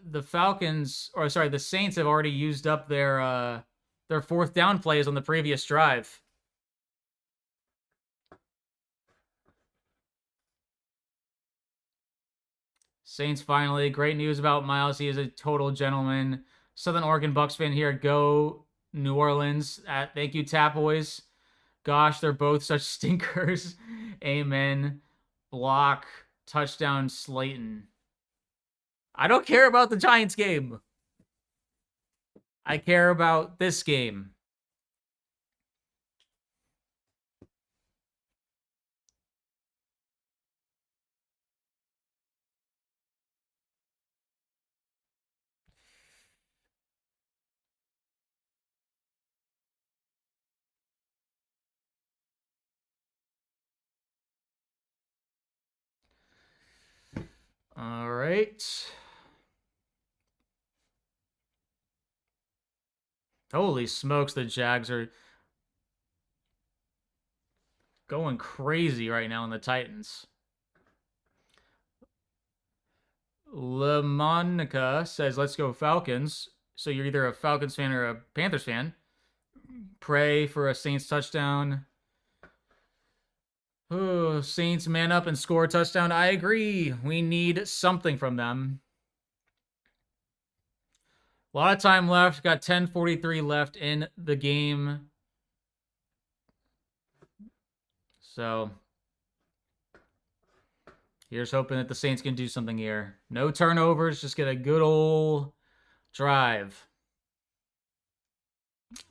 the Saints have already used up their 4th down plays on the previous drive. Saints finally. Great news about Miles. He is a total gentleman. Southern Oregon Bucs fan here. Go New Orleans. Thank you, Tap Boys. Gosh, they're both such stinkers. Amen. Block. Touchdown, Slayton. I don't care about the Giants game. I care about this game. All right. Holy smokes, the Jags are going crazy right now in the Titans. LaMonica says, let's go Falcons. So you're either a Falcons fan or a Panthers fan. Pray for a Saints touchdown. Oh, Saints man up and score a touchdown. I agree. We need something from them. A lot of time left. Got 10:43 left in the game. So here's hoping that the Saints can do something here. No turnovers. Just get a good old drive.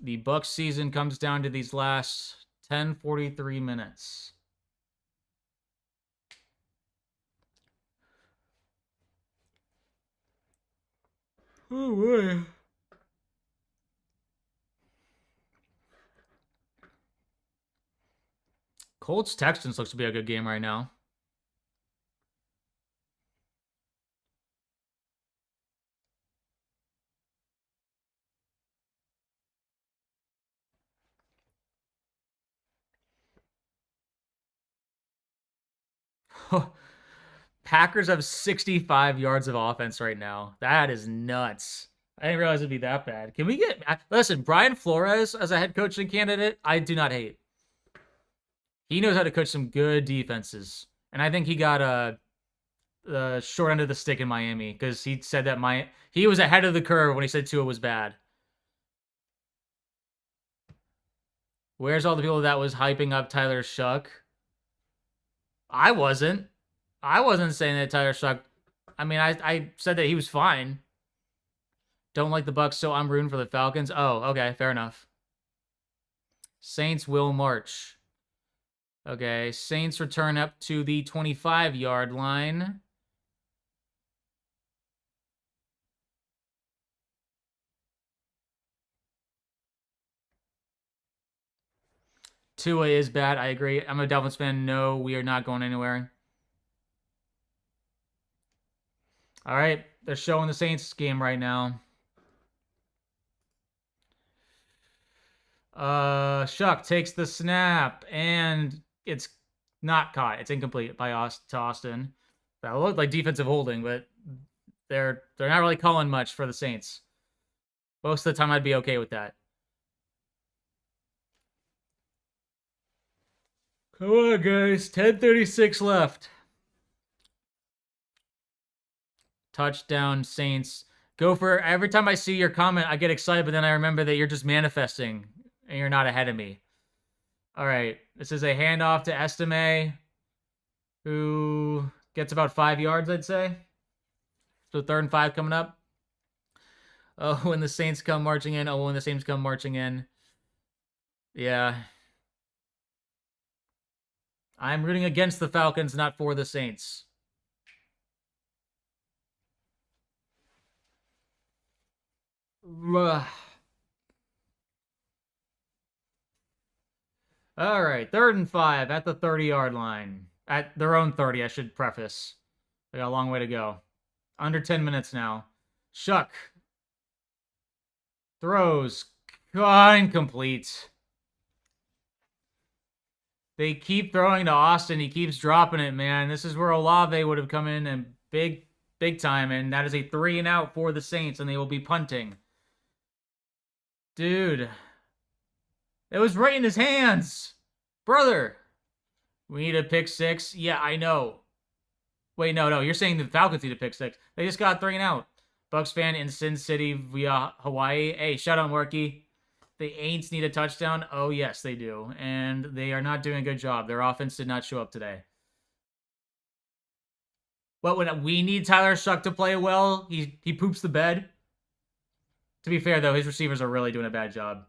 The Bucs season comes down to these last 10:43 minutes. Oh boy. Colts Texans looks to be a good game right now. Packers have 65 yards of offense right now. That is nuts. I didn't realize it'd be that bad. Can we get listen, Brian Flores as a head coaching candidate? I do not hate. He knows how to coach some good defenses, and I think he got a short end of the stick in Miami because he said that he was ahead of the curve when he said Tua was bad. Where's all the people that was hyping up Tyler Shuck? I wasn't. I wasn't saying that Tyler Shuck. I mean, I said that he was fine. Don't like the Bucs, so I'm rooting for the Falcons. Oh, okay, fair enough. Saints will march. Okay, Saints return up to the 25-yard line. Tua is bad. I agree. I'm a Dolphins fan. No, we are not going anywhere. All right, they're showing the Saints game right now. Shuck takes the snap, and it's not caught. It's incomplete by Austin. That looked like defensive holding, but they're not really calling much for the Saints. Most of the time, I'd be okay with that. Come on, guys. 10:36 left. Touchdown, Saints. Go for every time I see your comment, I get excited, but then I remember that you're just manifesting and you're not ahead of me. All right. This is a handoff to Estime, who gets about 5 yards, I'd say. So 3rd and 5 coming up. Oh, when the Saints come marching in. Oh, when the Saints come marching in. Yeah. I'm rooting against the Falcons, not for the Saints. Ugh. All right, 3rd and 5 at the 30-yard line. At their own 30, I should preface. They got a long way to go. Under 10 minutes now. Shuck. Throws. Incomplete. They keep throwing to Austin. He keeps dropping it, man. This is where Olave would have come in and big time, and that is a 3 and out for the Saints, and they will be punting. Dude. It was right in his hands. Brother. We need a pick 6. Yeah, I know. Wait, no. You're saying the Falcons need a pick 6. They just got 3 and out. Bucs fan in Sin City via Hawaii. Hey, shout out Marky. The Aints need a touchdown. Oh, yes, they do. And they are not doing a good job. Their offense did not show up today. But when we need Tyler Shuck to play well, he poops the bed. To be fair, though, his receivers are really doing a bad job.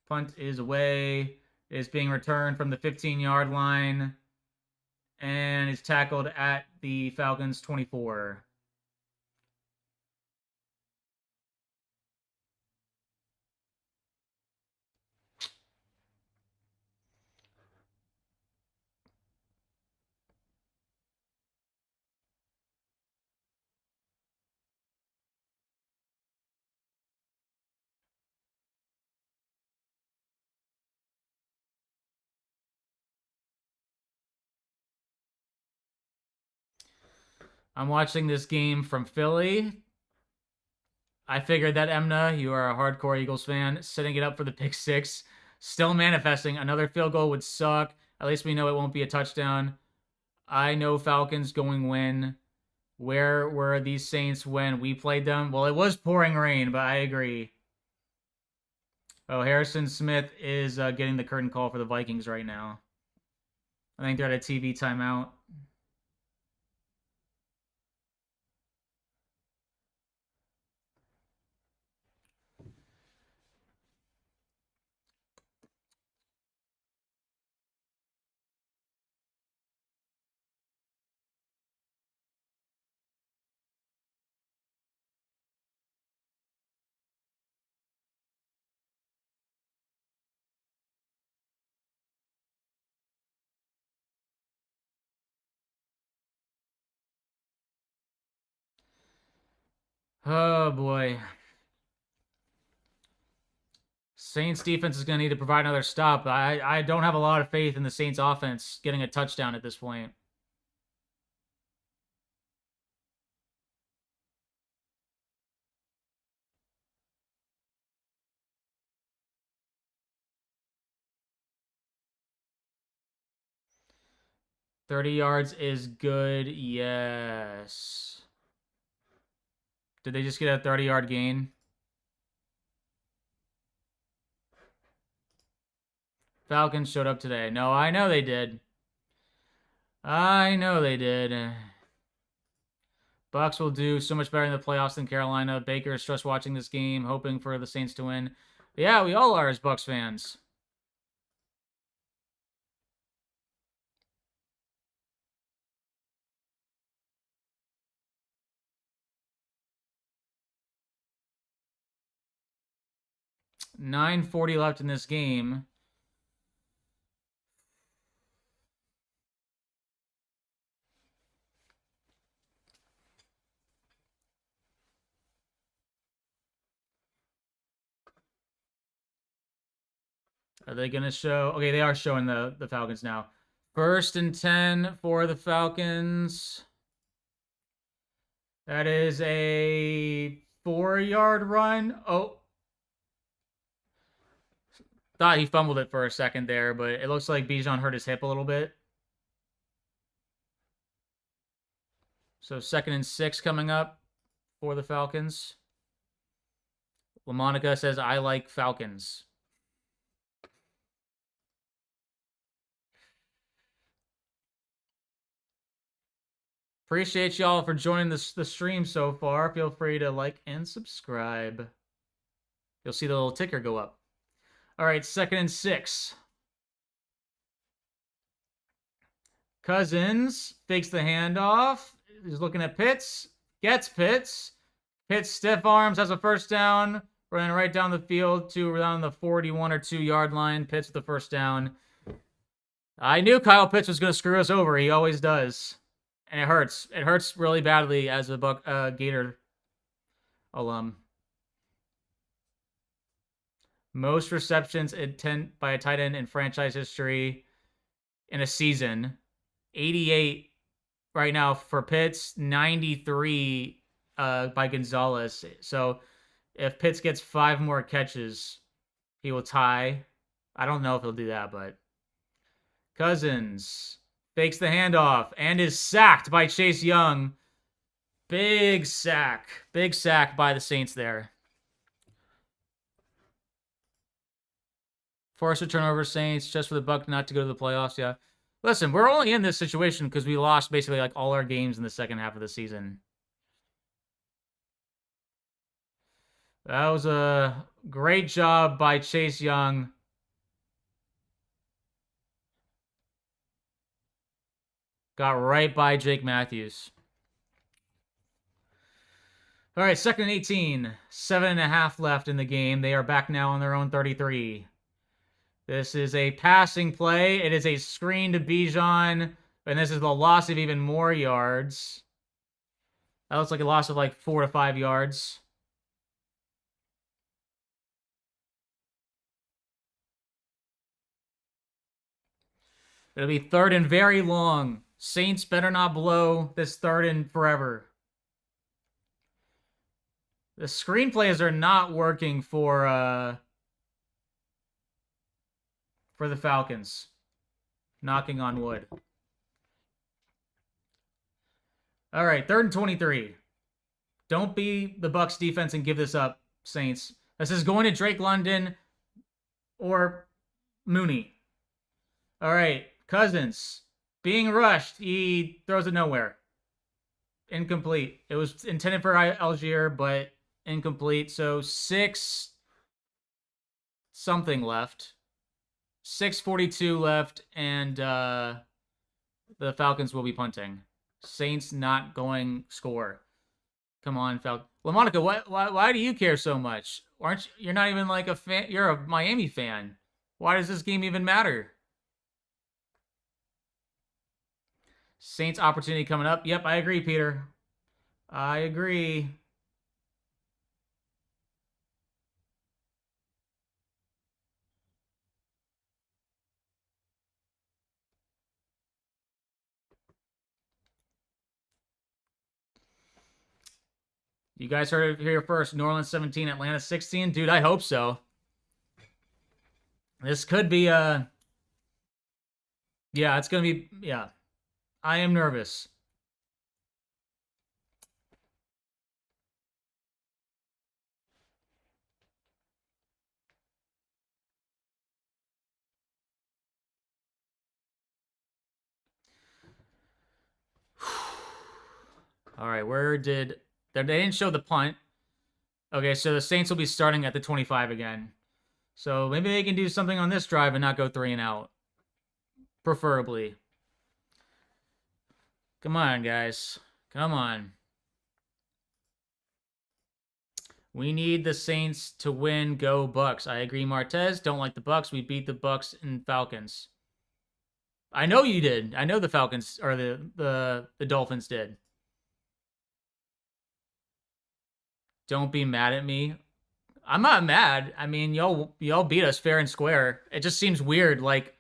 Punt is away. It's being returned from the 15-yard line. And is tackled at the Falcons 24. I'm watching this game from Philly. I figured that Emna, you are a hardcore Eagles fan, setting it up for the pick 6. Still manifesting. Another field goal would suck. At least we know it won't be a touchdown. I know Falcons going win. Where were these Saints when we played them? Well, it was pouring rain, but I agree. Oh, Harrison Smith is getting the curtain call for the Vikings right now. I think they're at a TV timeout. Oh, boy. Saints defense is going to need to provide another stop. I don't have a lot of faith in the Saints offense getting a touchdown at this point. $30 yards is good. Yes. Did they just get a 30-yard gain? Falcons showed up today. No, I know they did. I know they did. Bucs will do so much better in the playoffs than Carolina. Baker is stress watching this game, hoping for the Saints to win. Yeah, we all are as Bucs fans. $9:40 left in this game. Are they going to show? Okay, they are showing the Falcons now. 1st and 10 for the Falcons. That is a 4-yard run. Oh. Thought he fumbled it for a second there, but it looks like Bijan hurt his hip a little bit. So 2nd and 6 coming up for the Falcons. LaMonica says, I like Falcons. Appreciate y'all for joining the stream so far. Feel free to like and subscribe. You'll see the little ticker go up. All right, 2nd and 6. Cousins fakes the handoff. He's looking at Pitts. Gets Pitts. Pitts stiff arms, has a first down. Running right down the field to around the 41 or 2-yard line. Pitts with the first down. I knew Kyle Pitts was going to screw us over. He always does. And it hurts. It hurts really badly as a Gator alum. Most receptions by a tight end in franchise history in a season. 88 right now for Pitts. 93 by Gonzalez. So if Pitts gets 5 more catches, he will tie. I don't know if he'll do that, but Cousins fakes the handoff and is sacked by Chase Young. Big sack. Big sack by the Saints there. Forced a turnover, Saints, just for the Bucs not to go to the playoffs. Yeah. Listen, we're only in this situation because we lost basically like all our games in the second half of the season. That was a great job by Chase Young. Got right by Jake Matthews. All right, 2nd and 18. 7.5 left in the game. They are back now on their own 33. This is a passing play. It is a screen to Bijan. And this is the loss of even more yards. That looks like a loss of like 4 to 5 yards. It'll be 3rd and very long. Saints better not blow this 3rd and forever. The screenplays are not working for the Falcons. Knocking on wood. All right, 3rd and 23. Don't be the Bucs defense and give this up, Saints. This is going to Drake London or Mooney. All right, Cousins. Being rushed, he throws it nowhere. Incomplete. It was intended for Algier, but incomplete. So 6 something left. 6:42 left, and the Falcons will be punting. Saints not going score. Come on, Falcons. LaMonica, why do you care so much? You're not even like a fan. You're a Miami fan. Why does this game even matter? Saints opportunity coming up. Yep, I agree, Peter. I agree. You guys heard it here first. New Orleans 17, Atlanta 16. Dude, I hope so. This could be a... Yeah, it's going to be... Yeah. I am nervous. All right, where did... They didn't show the punt. Okay, so the Saints will be starting at the 25 again. So maybe they can do something on this drive and not go 3 and out. Preferably. Come on, guys. Come on. We need the Saints to win. Go Bucs. I agree, Martez. Don't like the Bucs. We beat the Bucs and Falcons. I know you did. I know the Falcons or the Dolphins did. Don't be mad at me. I'm not mad. I mean, y'all beat us fair and square. It just seems weird. Like,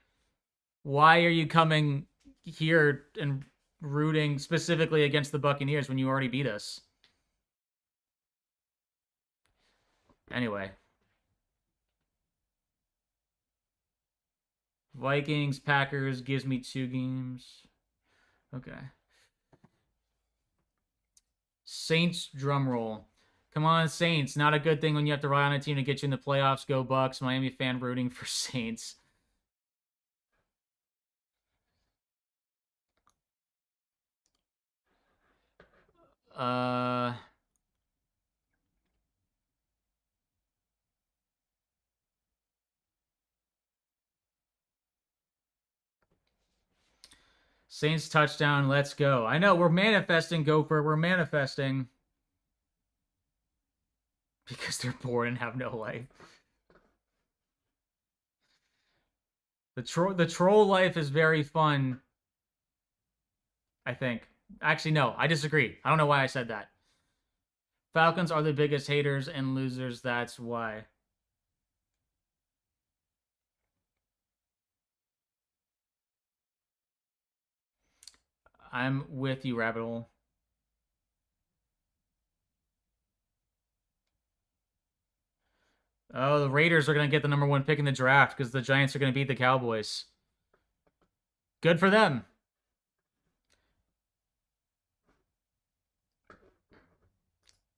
why are you coming here and rooting specifically against the Buccaneers when you already beat us? Anyway. Vikings, Packers gives me 2 games. Okay. Saints drumroll. Come on, Saints. Not a good thing when you have to rely on a team to get you in the playoffs. Go Bucs. Miami fan rooting for Saints. Saints touchdown. Let's go. I know. We're manifesting, Gopher. We're manifesting. Because they're bored and have no life. The troll life is very fun. I think. Actually, no. I disagree. I don't know why I said that. Falcons are the biggest haters and losers. That's why. I'm with you, Rabbit Hole. Oh, the Raiders are going to get the #1 pick in the draft because the Giants are going to beat the Cowboys. Good for them.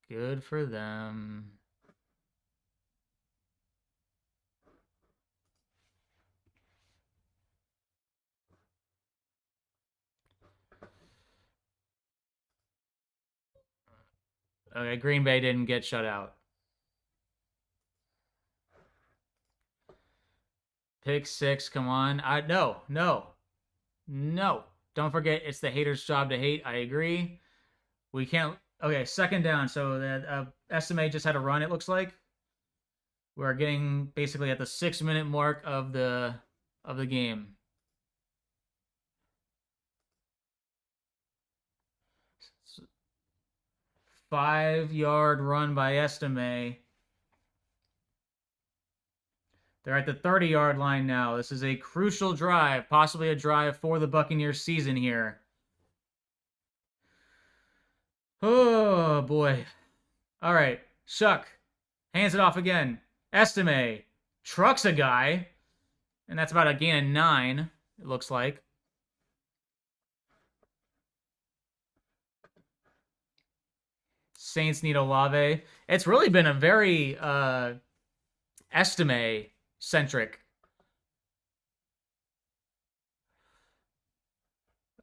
Good for them. Okay, Green Bay didn't get shut out. Pick 6, come on. No. Don't forget, it's the hater's job to hate. I agree. We can't... Okay, 2nd down. So the SMA just had a run, it looks like. We're getting basically at the 6-minute mark of the game. Five-yard run by Estime. They're at the 30-yard line now. This is a crucial drive, possibly a drive for the Buccaneers season here. Oh, boy. All right. Shuck. Hands it off again. Estime. Trucks a guy. And that's about a gain of 9, it looks like. Saints need Olave. It's really been a very Estime-centric.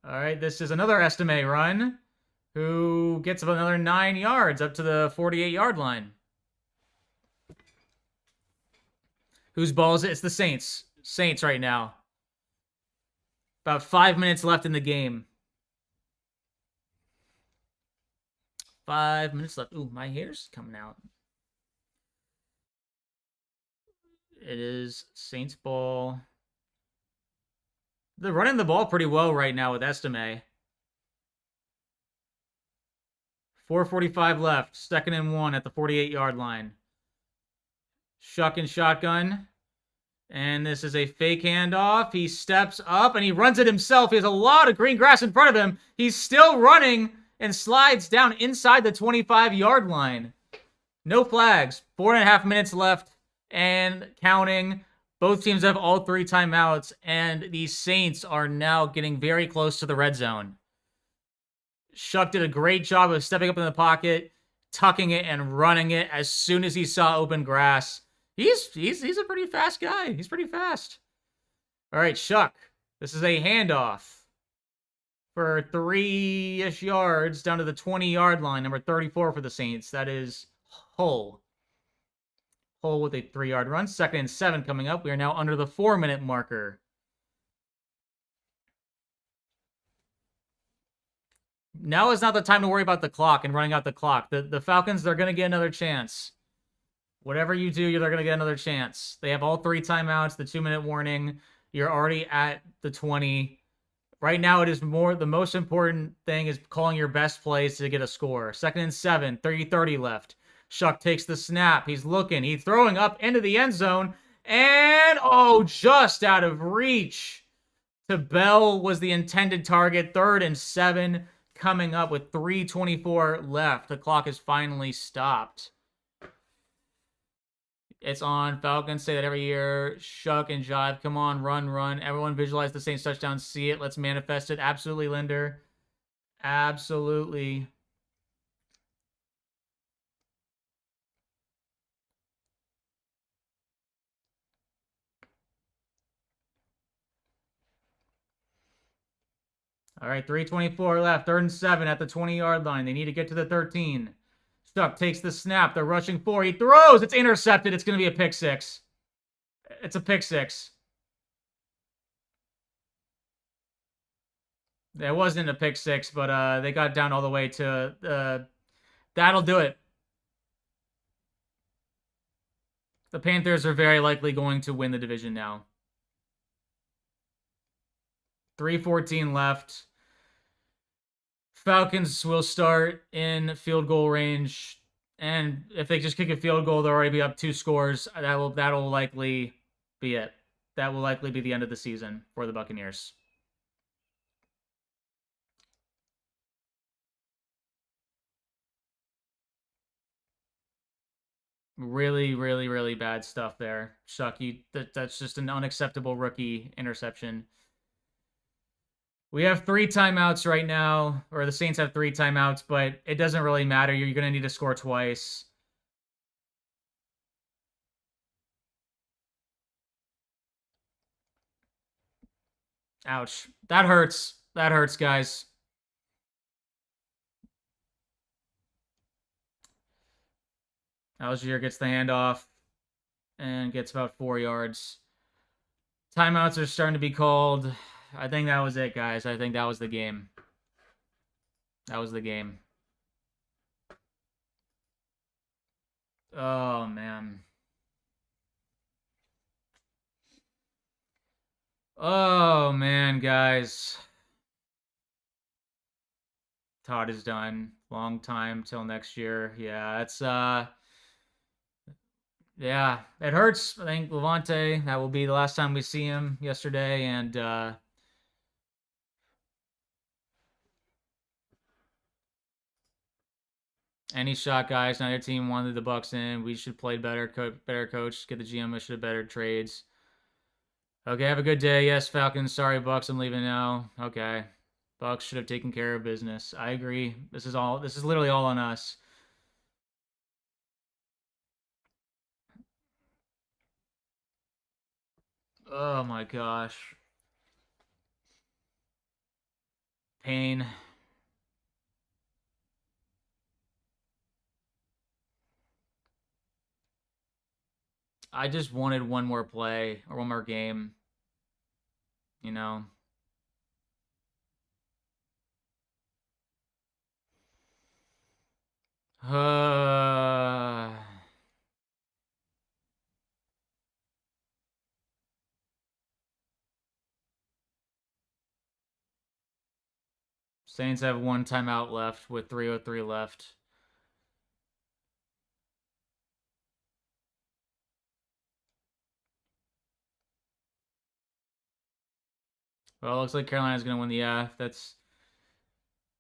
All right, this is another Estime run, who gets another 9 yards up to the 48-yard line. Whose ball is it? It's the Saints. Saints right now. About 5 minutes left in the game. 5 minutes left. Ooh, my hair's coming out. It is Saints ball. They're running the ball pretty well right now with Estime. 4:45 left. 2nd and 1 at the 48-yard line. Shuck and shotgun. And this is a fake handoff. He steps up and he runs it himself. He has a lot of green grass in front of him. He's still running. and slides down inside the 25-yard line. No flags. 4.5 minutes left and counting. Both teams have all 3 timeouts, and the Saints are now getting very close to the red zone. Shuck did a great job of stepping up in the pocket, tucking it, and running it as soon as he saw open grass. He's a pretty fast guy. He's pretty fast. All right, Shuck. This is a handoff for 3-ish yards down to the 20-yard line, number 34 for the Saints. That is Hull. Hull with a 3-yard run. 2nd and 7 coming up. We are now under the 4-minute marker. Now is not the time to worry about the clock and running out the clock. The Falcons, they're going to get another chance. Whatever you do, they're going to get another chance. They have all 3 timeouts, the 2-minute warning. You're already at the 20. Right now, it is the most important thing is calling your best plays to get a score. 2nd and 7, 30 left. Shuck takes the snap. He's looking. He's throwing up into the end zone. And, just out of reach. To Bell was the intended target. 3rd and 7 coming up with 3:24 left. The clock is finally stopped. It's on. Falcons say that every year. Shuck and jive. Come on, run. Everyone visualize the Saints touchdown. See it. Let's manifest it. Absolutely, Linder. Absolutely. All right, 3:24 left. 3rd and 7 at the 20-yard line. They need to get to the 13. Shuck takes the snap. They're rushing 4. He throws. It's intercepted. It's going to be a pick 6. It's a pick 6. It wasn't a pick 6, but they got down all the way to... that'll do it. The Panthers are very likely going to win the division now. 3:14 left. Falcons will start in field goal range, and if they just kick a field goal, they'll already be up 2 scores. That'll likely be it. That will likely be the end of the season for the Buccaneers. Really, really, really bad stuff there. Shuck, that's just an unacceptable rookie interception. We have 3 timeouts right now, or the Saints have 3 timeouts, but it doesn't really matter. You're going to need to score twice. Ouch. That hurts. That hurts, guys. Algier gets the handoff and gets about 4 yards. Timeouts are starting to be called. I think that was it, guys. I think that was the game. That was the game. Oh, man. Oh, man, guys. Todd is done. Long time till next year. Yeah, it's yeah, it hurts. I think Lavonte, that will be the last time we see him yesterday, and any shot, guys. Neither team wanted the Bucs in. We should play better, better coach. Get the GM. We should have better trades. Okay, have a good day. Yes, Falcons. Sorry, Bucs. I'm leaving now. Okay, Bucs should have taken care of business. I agree. This is literally all on us. Oh my gosh. Pain. I just wanted one more play or one more game. You know. Saints have 1 timeout left with 3:03 left. Well, it looks like Carolina's going to win the... that's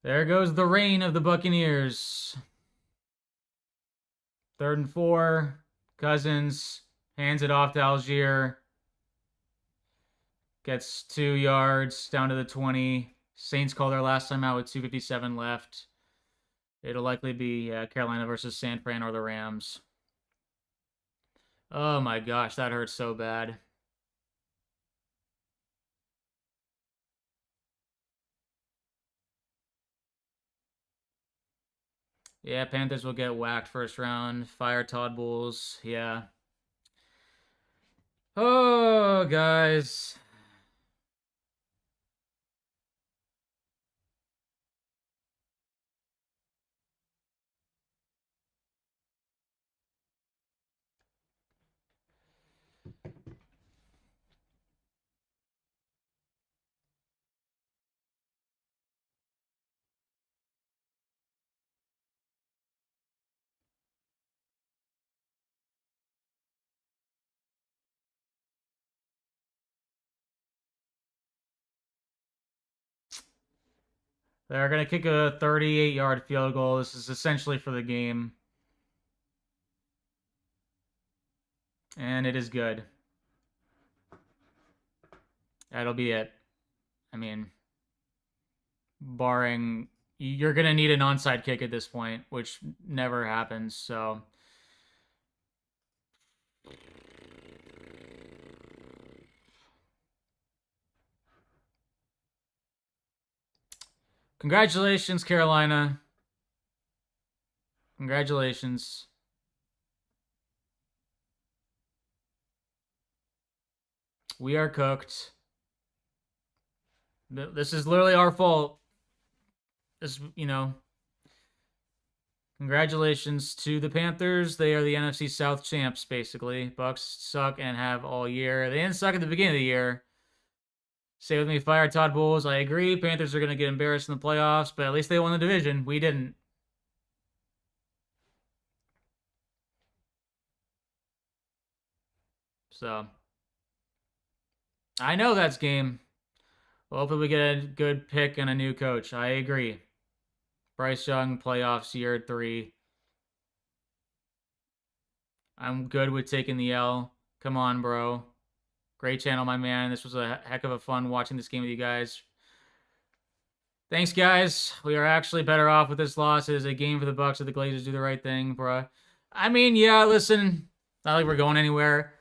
There goes the reign of the Buccaneers. 3rd and 4. Cousins hands it off to Algier. Gets 2 yards down to the 20. Saints call their last time out with 2:57 left. It'll likely be Carolina versus San Fran or the Rams. Oh my gosh, that hurts so bad. Yeah, Panthers will get whacked first round. Fire Todd Bulls. Yeah. Oh, guys. They're going to kick a 38-yard field goal. This is essentially for the game. And it is good. That'll be it. I mean, barring... You're going to need an onside kick at this point, which never happens, so... Congratulations, Carolina. Congratulations. We are cooked. This is literally our fault. This, congratulations to the Panthers. They are the NFC South champs, basically. Bucs suck and have all year. They didn't suck at the beginning of the year. Stay with me, fire Todd Bowles. I agree. Panthers are going to get embarrassed in the playoffs, but at least they won the division. We didn't. So, I know that's game. Well, hopefully we get a good pick and a new coach. I agree. Bryce Young, playoffs, year 3. I'm good with taking the L. Come on, bro. Great channel, my man. This was a heck of a fun watching this game with you guys. Thanks, guys. We are actually better off with this loss. It is a game for the Bucs if the Glazers do the right thing, bruh. I mean, yeah, listen. Not like we're going anywhere.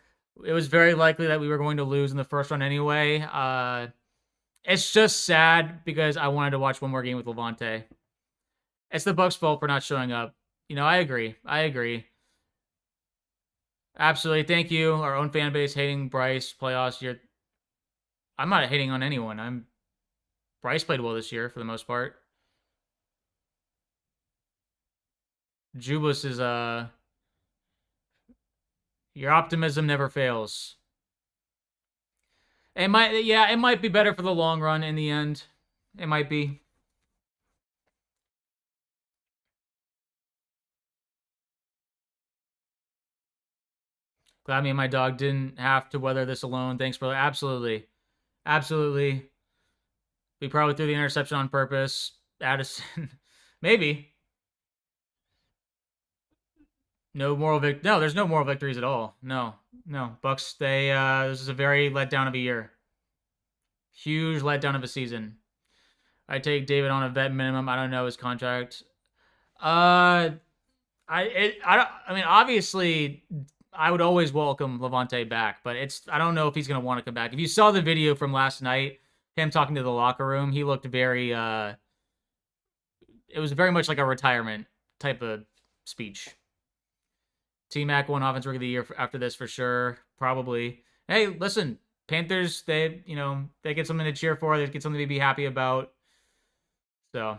It was very likely that we were going to lose in the first round anyway. It's just sad because I wanted to watch one more game with Lavonte. It's the Bucs' fault for not showing up. I agree. Absolutely. Thank you. Our own fan base hating Bryce playoffs. I'm not hating on anyone. Bryce played well this year for the most part. Jublis is your optimism never fails. It might be better for the long run in the end. It might be. Glad me and my dog didn't have to weather this alone. Thanks, brother. Absolutely. We probably threw the interception on purpose. Addison. Maybe. No, there's no moral victories at all. No. Bucs, this is a very letdown of a year. Huge letdown of a season. I take David on a vet minimum. I don't know his contract. I mean, obviously, I would always welcome Lavonte back, but I don't know if he's going to want to come back. If you saw the video from last night, him talking to the locker room, he looked very, it was very much like a retirement type of speech. T-Mac won Offensive Rookie of the Year after this for sure, probably. Hey, listen, Panthers, they get something to cheer for. They get something to be happy about. So,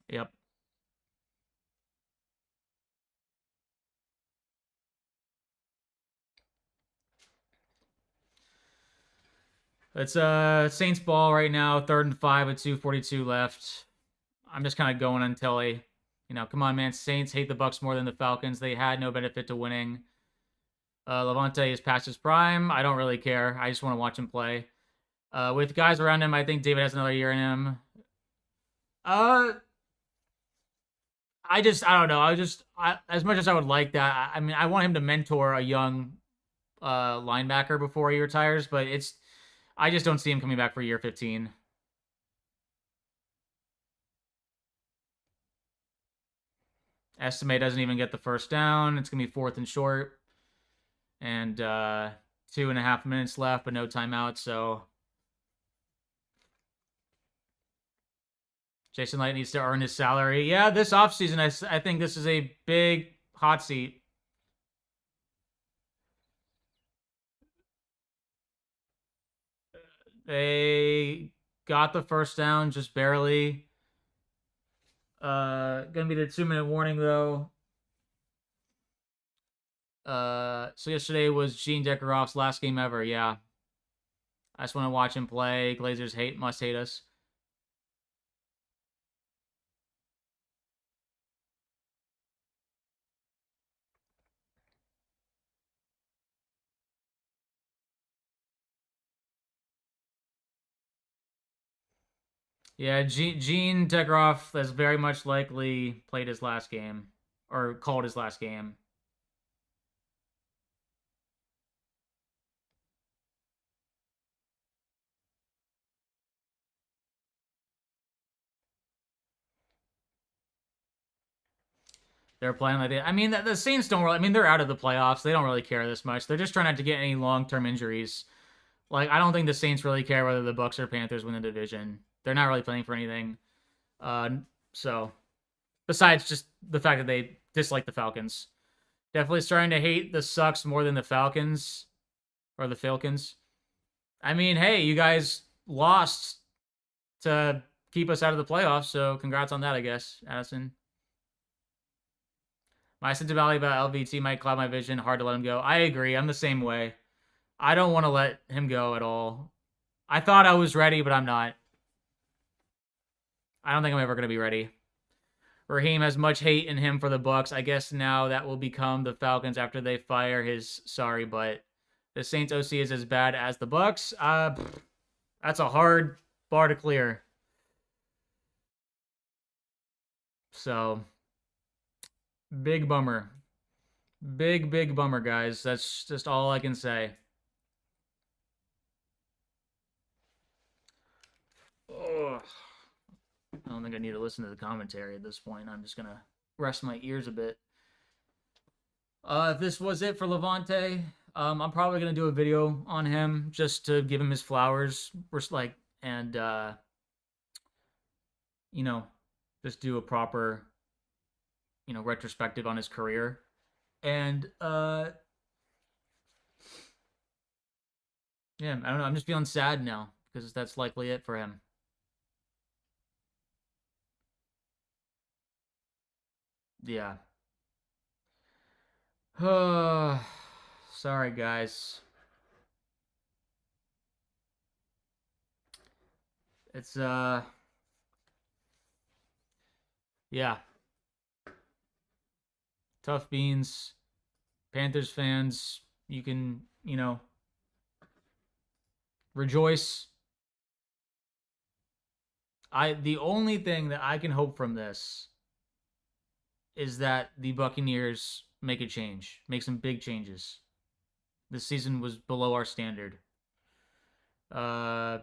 yep. It's Saints ball right now, 3rd and 5 with 2:42 left. I'm just kind of going until come on, man. Saints hate the Bucs more than the Falcons. They had no benefit to winning. Lavonte is past his prime. I don't really care. I just want to watch him play. With guys around him, I think David has another year in him. I don't know. As much as I would like that, I mean, I want him to mentor a young linebacker before he retires, but I just don't see him coming back for year 15. Estimate doesn't even get the first down. It's gonna be 4th and short, and 2.5 minutes left, but no timeout. So Jason Licht needs to earn his salary. Yeah, this offseason, I think this is a big hot seat. They got the first down, just barely. Gonna be the 2-minute warning though. So yesterday was Gene Deckeroff's last game ever. Yeah, I just want to watch him play. Glazers must hate us. Yeah, Gene Deckeroff has very much likely played his last game or called his last game. They're playing like that. I mean, the Saints don't really. I mean, they're out of the playoffs. They don't really care this much. They're just trying not to get any long-term injuries. Like, I don't think the Saints really care whether the Bucs or Panthers win the division. They're not really playing for anything. So, besides just the fact that they dislike the Falcons, definitely starting to hate the Sucks more than the Falcons or the Falcons. I mean, hey, you guys lost to keep us out of the playoffs, so congrats on that, I guess, Addison. My sentimentality about LVT might cloud my vision. Hard to let him go. I agree. I'm the same way. I don't want to let him go at all. I thought I was ready, but I'm not. I don't think I'm ever going to be ready. Raheem has much hate in him for the Bucs. I guess now that will become the Falcons after they fire his sorry butt. The Saints OC is as bad as the Bucs. That's a hard bar to clear. So, big bummer. Big bummer, guys. That's just all I can say. Ugh. I don't think I need to listen to the commentary at this point. I'm just going to rest my ears a bit. If this was it for Lavonte, I'm probably going to do a video on him just to give him his flowers. And, just do a proper, retrospective on his career. And, yeah, I don't know. I'm just feeling sad now because that's likely it for him. Yeah. Sorry, guys. It's, yeah. Tough beans. Panthers fans, you can, rejoice. The only thing that I can hope from this is that the Buccaneers make a change, make some big changes. This season was below our standard. Yeah.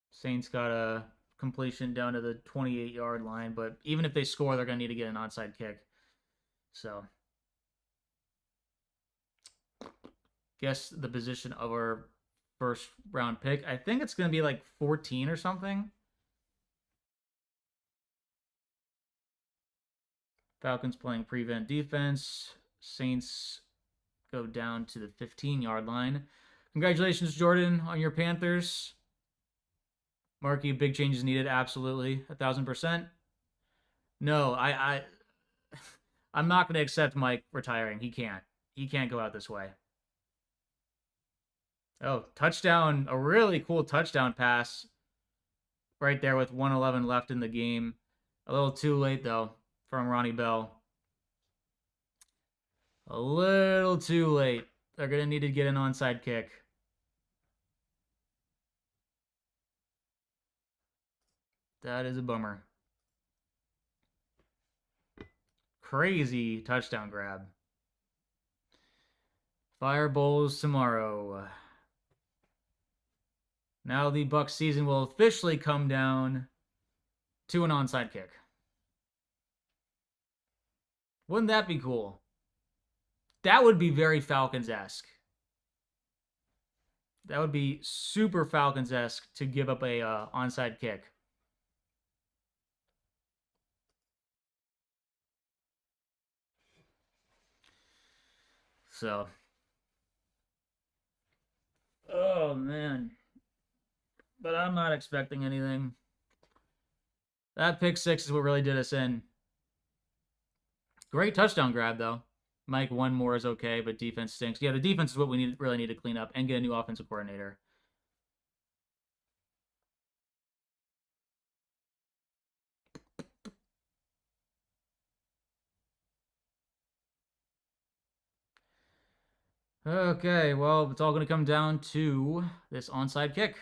Saints got a completion down to the 28-yard line, but even if they score, they're going to need to get an onside kick. So, guess the position of our first round pick. I think it's going to be like 14 or something. Falcons playing prevent defense. Saints go down to the 15-yard line. Congratulations, Jordan, on your Panthers. Marky, big changes needed. Absolutely. 1,000%. No, I'm not going to accept Mike retiring. He can't. He can't go out this way. Oh, touchdown. A really cool touchdown pass right there with 1:11 left in the game. A little too late, though, from Ronnie Bell. A little too late. They're going to need to get an onside kick. That is a bummer. Crazy touchdown grab. Fire bowls tomorrow. Now the Bucs season will officially come down to an onside kick. Wouldn't that be cool? That would be very Falcons-esque. That would be super Falcons-esque to give up a onside kick. So, oh man. But I'm not expecting anything. That pick six is what really did us in. Great touchdown grab, though. Mike, one more is okay, but defense stinks. Yeah, the defense is what we really need to clean up and get a new offensive coordinator. Okay, well, it's all going to come down to this onside kick.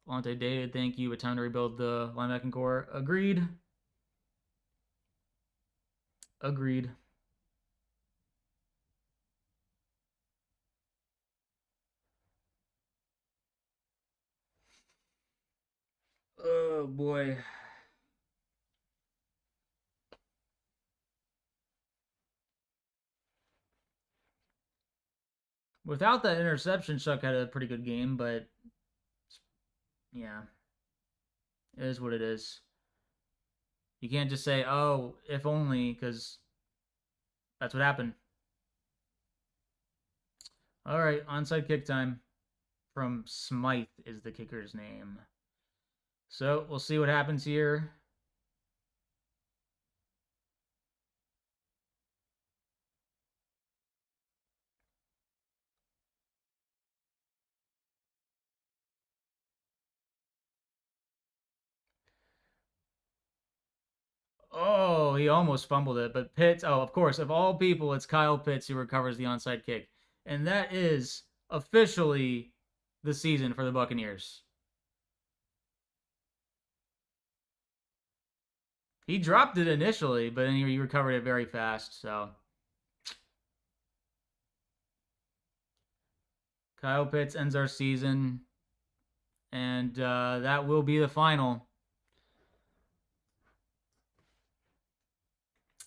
Lavonte David, thank you. A time to rebuild the linebacking core. Agreed. Agreed. Oh, boy. Without that interception, Chuck had a pretty good game, but yeah, it is what it is. You can't just say, oh, if only, because that's what happened. All right, onside kick time from Smythe is the kicker's name. So we'll see what happens here. Oh, he almost fumbled it, but Pitts, oh, of course, of all people, it's Kyle Pitts who recovers the onside kick. And that is officially the season for the Buccaneers. He dropped it initially, but then he recovered it very fast, so. Kyle Pitts ends our season, and that will be the final.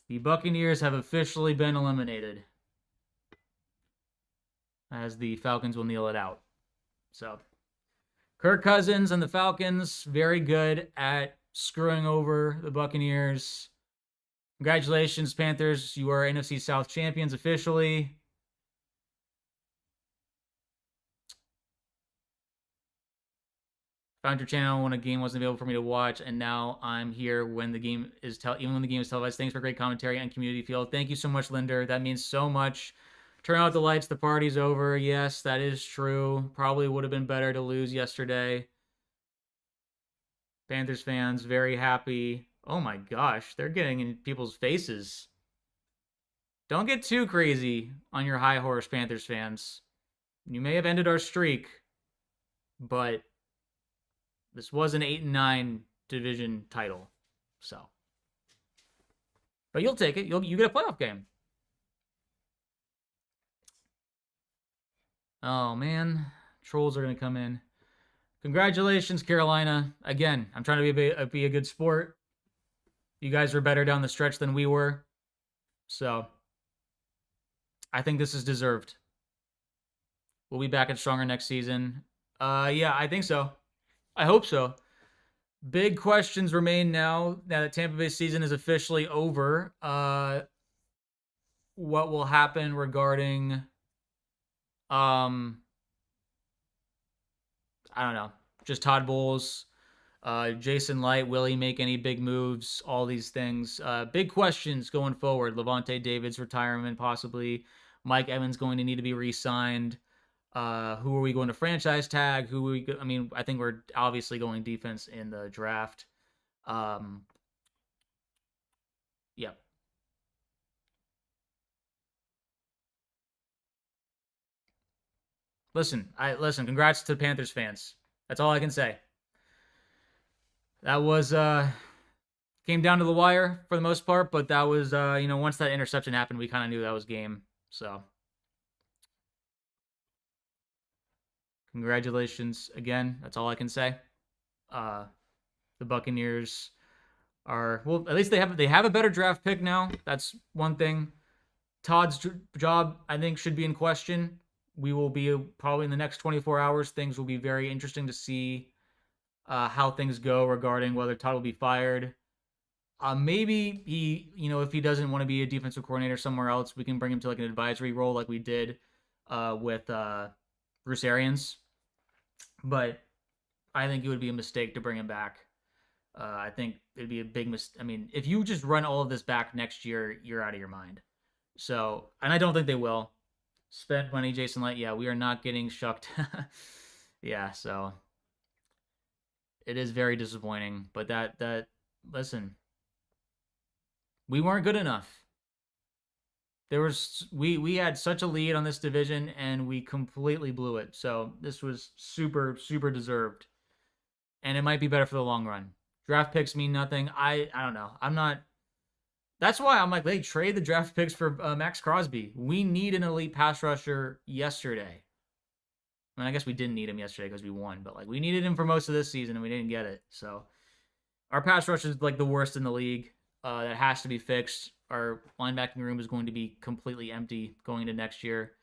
The Buccaneers have officially been eliminated, as the Falcons will kneel it out. So, Kirk Cousins and the Falcons, very good at screwing over the Buccaneers. Congratulations, Panthers. You are NFC South champions officially. Found your channel when a game wasn't available for me to watch, and now I'm here when the game is even when the game is televised. Thanks for great commentary and community feel. Thank you so much, Linder. That means so much. Turn out the lights. The party's over. Yes, that is true. Probably would have been better to lose yesterday. Panthers fans very happy. Oh my gosh, they're getting in people's faces. Don't get too crazy on your high horse, Panthers fans. You may have ended our streak, but this was an 8-9 division title, so. But you'll take it. You get a playoff game. Oh man, trolls are gonna come in. Congratulations, Carolina. Again, I'm trying to be a good sport. You guys were better down the stretch than we were, so I think this is deserved. We'll be back and stronger next season. Yeah, I think so. I hope so. Big questions remain now that Tampa Bay season is officially over. What will happen regarding I don't know, just Todd Bowles, Jason Licht, will he make any big moves? All these things. Big questions going forward. Lavonte David's retirement, possibly. Mike Evans going to need to be re-signed. Who are we going to franchise tag? I mean, I think we're obviously going defense in the draft. Yep. Listen. Congrats to Panthers fans. That's all I can say. That was came down to the wire for the most part, but that was once that interception happened, we kind of knew that was game. So congratulations again. That's all I can say. Uh, the Buccaneers are, well, at least they have a better draft pick now. That's one thing. Todd's job, I think, should be in question. We will be probably in the next 24 hours. Things will be very interesting to see how things go regarding whether Todd will be fired. Maybe he, if he doesn't want to be a defensive coordinator somewhere else, we can bring him to like an advisory role, like we did with Bruce Arians. But I think it would be a mistake to bring him back. I think it'd be a big mistake. I mean, if you just run all of this back next year, you're out of your mind. So, and I don't think they will. Spend money, Jason Light. Yeah, we are not getting shucked. Yeah, so it is very disappointing. But that listen, we weren't good enough. We had such a lead on this division and we completely blew it. So this was super super deserved, and it might be better for the long run. Draft picks mean nothing. I don't know. I'm not. That's why I'm like, they trade the draft picks for Max Crosby. We need an elite pass rusher yesterday. I mean, I guess we didn't need him yesterday because we won, but like we needed him for most of this season and we didn't get it. So our pass rush is like the worst in the league. That has to be fixed. Our linebacking room is going to be completely empty going into next year.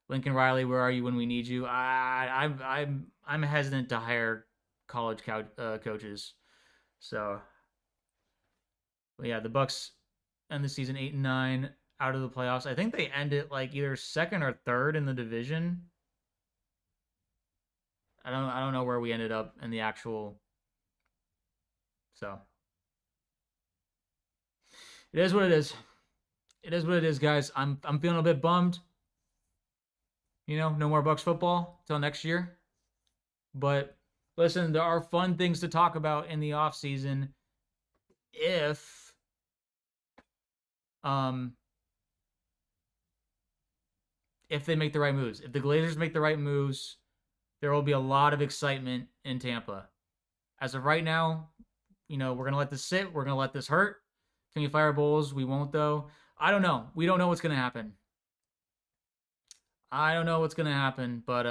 Lincoln Riley, where are you when we need you? I'm hesitant to hire college coaches. So, but yeah, the Bucs end the season 8-9, out of the playoffs. I think they ended like either second or third in the division. I don't know where we ended up in the actual. So it is what it is. It is what it is, guys. I'm feeling a bit bummed. No more Bucs football till next year. But listen, there are fun things to talk about in the off season if they make the right moves. If the Glazers make the right moves, there will be a lot of excitement in Tampa. As of right now, we're going to let this sit. We're going to let this hurt. Can we fire Bowles? We won't, though. I don't know. We don't know what's going to happen. I don't know what's going to happen, but,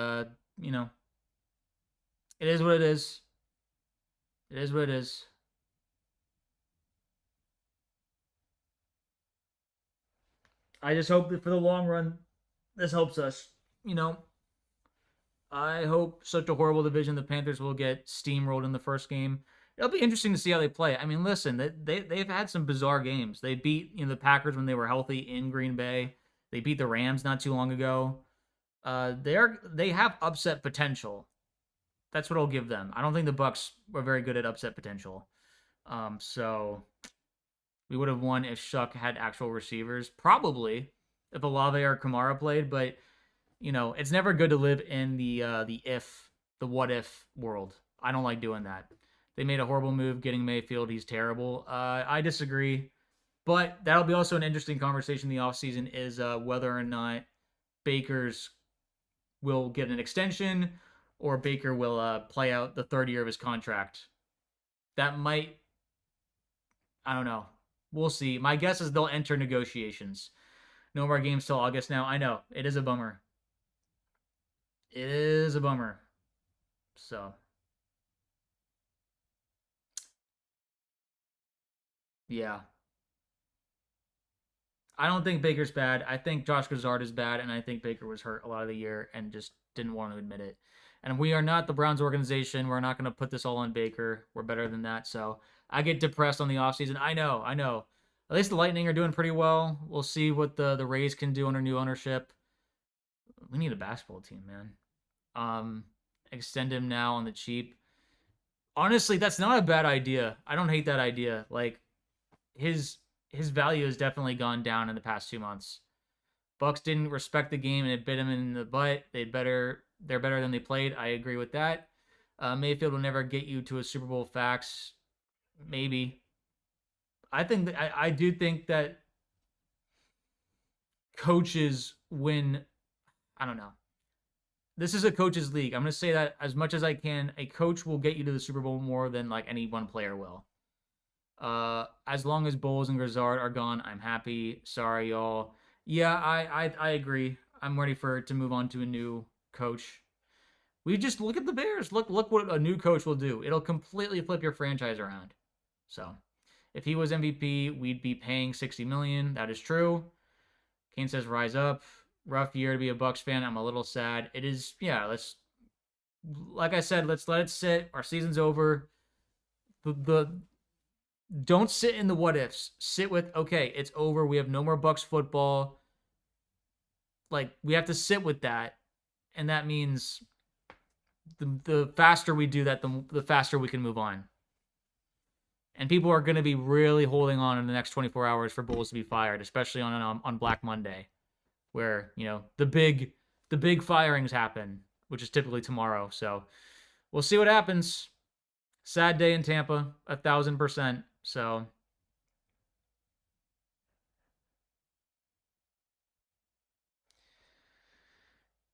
it is what it is. It is what it is. I just hope that for the long run, this helps us. I hope such a horrible division the Panthers will get steamrolled in the first game. It'll be interesting to see how they play. I mean, listen, they've had some bizarre games. They beat the Packers when they were healthy in Green Bay. They beat the Rams not too long ago. They have upset potential. That's what I'll give them. I don't think the Bucs were very good at upset potential. So we would have won if Shuck had actual receivers, probably if Olave or Kamara played. But it's never good to live in the what if world. I don't like doing that. They made a horrible move getting Mayfield. He's terrible. I disagree. But that'll be also an interesting conversation in the offseason is whether or not Baker's will get an extension or Baker will play out the third year of his contract. That might, I don't know. We'll see. My guess is they'll enter negotiations. No more games till August now. I know. It is a bummer. It is a bummer. So, yeah. I don't think Baker's bad. I think Josh Gazard is bad, and I think Baker was hurt a lot of the year and just didn't want to admit it. And we are not the Browns organization. We're not going to put this all on Baker. We're better than that. So I get depressed on the offseason. I know. At least the Lightning are doing pretty well. We'll see what the Rays can do under new ownership. We need a basketball team, man. Extend him now on the cheap. Honestly, that's not a bad idea. I don't hate that idea. Like his value has definitely gone down in the past 2 months. Bucs didn't respect the game and it bit him in the butt. They're better than they played. I agree with that. Mayfield will never get you to a Super Bowl fax. Maybe. I think that, I do think that coaches win. I don't know. This is a coach's league. I'm going to say that as much as I can. A coach will get you to the Super Bowl more than like any one player will. As long as Bowles and Grizzard are gone, I'm happy. Sorry, y'all. Yeah, I agree. I'm ready to move on to a new coach. We just look at the Bears. Look what a new coach will do. It'll completely flip your franchise around. So, if he was MVP, we'd be paying $60 million. That is true. Kane says, "Rise up." Rough year to be a Bucs fan. I'm a little sad. It is. Yeah. Like I said, let's let it sit. Our season's over. Don't sit in the what ifs. Sit with, okay, it's over. We have no more Bucs football. Like, we have to sit with that, and that means the faster we do that, the faster we can move on. And people are going to be really holding on in the next 24 hours for Bulls to be fired, especially on Black Monday, where, you know, the big firings happen, which is typically tomorrow. So we'll see what happens. Sad day in Tampa, 1,000%. So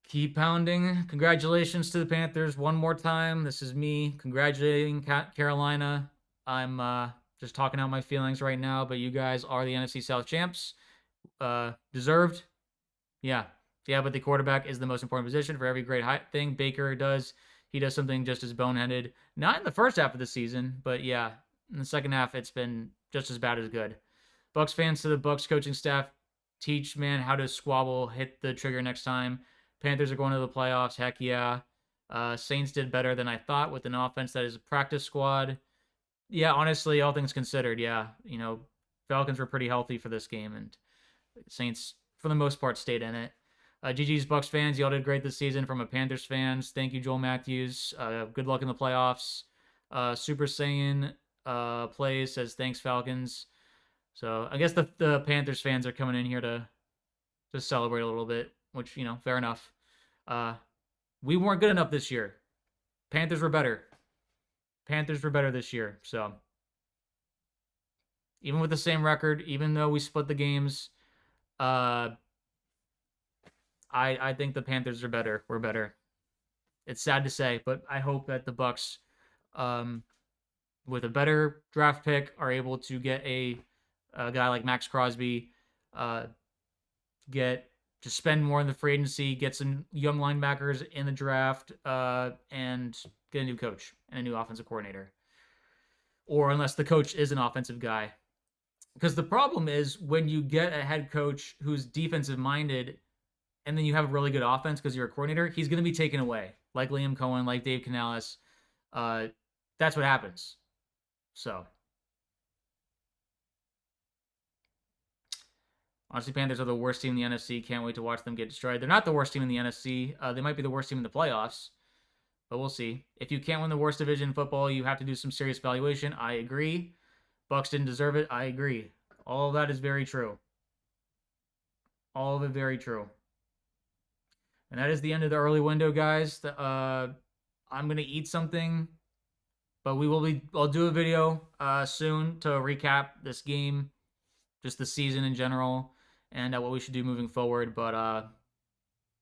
keep pounding. Congratulations to the Panthers one more time. This is me congratulating Carolina. I'm just talking out my feelings right now, but you guys are the NFC South champs. Deserved. Yeah, but the quarterback is the most important position for every great thing Baker does. He does something just as boneheaded. Not in the first half of the season, but yeah, in the second half, it's been just as bad as good. Bucs fans to the Bucs coaching staff, teach man how to squabble, hit the trigger next time. Panthers are going to the playoffs. Heck yeah. Saints did better than I thought with an offense that is a practice squad. Yeah, honestly, all things considered, yeah. You know, Falcons were pretty healthy for this game, and Saints, for the most part, stayed in it. GG's Bucs fans, y'all did great this season from a Panthers fans. Thank you, Joel Matthews. Good luck in the playoffs. Super Saiyan plays says, thanks, Falcons. So I guess the Panthers fans are coming in here to celebrate a little bit, which, you know, fair enough. We weren't good enough this year. Panthers were better. Panthers were better this year. So even with the same record, even though we split the games, I think the Panthers are better. We're better. It's sad to say, but I hope that the Bucs, with a better draft pick, are able to get a guy like Max Crosby, to spend more in the free agency, get some young linebackers in the draft, and get a new coach and a new offensive coordinator. Or unless the coach is an offensive guy. Because the problem is when you get a head coach who's defensive minded and then you have a really good offense because you're a coordinator, he's going to be taken away. Like Liam Cohen, like Dave Canales. That's what happens. So, honestly, Panthers are the worst team in the NFC. Can't wait to watch them get destroyed. They're not the worst team in the NFC. They might be the worst team in the playoffs, but we'll see. If you can't win the worst division in football, you have to do some serious evaluation. I agree. Bucs didn't deserve it. I agree. All of that is very true. All of it very true. And that is the end of the early window, guys. I'm going to eat something, but I'll do a video soon to recap this game, just the season in general, and what we should do moving forward. But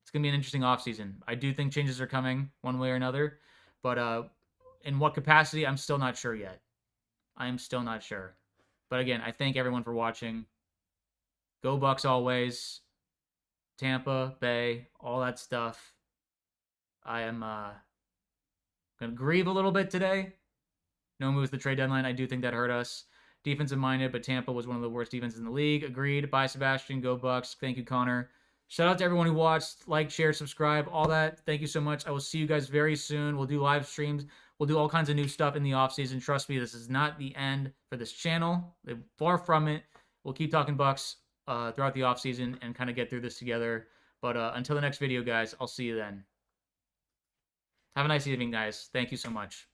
it's going to be an interesting offseason. I do think changes are coming one way or another, but in what capacity, I'm still not sure yet. I'm still not sure. But again, I thank everyone for watching. Go Bucs always. Tampa Bay, all that stuff. I am going to grieve a little bit today. No moves the trade deadline. I do think that hurt us. Defensive minded, but Tampa was one of the worst defenses in the league. Agreed. Bye, Sebastian. Go Bucs. Thank you, Connor. Shout out to everyone who watched. Like, share, subscribe, all that. Thank you so much. I will see you guys very soon. We'll do live streams. We'll do all kinds of new stuff in the offseason. Trust me, this is not the end for this channel. Far from it. We'll keep talking Bucs throughout the offseason and kind of get through this together. But until the next video, guys, I'll see you then. Have a nice evening, guys. Thank you so much.